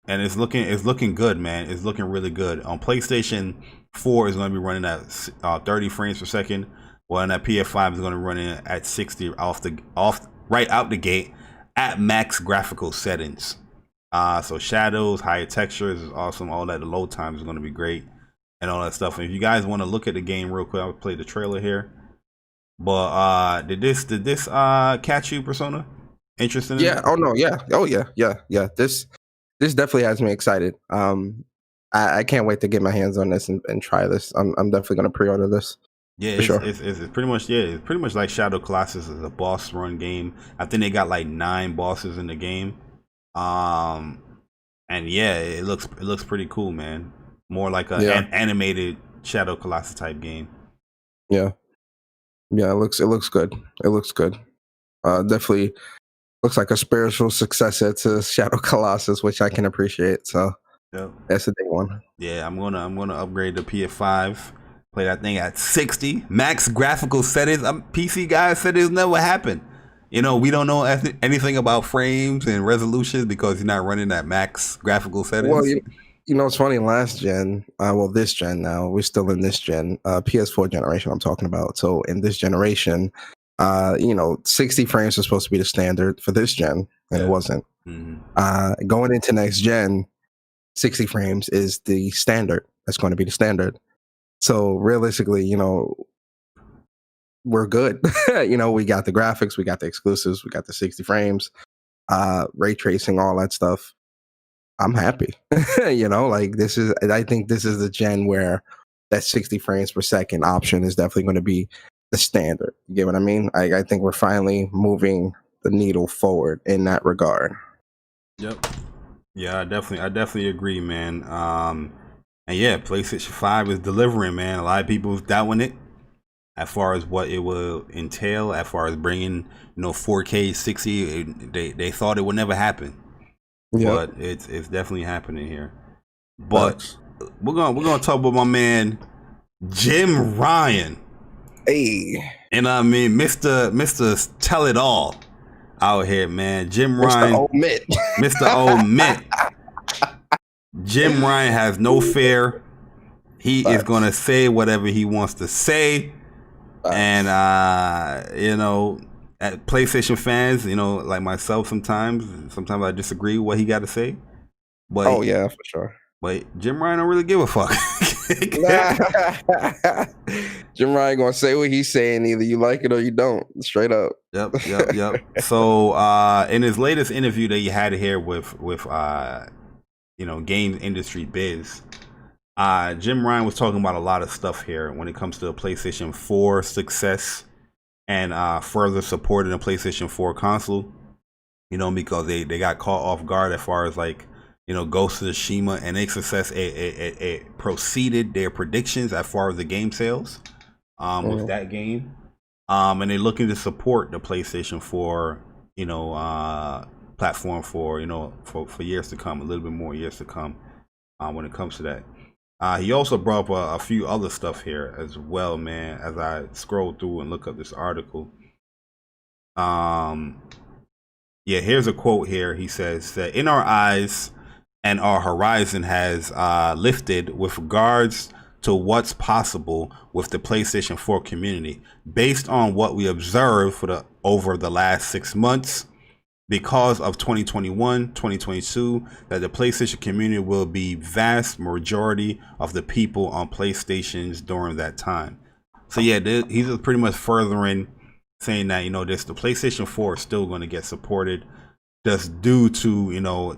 it's looking good, man. It's looking really good. On PlayStation 4 is going to be running at 30 frames per second, while on that PS5 is going to run in at 60 off right out the gate at max graphical settings. So shadows, higher textures is awesome. All that, the load time is going to be great, and all that stuff. And if you guys want to look at the game real quick, I'll play the trailer here. But did this catch you, Persona? Interested in Yeah. it? Oh no. Yeah. Oh yeah. Yeah. This definitely has me excited. I can't wait to get my hands on this and try this. I'm definitely gonna pre-order this Yeah, for sure. it's pretty much, it's pretty much like Shadow Colossus is a boss run game. I think they got like 9 bosses in the game. Um, and yeah, it looks pretty cool, man. More like an animated Shadow Colossus type game. Yeah. Yeah. It looks good. It looks good. Definitely looks like a spiritual successor to Shadow Colossus, which I can appreciate. So Yep. that's a big one. Yeah, I'm gonna upgrade the PS5. Play that thing at 60 max graphical settings. PC guys said it's never happened. We don't know anything about frames and resolutions because you're not running at max graphical settings. Well, it's funny. Last gen, this gen now, we're still in this gen, PS4 generation. I'm talking about. So in this generation, 60 frames was supposed to be the standard for this gen, and it wasn't. Mm-hmm. Going into next gen, 60 frames is the standard. That's going to be the standard. So realistically, we're good. We got the graphics, we got the exclusives, we got the 60 frames, ray tracing, all that stuff. I'm happy. I think this is the gen where that 60 frames per second option is definitely going to be the standard. You get what I mean? I think we're finally moving the needle forward in that regard. Yep. Yeah, I definitely agree, man. And yeah, PlayStation 5 is delivering, man. A lot of people doubting it as far as what it will entail, as far as bringing 4K 60. They thought it would never happen, but it's definitely happening here. But we're gonna talk about my man Jim Ryan. Hey, and I mean Mr. Tell It All out here, man. Jim Ryan, Mr. Omit. Jim Ryan has no fear. He is gonna say whatever he wants to say. And at PlayStation fans, like myself, sometimes I disagree with what he got to say. But for sure. But Jim Ryan don't really give a fuck. Jim Ryan gonna say what he's saying. Either you like it or you don't. Straight up. Yep. So in his latest interview that he had here with game industry biz, Jim Ryan was talking about a lot of stuff here when it comes to the PlayStation 4 success and further supporting the PlayStation 4 console. Because they got caught off guard as far as like Ghost of Tsushima and its success. It proceeded their predictions as far as the game sales with that game. And they're looking to support the PlayStation 4 platform for years to come, a little bit more years to come when it comes to that. He also brought up a few other stuff here as well, man, as I scroll through and look up this article. Yeah, here's a quote here. He says that in our eyes and our horizon has lifted with regards to what's possible with the PlayStation 4 community. Based on what we observed over the last 6 months, because of 2021, 2022, that the PlayStation community will be vast majority of the people on PlayStations during that time. So yeah, he's pretty much furthering saying that, the PlayStation 4 is still going to get supported just due to,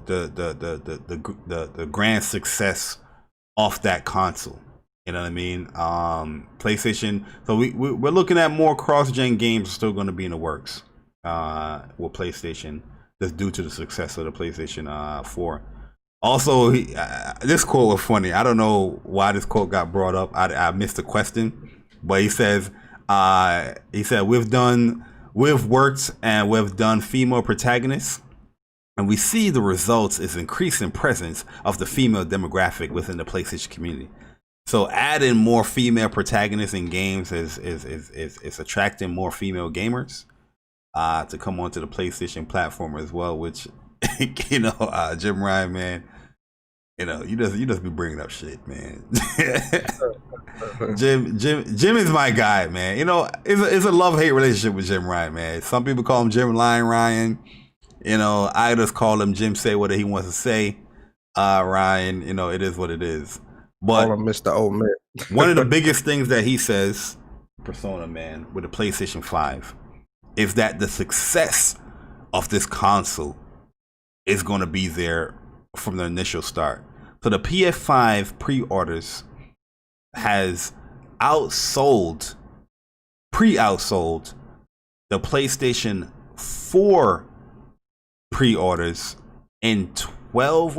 the grand success of that console. You know what I mean? PlayStation. So we're looking at more cross-gen games still going to be in the works with PlayStation, just due to the success of the PlayStation 4. Also, this quote was funny. I don't know why this quote got brought up. I missed the question, but he said we've worked and we've done female protagonists, and we see the results is increasing presence of the female demographic within the PlayStation community. So adding more female protagonists in games is attracting more female gamers to come onto the PlayStation platform as well, which Jim Ryan, man, you just be bringing up shit, man. Jim is my guy, man. It's a love-hate relationship with Jim Ryan, man. Some people call him Jim Ryan. I just call him Jim say what he wants to say. Ryan, it is what it is. But call him Mr. Old Man. One of the biggest things that he says, Persona, man, with the PlayStation 5, is that the success of this console is going to be there from the initial start. So the PS5 pre-orders has pre-outsold the PlayStation 4 pre-orders in 12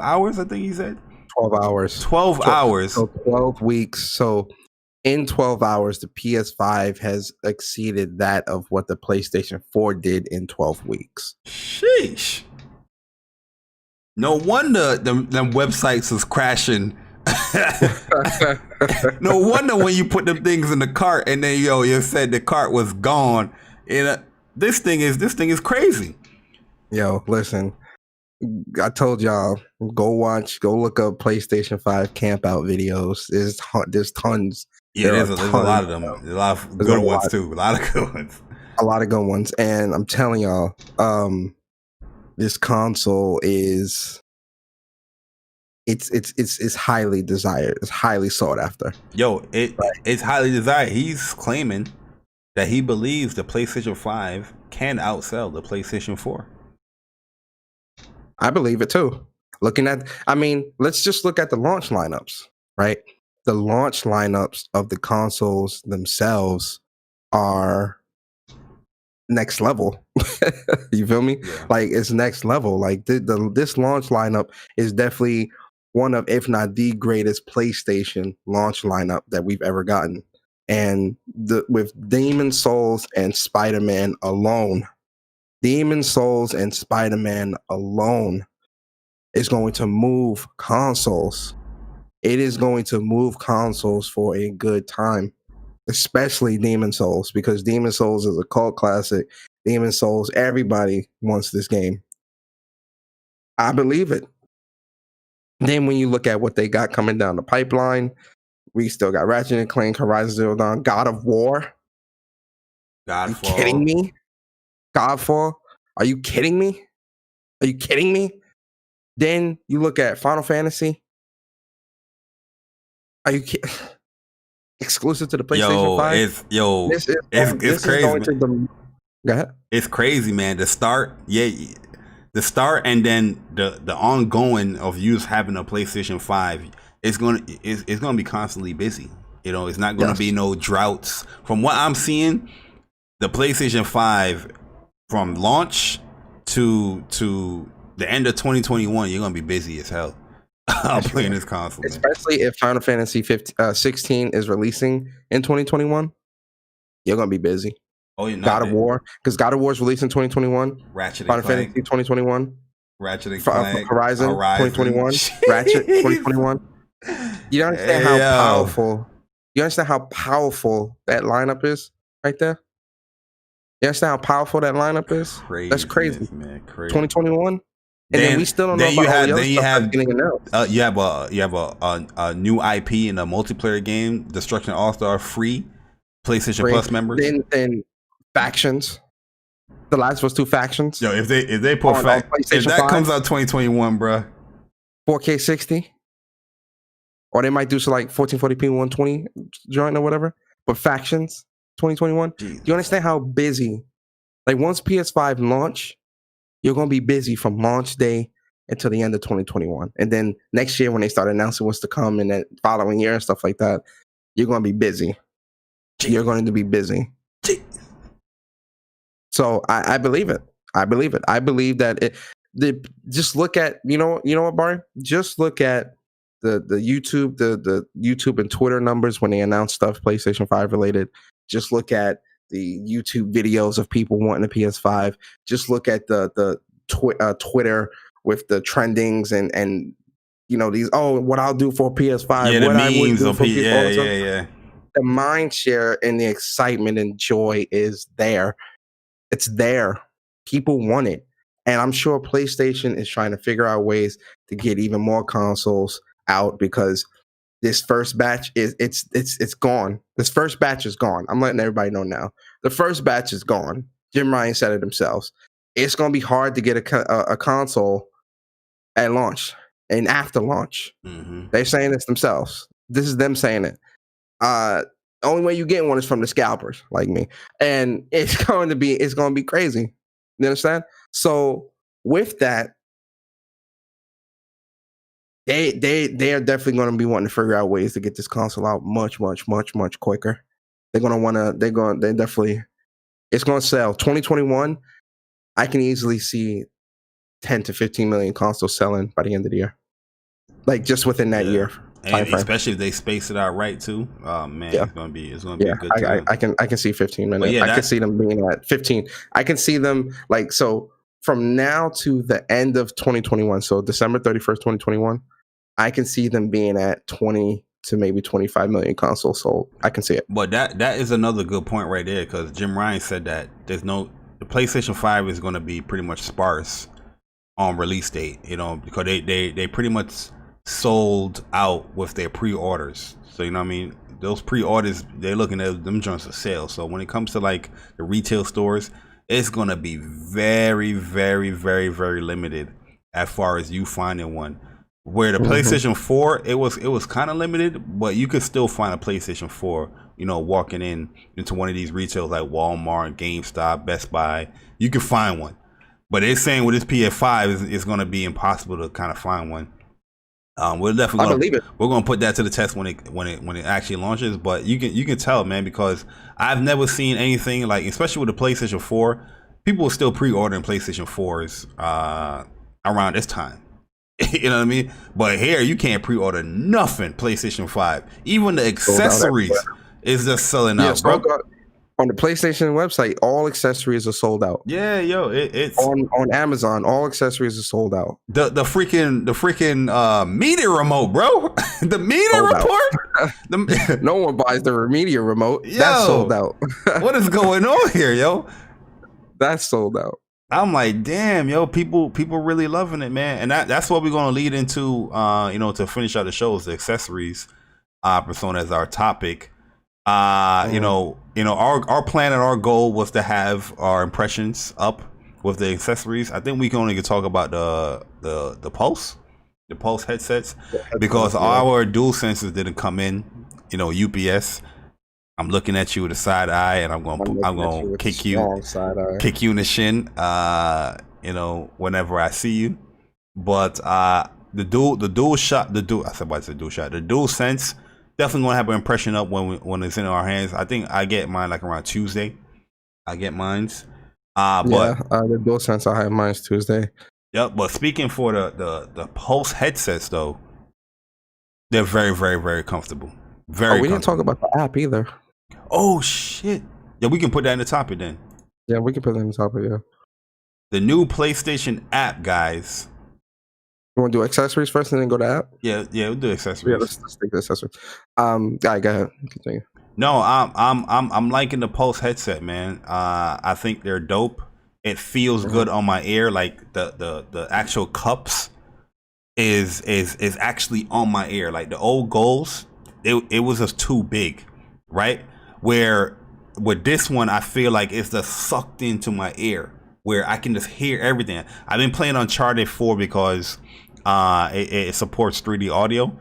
hours, I think he said? 12 hours. 12 hours. So 12 weeks. So in 12 hours, the PS5 has exceeded that of what the PlayStation 4 did in 12 weeks. Sheesh. No wonder them websites was crashing. No wonder when you put them things in the cart and then you said the cart was gone. This thing is crazy. Yo, listen. I told y'all, go look up PlayStation 5 camp out videos. There's tons. Yeah, there's a lot of them. There's a lot of good ones too. A lot of good ones. A lot of good ones. And I'm telling y'all, this console is it's highly desired. It's highly sought after. Yo, it's highly desired. He's claiming that he believes the PlayStation 5 can outsell the PlayStation 4. I believe it too. Let's just look at the launch lineups, right? The launch lineups of the consoles themselves are next level. You feel me? Yeah. Like, it's next level. Like this launch lineup is definitely one of, if not the greatest PlayStation launch lineup that we've ever gotten. And with Demon's Souls and Spider-Man alone, Demon's Souls and Spider-Man alone is going to move consoles. It is going to move consoles for a good time, especially Demon's Souls, because Demon's Souls is a cult classic. Demon's Souls, everybody wants this game. I believe it. Then when you look at what they got coming down the pipeline, we still got Ratchet & Clank, Horizon Zero Dawn, God of War. Are you kidding me? Godfall? Are you kidding me? Are you kidding me? Then you look at Final Fantasy. Are you kidding? Exclusive to the PlayStation 5? It's crazy. Go ahead. It's crazy, man. The start and then the ongoing of you having a PlayStation 5, it's gonna be constantly busy. It's not gonna be no droughts. From what I'm seeing, the PlayStation 5 from launch to the end of 2021, you're gonna be busy as hell playing this console. Especially if Final Fantasy 16 is releasing in 2021, you're gonna be busy. Oh, you're not. God of War, because God of War is released in 2021. Ratchet Final Fantasy 2021. Ratchet & Clank. Horizon 2021. Ratchet 2021. You understand how powerful? You understand how powerful that lineup is right there? You understand how powerful that lineup is? That's crazy. Man, crazy. 2021. And then we still don't know about all the other stuff that's getting announced. You have a new IP in a multiplayer game, Destruction All-Star free, PlayStation Plus members. Then factions. The Last of Us 2 factions. Yo, if they put if that comes out 2021, bro. 4K 60. Or they might do so like 1440p 120 joint or whatever. But factions 2021. Jesus. Do you understand how busy? Like once PS5 launch, you're gonna be busy from launch day until the end of 2021. And then next year when they start announcing what's to come in the following year and stuff like that, you're gonna be busy. You're going to be busy. So I believe it. I believe it. I believe that just look at you know what, Bari? Just look at the YouTube and Twitter numbers when they announce stuff PlayStation 5 related. Just look at the YouTube videos of people wanting a PS5. Just look at the Twitter with the trendings and you know these what I'll do for PS5. Yeah, what the memes of yeah. The mind share and the excitement and joy is there. It's there. People want it. And I'm sure PlayStation is trying to figure out ways to get even more consoles out because this first batch it's gone. This first batch is gone. I'm letting everybody know now. The first batch is gone. Jim Ryan said it himself. It's going to be hard to get a console at launch and after launch. Mm-hmm. They're saying this themselves. This is them saying it. Only way you get one is from the scalpers like me, and it's going to be crazy. You understand? So with that, they are definitely going to be wanting to figure out ways to get this console out much quicker. They're definitely. It's going to sell 2021. I can easily see 10 to 15 million consoles selling by the end of the year, like just within that year. And especially if they space it out right too. Oh man, yeah. it's gonna be a good time. I can see 15 minutes. I can see them being at 15. I can see them like so from now to the end of 2021. So December 31st, 2021. I can see them being at 20 to maybe 25 million consoles sold. I can see it. But that is another good point right there because Jim Ryan said that the PlayStation 5 is going to be pretty much sparse on release date. You know because they pretty much sold out with their pre-orders. So you know what I mean, those pre-orders, they're looking at them joints of sale. So when it comes to like the retail stores, it's gonna be very limited as far as you finding one. Where the PlayStation 4, it was kind of limited, but you could still find a PlayStation 4, you know, walking into one of these retailers like Walmart, GameStop, Best Buy. You can find one. But they're saying with this PS5 it's gonna be impossible to kind of find one. We're definitely gonna put that to the test when it actually launches. But you can tell, man, because I've never seen anything like, especially with the PlayStation 4, people are still pre-ordering PlayStation 4s around this time. You know what I mean? But here you can't pre-order nothing PlayStation 5. Even the accessories is just selling out, bro. On the PlayStation website, all accessories are sold out. Yeah, yo, it's on Amazon. All accessories are sold out. The freaking media remote, bro. The media report. No one buys the media remote. Yo, that's sold out. What is going on here, yo? That's sold out. I'm like, damn, yo, people really loving it, man. And that's what we're gonna lead into. To finish out the show is the accessories persona as our topic. Our plan and our goal was to have our impressions up with the accessories. I think we can only talk about the Pulse headsets because our dual senses didn't come in. UPS. I'm looking at you with a side eye, and I'm gonna kick you in the shin. Whenever I see you. But the dual sense. Definitely gonna have an impression up when it's in our hands. I think I get mine like around Tuesday. I get mine's. The DualSense I have mine's Tuesday. Yep. But speaking for the Pulse headsets though, they're very comfortable. We didn't talk about the app either. Oh shit! Yeah, we can put that in the topic then. Yeah, we can put that in the topic. Yeah. The new PlayStation app, guys. You want to do accessories first and then go to app? Yeah, we'll do accessories. Yeah, let's take the accessories. Go ahead. Continue. No, I'm liking the Pulse headset, man. I think they're dope. It feels Mhm. good on my ear. Like the actual cups is actually on my ear. Like the old goals, it was just too big, right? Where with this one, I feel like it's just sucked into my ear, where I can just hear everything. I've been playing Uncharted 4 because it supports 3D audio,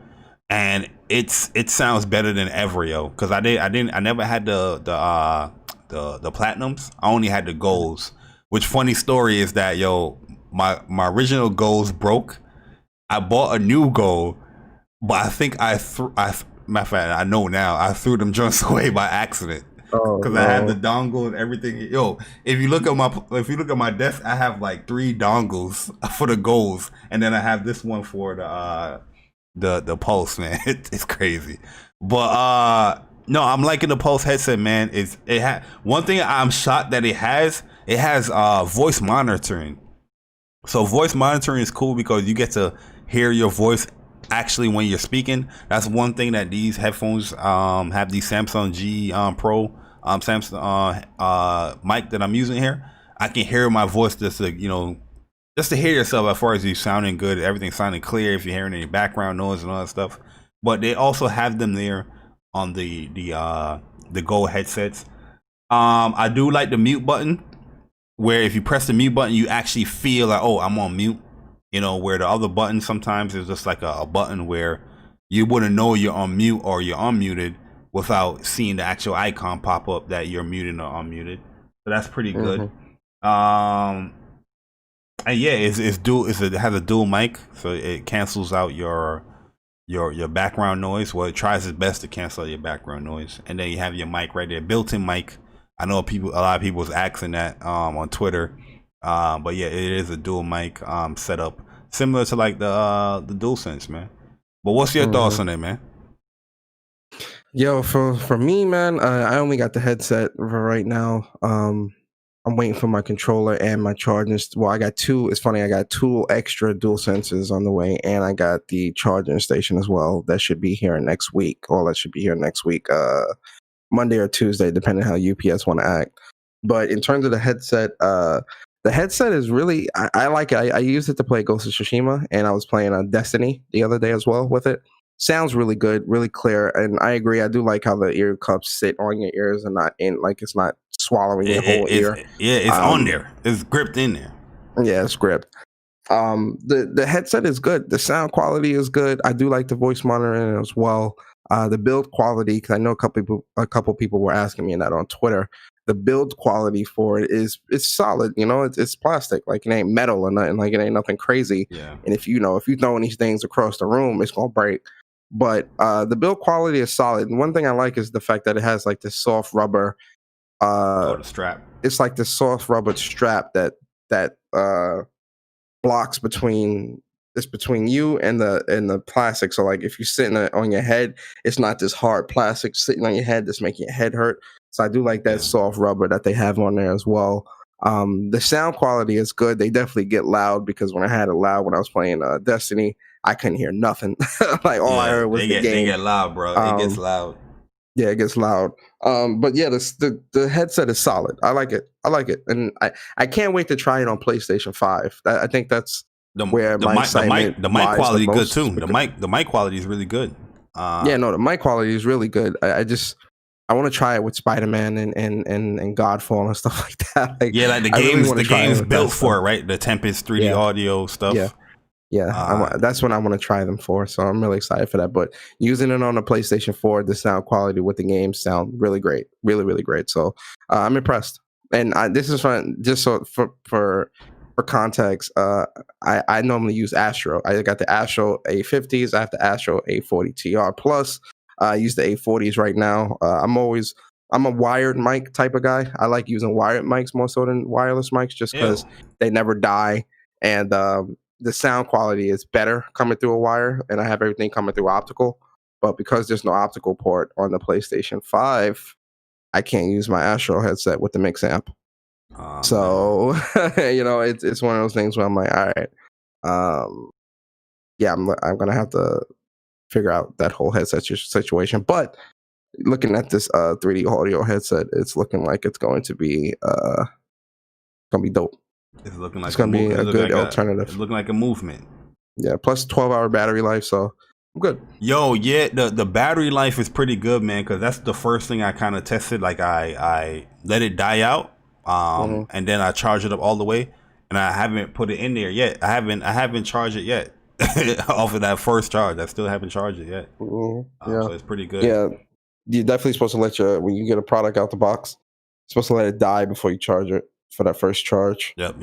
and it sounds better than ever, yo. Because I never had the platinums. I only had the golds. Which funny story is that, yo, my original goals broke. I bought a new goal, but I think matter of fact, I know now, I threw them joints away by accident Oh because I have the no. dongle and everything. Yo, if you look at my desk, I have like 3 dongles for the goals, and then I have this one for the pulse, man. It's crazy, but no, I'm liking the pulse headset, man. One thing I'm shocked that it has voice monitoring. So voice monitoring is cool because you get to hear your voice actually when you're speaking. That's one thing that these headphones have. These Samsung G Pro Samsung mic that I'm using here. I can hear my voice just to hear yourself as far as you sounding good, everything sounding clear. If you're hearing any background noise and all that stuff, but they also have them there on the Go headsets. I do like the mute button, where if you press the mute button, you actually feel like, oh, I'm on mute. Where the other button sometimes is just like a button where you wouldn't know you're on mute or you're unmuted without seeing the actual icon pop up that you're muted or unmuted. So that's pretty good. Hmm. Um, and yeah, it's dual. It has a dual mic, so it cancels out your background noise. Well, it tries its best to cancel out your background noise, and then you have your mic right there, built-in mic. I know a lot of people was asking that on Twitter, but yeah, it is a dual mic setup, similar to like the DualSense, man. But what's your thoughts Hmm. on it, man? Yo, for me, man, I only got the headset for right now. I'm waiting for my controller and my charging. Well, I got two. It's funny, I got two extra dual sensors on the way, and I got the charging station as well. That should be here next week. All that should be here next week, Monday or Tuesday, depending how UPS want to act. But in terms of the headset is really I like it. I used it to play Ghost of Tsushima, and I was playing Destiny the other day as well with it. Sounds really good, really clear, and I agree. I do like how the ear cups sit on your ears and not in like it's not swallowing your whole It's ear. yeah, it's on Um, there. It's gripped in there. yeah, script. The headset is good. The sound quality is good. I do like the voice monitoring as well. The build quality, because I know a couple people were asking me that on Twitter. The build quality for it is it's solid. It's plastic. Like it ain't metal or nothing. Like it ain't nothing crazy. Yeah. And if you throwing these things across the room, it's gonna break. But the build quality is solid. And one thing I like is the fact that it has like this soft rubber. Oh, Uh, the strap. it's like this soft rubber strap that blocks between you and the plastic. So like if you're sitting on your head, it's not this hard plastic sitting on your head that's making your head hurt. So I do like that Yeah. soft rubber that they have on there as well. The sound quality is good. They definitely get loud because when I had it loud when I was playing Destiny, I couldn't hear nothing. Like all I Yeah, heard was the they game. get loud, bro. It gets Um, loud. yeah, it gets loud. But yeah, the headset is solid. I like it. I like it, and I can't wait to try it on PlayStation 5. I think that's where The my mic excitement the mic lies the quality good most. too. The mic quality is really good. Yeah, no, the mic quality is really good. I want to try it with Spider Man and Godfall and stuff like that. Like Yeah, like I really want to the try it game's with that built stuff. for it, right? The Tempest 3D Yeah, audio yeah. stuff. Yeah, Uh, that's what I want to try them for. So I'm really excited for that. But using it on the PlayStation 4, the sound quality with the game sound really great, really really great. So I'm impressed. And this is fun. Just so for context, I normally use Astro. I got the Astro A50s. I have the Astro A40 TR Plus. I use the A40s right now. I'm a wired mic type of guy. I like using wired mics more so than wireless mics, just ew. because they never die. And the sound quality is better coming through a wire, and I have everything coming through optical. But because there's no optical port on the PlayStation 5, I can't use my Astro headset with the mix amp. Oh man. So it's one of those things where I'm like, all right, um, yeah, I'm gonna have to figure out that whole headset situation. But looking at this 3D audio headset, it's looking like it's going to be dope. It's looking like it's going to be a good alternative. It's looking like a movement. Yeah, plus 12-hour battery life, so I'm good. Yo, yeah, the battery life is pretty good, man, because that's the first thing I kind of tested. Like I let it die out, and then I charge it up all the way, and I haven't put it in there yet. I haven't charged it yet off of that first charge. I still haven't charged it yet. So it's pretty good. Yeah, you're definitely supposed to when you get a product out the box, you're supposed to let it die before you charge it for that first charge. Yep.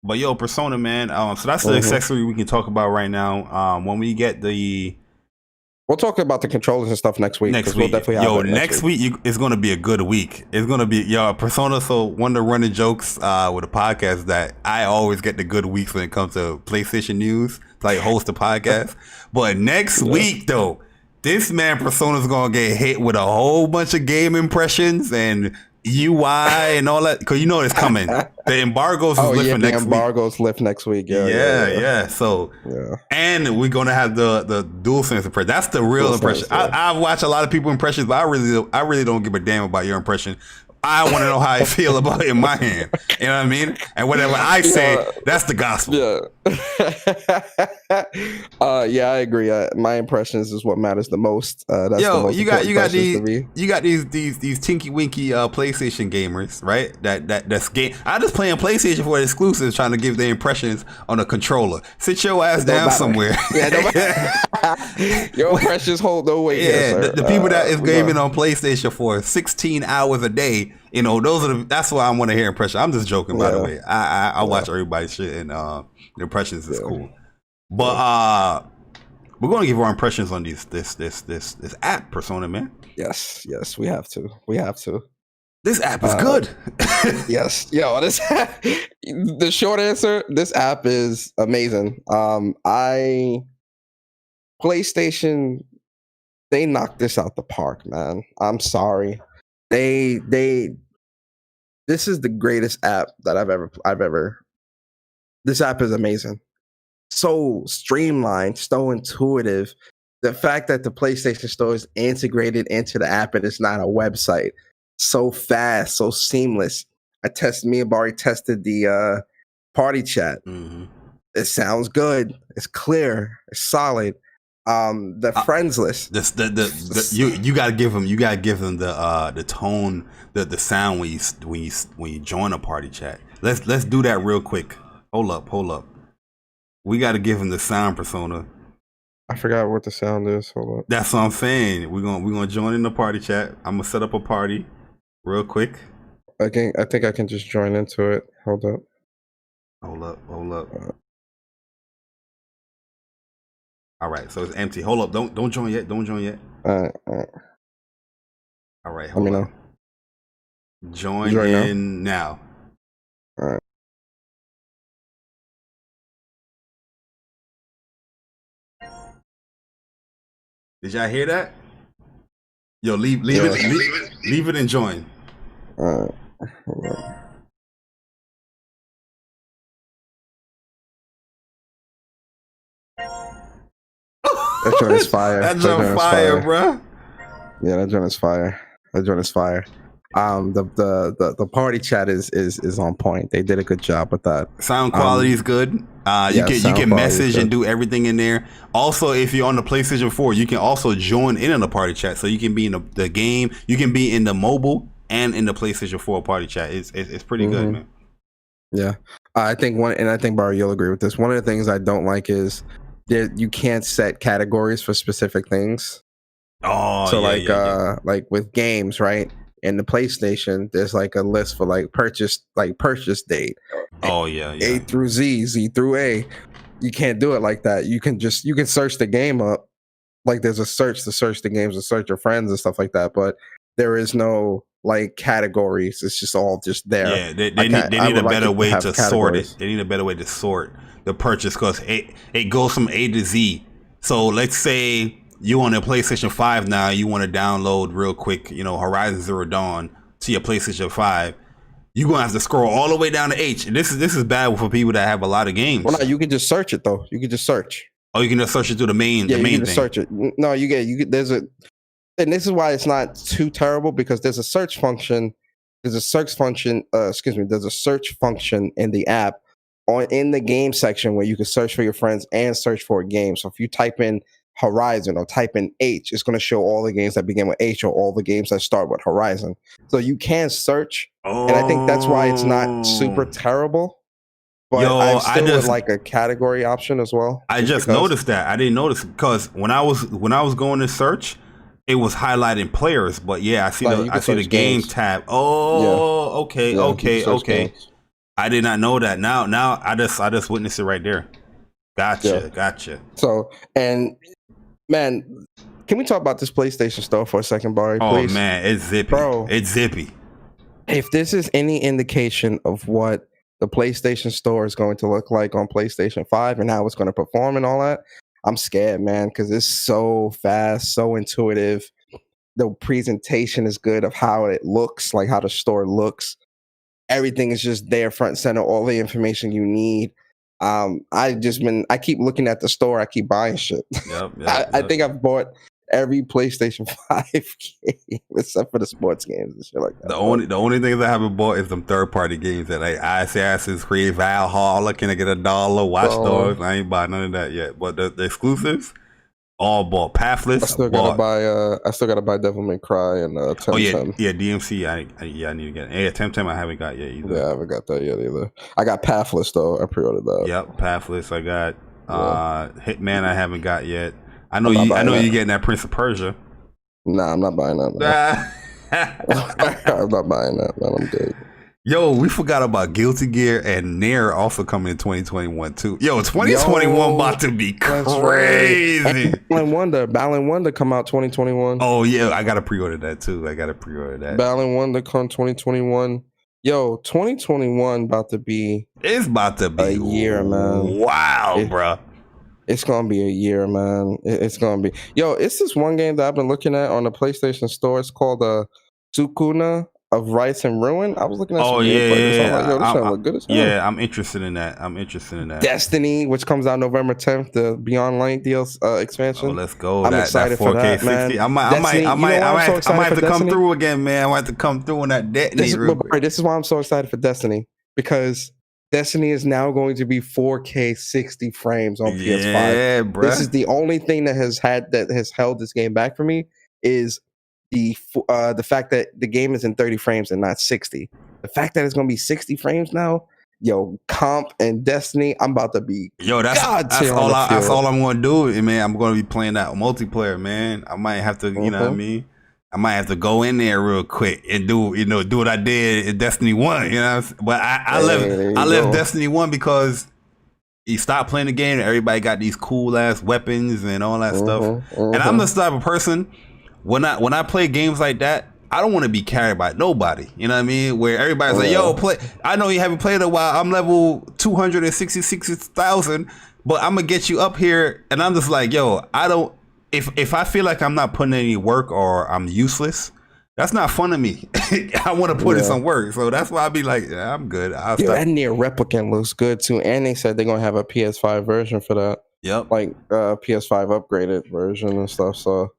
But yo, Persona, man. So that's the accessory we can talk about right now. When we get we'll talk about the controllers and stuff next week. We'll definitely have next week it's going to be a good week. It's going to be Persona. So one of the running jokes with the podcast is that I always get the good weeks when it comes to PlayStation news. Like host a podcast, but next week though, this man Persona's gonna get hit with a whole bunch of game impressions and UI and all that, because you know it's coming. The embargoes is lifting next week. The embargoes lift next week. Yeah. So, and we're gonna have the DualSense impression. That's the real impression. I watch a lot of people impressions, but I really don't give a damn about your impression. I want to know how I feel about it in my hand. You know what I mean? And whatever I say, that's the gospel. Yeah, I agree. My impressions is what matters the most. That's the most you got these tinky winky PlayStation gamers, right? That's game. I just playing PlayStation for exclusives, trying to give their impressions on a controller. Sit your ass down somewhere. Your impressions hold no weight. Yeah, the people that is gaming on PlayStation for 16 hours a day. You know, that's why I want to hear impressions. I'm just joking, by the way. I watch everybody's shit, and the impressions is cool. But we're gonna give our impressions on this app, Persona, man. Yes, we have to. This app is good. Yes, the short answer: this app is amazing. PlayStation, they knocked this out the park, man. I'm sorry. This is the greatest app that I've ever. This app is amazing. So streamlined, so intuitive. The fact that the PlayStation Store is integrated into the app and it's not a website. So fast, so seamless. Me and Bari tested the party chat. It sounds good. It's clear. It's solid. The friends list. You gotta give them the tone, the sound when you join a party chat. Let's do that real quick. Hold up. We gotta give them the sound, Persona. I forgot what the sound is. Hold up. That's what I'm saying. We're gonna join in the party chat. I'm gonna set up a party real quick. I think I can just join into it. Hold up. All right, so it's empty. Hold up, don't join yet. All right, hold on. Join in now. All right. Did y'all hear that? Yo, leave it and join. All right. Hold on. That joint is fire. That joint fire, bro. Yeah, that joint is fire. The party chat is on point. They did a good job with that. Sound quality is good. You can message and do everything in there. Also, if you're on the PlayStation 4, you can also join in on the party chat. So you can be in the game, you can be in the mobile and in the PlayStation 4 party chat. It's pretty good, man. Yeah, I think Barry, you'll agree with this. One of the things I don't like is you can't set categories for specific things. So like with games, right? In the PlayStation, there's like a list for like purchase date. A through Z through A. You can't do it like that. You can search the game up. Like there's a search to search the games and search your friends and stuff like that. But there is no like categories. It's just all just there. Yeah, they need a better way to sort it. They need a better way to sort the purchase because it goes from A to Z. So let's say you on a PlayStation 5 now, you want to download real quick, Horizon Zero Dawn to your PlayStation 5. You're gonna have to scroll all the way down to H. And this is bad for people that have a lot of games. Well, no, you can just search it though. You can just search. Oh, you can just search it through the main thing. Search it. No, you get there's a and this is why it's not too terrible, because there's a search function. There's a search function. There's a search function in the app in the game section where you can search for your friends and search for a game. So if you type in Horizon or type in H, it's going to show all the games that begin with H or all the games that start with Horizon. So you can search, and I think that's why it's not super terrible. But I still would like a category option as well. I just noticed that. I didn't notice because when I was going to search, it was highlighting players. But yeah, I see the game tab. Oh, yeah. Okay. I did not know that. Now I just witnessed it right there. Gotcha. So, and man, can we talk about this PlayStation Store for a second, Bari? Please? Oh man, it's zippy, bro. It's zippy. If this is any indication of what the PlayStation Store is going to look like on PlayStation 5 and how it's going to perform and all that, I'm scared, man, because it's so fast, so intuitive. The presentation is good of how it looks, like how the store looks. Everything is just there, front and center, all the information you need. I keep looking at the store, I keep buying shit. Yep. I think I've bought every PlayStation 5 game except for the sports games and shit like that. The only things I haven't bought is some third-party games that like Assassin's Creed, Valhalla. Can I get $1? Watch Dogs. I ain't bought none of that yet. But the exclusives, all bought. Pathless. I still gotta buy Devil May Cry and Temtem. Yeah, DMC. I need to get it. Yeah, Temtem I haven't got yet either. Yeah, I haven't got that yet either. I got Pathless though. I pre-ordered that. Yep, Pathless. I got Hitman. I haven't got yet. I know you're getting that Prince of Persia. Nah, I'm not buying that, man. I'm not buying that, man. I'm good. Yo, we forgot about Guilty Gear and Nier also coming in 2021 too. Yo, 2021 about to be crazy. Balan Wonder come out 2021. Oh yeah, I gotta pre-order that too. Balan Wonder come 2021. Yo, 2021 about to be. It's about to be a year, man. Wow, bro. It's gonna be a year, man. It's gonna be. Yo, it's this one game that I've been looking at on the PlayStation Store. It's called Sukuna of Rights and Ruin. I was looking at. Oh yeah. Like, yo, this look good as hell. Yeah, I'm interested in that. Destiny, which comes out November 10th, the Beyond Light DLC expansion. Oh, let's go. I'm excited for that, 60. I might have to come through again, man. I might have to come through on that Destiny. This is why I'm so excited for Destiny, because Destiny is now going to be 4K 60 frames on PS5. Yeah, bro. This is the only thing that has held this game back for me is the fact that the game is in 30 frames and not 60. The fact that it's going to be 60 frames now, yo, Comp and Destiny, I'm about to be. Yo, that's all I'm going to do, man. I'm going to be playing that multiplayer, man. I might have to, you know what I mean? I might have to go in there real quick and do what I did in Destiny 1, you know. But I left Destiny 1 because you stopped playing the game and everybody got these cool ass weapons and all that stuff. And I'm the type of person when I play games like that, I don't want to be carried by nobody. You know what I mean? Where everybody's like, yo, play. I know you haven't played in a while. I'm level 266,000, but I'm gonna get you up here. And I'm just like, yo, I don't. If I feel like I'm not putting in any work or I'm useless, that's not fun to me. I want to put in some work. So that's why I be like, yeah, I'm good. That Nier Replicant looks good too. And they said they're going to have a PS5 version for that. Yep. Like PS5 upgraded version and stuff. So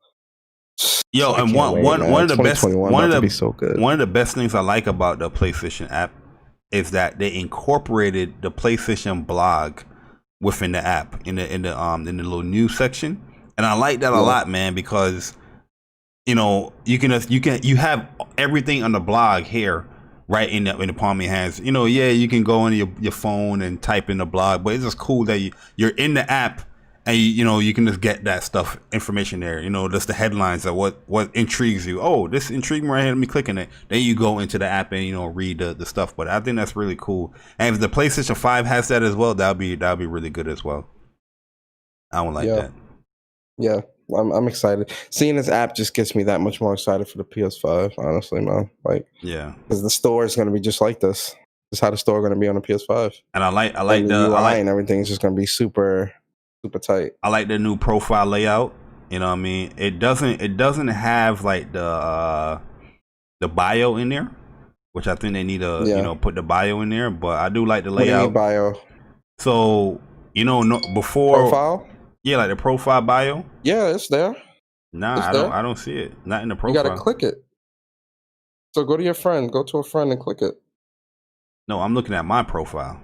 yo, and one of the best one of the best things I like about the PlayStation app is that they incorporated the PlayStation blog within the app in the little news section. And I like that a lot, man, because you have everything on the blog here, right in the palm of your hands. You know, yeah, you can go on your phone and type in the blog, but it's just cool that you're in the app and you can just get that stuff, information there. You know, just the headlines of what intrigues you. Oh, this intrigued me right here. Let me click on it. Then you go into the app and read the stuff. But I think that's really cool. And if the PlayStation 5 has that as well, that'll be really good as well. I would like that. Yeah, I'm excited. Seeing this app just gets me that much more excited for the PS5, honestly, man. Like, yeah, because the store is going to be just like this. This is how the store is going to be on the PS5. And I like the UI and everything is just going to be super, super tight. I like the new profile layout. You know what I mean? It doesn't have like the bio in there, which I think they need to put the bio in there. But I do like the layout. What do you mean bio? So before profile. Yeah, like the profile bio. Yeah, it's there. Nah, It's there. I don't see it. Not in the You gotta profile. click it. So go to your friend, go to a friend and click it. No, I'm looking at my profile.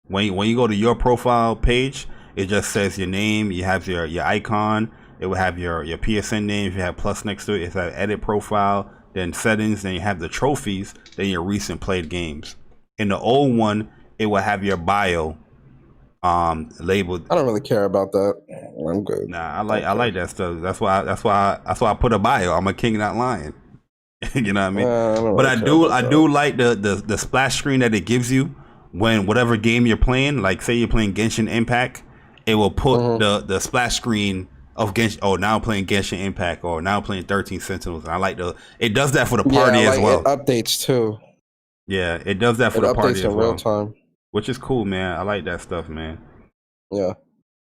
When you go to your profile page, it just says your name. You have your icon. It will have your PSN name. If you have plus next to it, it's that edit profile. Then settings. Then you have the trophies. Then your recent played games. In the old one, it will have your bio labeled. I don't really care about that. I'm good. Nah, I like that stuff. That's why I put a bio. I'm a king, not lion. You know what I mean? But I do like the splash screen that it gives you when whatever game you're playing. Like say you're playing Genshin Impact, it will put the splash screen of Genshin. Oh, now I'm playing Genshin Impact, or now I'm playing 13 Sentinels. And I like it does that for the party as well. It updates too. Yeah, it does that for the party as well. It updates in real time, which is cool, man. I like that stuff, man. Yeah.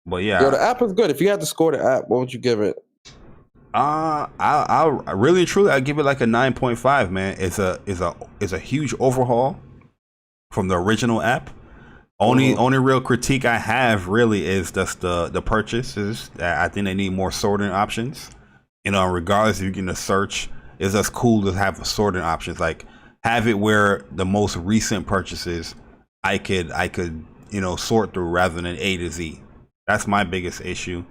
But yeah, yo, the app is good. If you had to score the app, what would you give it? I really and truly I give it like a 9.5, man. It's a huge overhaul from the original app. Only real critique I have really is just the purchases. I think they need more sorting options. You know, regardless if you're gonna search, it's just cool to have sorting options. Like have it where the most recent purchases I could sort through rather than A to Z. That's my biggest issue.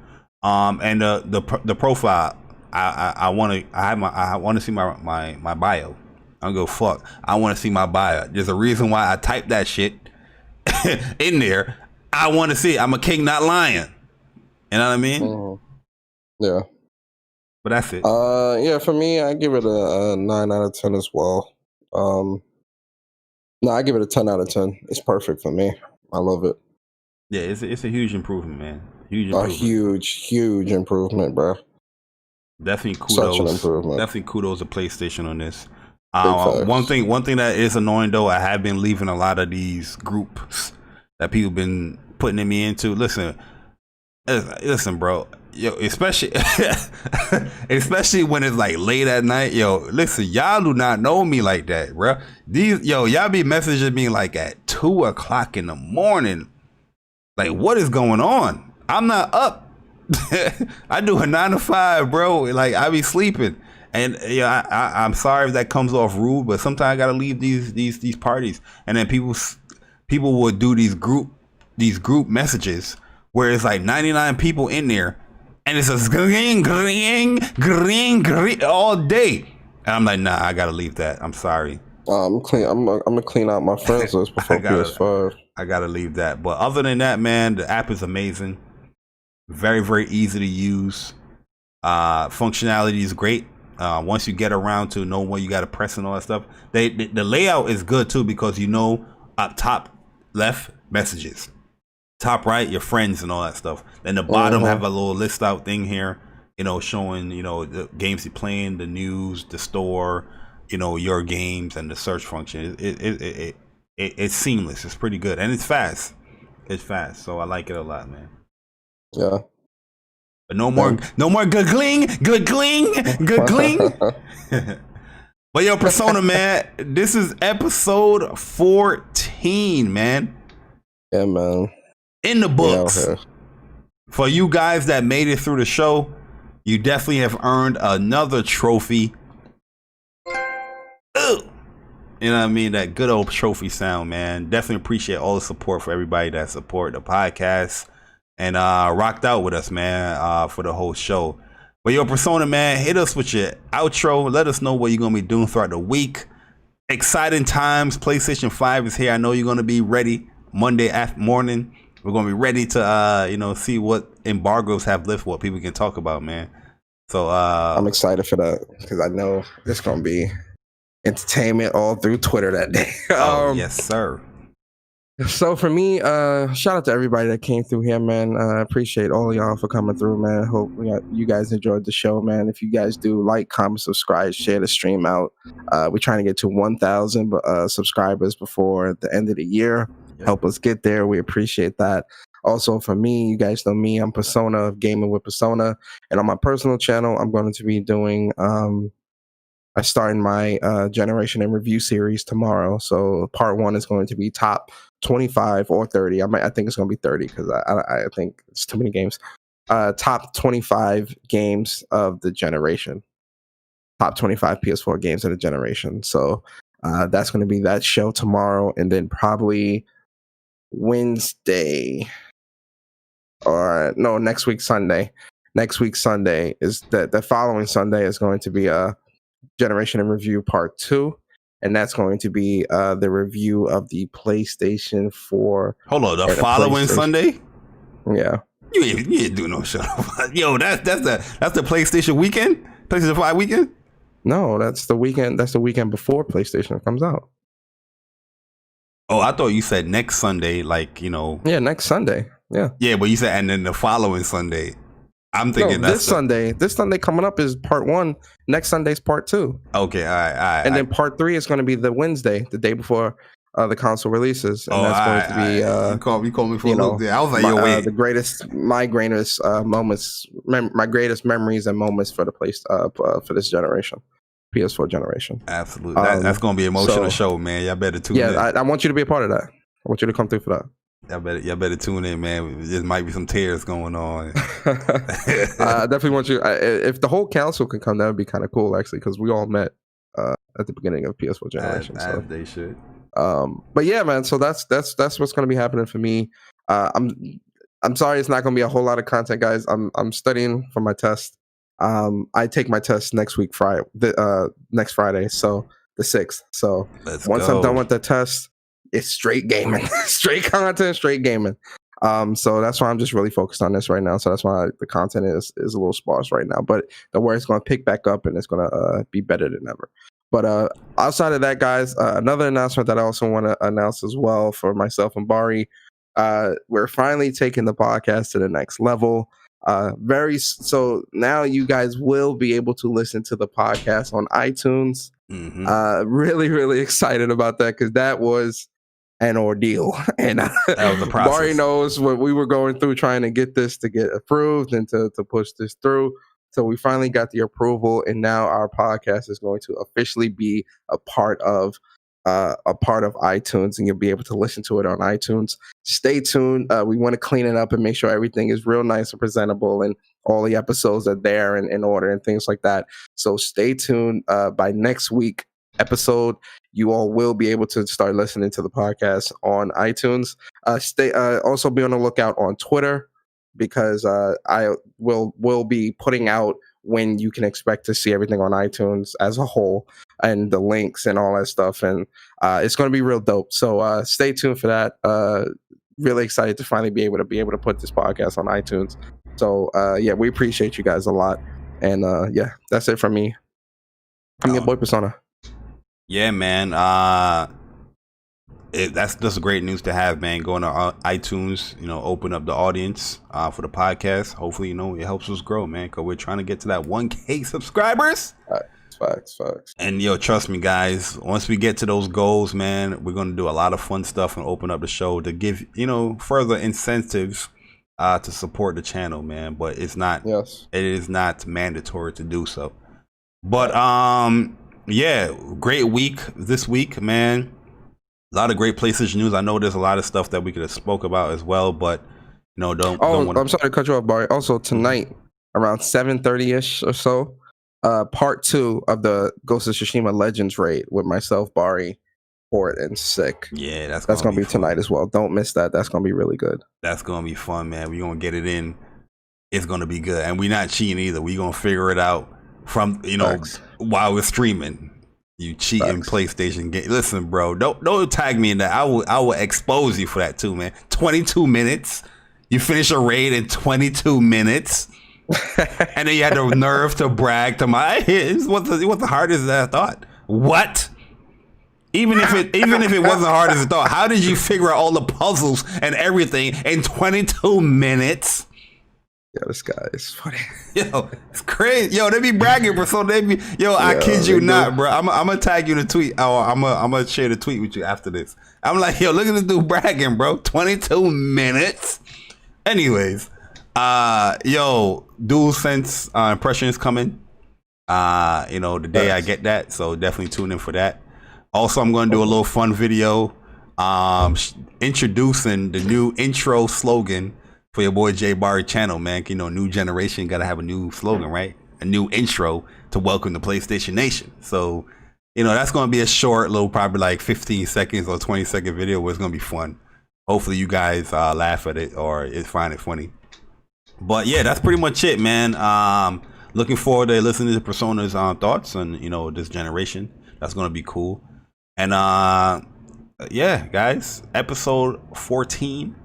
And the profile. I want to see my bio. I don't go fuck. I want to see my bio. There's a reason why I typed that shit in there. I want to see it. I'm a king, not lion. You know what I mean? Yeah. But that's it. Yeah. For me, I give it a 9 out of 10 as well. No, I give it a 10 out of 10. It's perfect for me. I love it. Yeah, it's a huge improvement, man. A huge improvement, bro. Definitely kudos. Such an improvement. Definitely kudos to PlayStation on this. One thing that is annoying though, I have been leaving a lot of these groups that people been putting me into. Listen, bro. Yo, especially when it's like late at night. Yo, listen, y'all do not know me like that, bro. Y'all be messaging me like at 2 o'clock in the morning. Like, what is going on? I'm not up. I do a 9 to 5, bro. Like I be sleeping, and I'm sorry if that comes off rude, but sometimes I gotta leave these parties, and then people will do these group messages where it's like 99 people in there, and it's a green all day, and I'm like, nah, I gotta leave that. I'm sorry. I'm gonna clean out my friends list before PS5. I gotta leave that, but other than that, man, the app is amazing. Very, very easy to use. Functionality is great. Once you get around to know what you got to press and all that stuff, the layout is good too, because up top left, messages, top right, your friends and all that stuff. Then the bottom have a little list out thing here, showing the games you're playing, the news, the store, your games, and the search function. It's seamless. It's pretty good, and it's fast. So I like it a lot, man. Yeah. But no more googling. But yo, Persona, man, this is episode 14, man. Yeah, man. In the books. Yeah, okay. For you guys that made it through the show, you definitely have earned another trophy. Ugh. You know what I mean? That good old trophy sound, man. Definitely appreciate all the support for everybody that support the podcast and rocked out with us, man, for the whole show. But yo, Persona, man, hit us with your outro. Let us know what you're going to be doing throughout the week. Exciting times. PlayStation 5 is here. I know you're going to be ready Monday morning. We're going to be ready to, see what embargoes have lifted, what people can talk about, man. So I'm excited for that because I know it's going to be entertainment all through Twitter that day. Yes, sir. So for me, shout out to everybody that came through here, man. I appreciate all of y'all for coming through, man. Hope you guys enjoyed the show, man. If you guys do, like, comment, subscribe, share the stream out. We're trying to get to 1,000 subscribers before the end of the year. Yep. Help us get there. We appreciate that. Also, for me, you guys know me. I'm Persona of Gaming with Persona. And on my personal channel, I'm going to be doing... I start my generation in review series tomorrow. So part 1 is going to be top 25 or 30. I think it's going to be 30 because I think it's too many games. top 25 games of the generation. Top 25 PS4 games of the generation. So that's going to be that show tomorrow, and then probably Wednesday, or no, next week Sunday. Next week Sunday is the following Sunday is going to be a Generation in Review Part 2, and that's going to be the review of the PlayStation 4. Hold on, the following Sunday? Yeah. You ain't do no show. Yo, that's the PlayStation weekend? PlayStation 5 weekend? No, that's the weekend. That's the weekend before PlayStation comes out. Oh, I thought you said next Sunday, like, you know. Yeah, next Sunday. Yeah. Yeah, but you said, and then the following Sunday. I'm thinking this Sunday coming up is part 1. Next Sunday's part 2. Okay, all right. And then part 3 is going to be the Wednesday, the day before the console releases, and that's going to be. You called me for a little bit. I was like, yo, wait. My greatest moments, my greatest memories and moments for the place for this generation, PS4 generation. Absolutely, that's going to be an emotional show, man. Y'all better tune in. I want you to be a part of that. I want you to come through for that. Y'all better tune in, man. There might be some tears going on. I definitely want you. If the whole council can come, that would be kind of cool, actually, because we all met at the beginning of PS4 generation. As they should. But yeah, man. So that's what's going to be happening for me. I'm sorry, it's not going to be a whole lot of content, guys. I'm studying for my test. I take my test next week, next Friday, so the 6th. So once I'm done with the test, it's straight gaming, straight content, straight gaming. So that's why I'm just really focused on this right now. So that's why the content is a little sparse right now. But the word is going to pick back up, and it's going to be better than ever. But outside of that, guys, another announcement that I also want to announce as well for myself and Bari, we're finally taking the podcast to the next level. So now you guys will be able to listen to the podcast on iTunes. Mm-hmm. Really, really excited about that, because that was an ordeal, and that was the process. Bari knows what we were going through trying to get this to get approved and to push this through. So we finally got the approval, and now our podcast is going to officially be a part of iTunes, and you'll be able to listen to it on iTunes. Stay tuned. We want to clean it up and make sure everything is real nice and presentable, and all the episodes are there and in order and things like that. So stay tuned. By next week episode, you all will be able to start listening to the podcast on iTunes. Also be on the lookout on Twitter, because I will be putting out when you can expect to see everything on iTunes as a whole, and the links and all that stuff. And it's going to be real dope. So stay tuned for that. Really excited to finally be able to put this podcast on iTunes. So yeah, we appreciate you guys a lot. And yeah, that's it from me. I'm your boy Persona. Yeah, man. That's just great news to have, man. Going to iTunes, open up the audience for the podcast. Hopefully, it helps us grow, man, because we're trying to get to that 1K subscribers. Facts. And trust me, guys, once we get to those goals, man, we're going to do a lot of fun stuff and open up the show to give, further incentives to support the channel, man. But it is not mandatory to do so. But yeah, great week this week, man. A lot of great PlayStation news. I know there's a lot of stuff that we could have spoke about as well, but I'm sorry to cut you off, Barry. Also tonight, around 7:30ish or so, part 2 of the Ghost of Tsushima Legends raid with myself, Bari, Port, and Sick. Yeah, that's gonna be tonight as well. Don't miss that. That's gonna be really good. That's gonna be fun, man. We're gonna get it in. It's gonna be good, and we're not cheating either. We're gonna figure it out from while we're streaming. You cheating PlayStation game. Listen, bro, don't tag me in that. I will expose you for that too, man. 22 minutes. You finish a raid in 22 minutes. And then you had the nerve to brag to it wasn't the hardest that I thought. What? Even if it wasn't hard as I thought, how did you figure out all the puzzles and everything in 22 minutes? Yeah, this guy is funny. Yo, it's crazy. Yo, they be bragging, bro. So I kid you not, bro. I'm gonna tag you in a tweet. Oh, I'm gonna share the tweet with you after this. I'm like, yo, look at this dude bragging, bro. 22 minutes. Anyways, yo, DualSense impression is coming. The day I get that, so definitely tune in for that. Also, I'm gonna do a little fun video, introducing the new intro slogan for your boy Jay Bari channel, man. You know, new generation got to have a new slogan, right? A new intro to welcome the PlayStation Nation. So, you know, that's going to be a short little, probably like 15 seconds or 20-second video where it's going to be fun. Hopefully you guys laugh at it or find it funny. But yeah, that's pretty much it, man. Looking forward to listening to Persona's thoughts on, you know, this generation. That's going to be cool. And yeah, guys, episode 14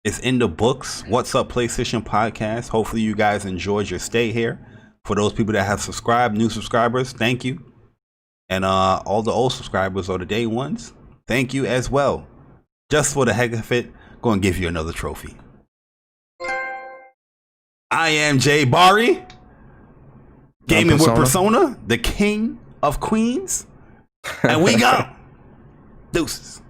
is in the books. What's Up PlayStation podcast. Hopefully you guys enjoyed your stay here. For those people that have subscribed, new subscribers, thank you. And all the old subscribers or the day ones, thank you as well. Just for the heck of it, going to give you another trophy. I am Jay Bari, gaming with Persona, the king of queens. And we go. Deuces.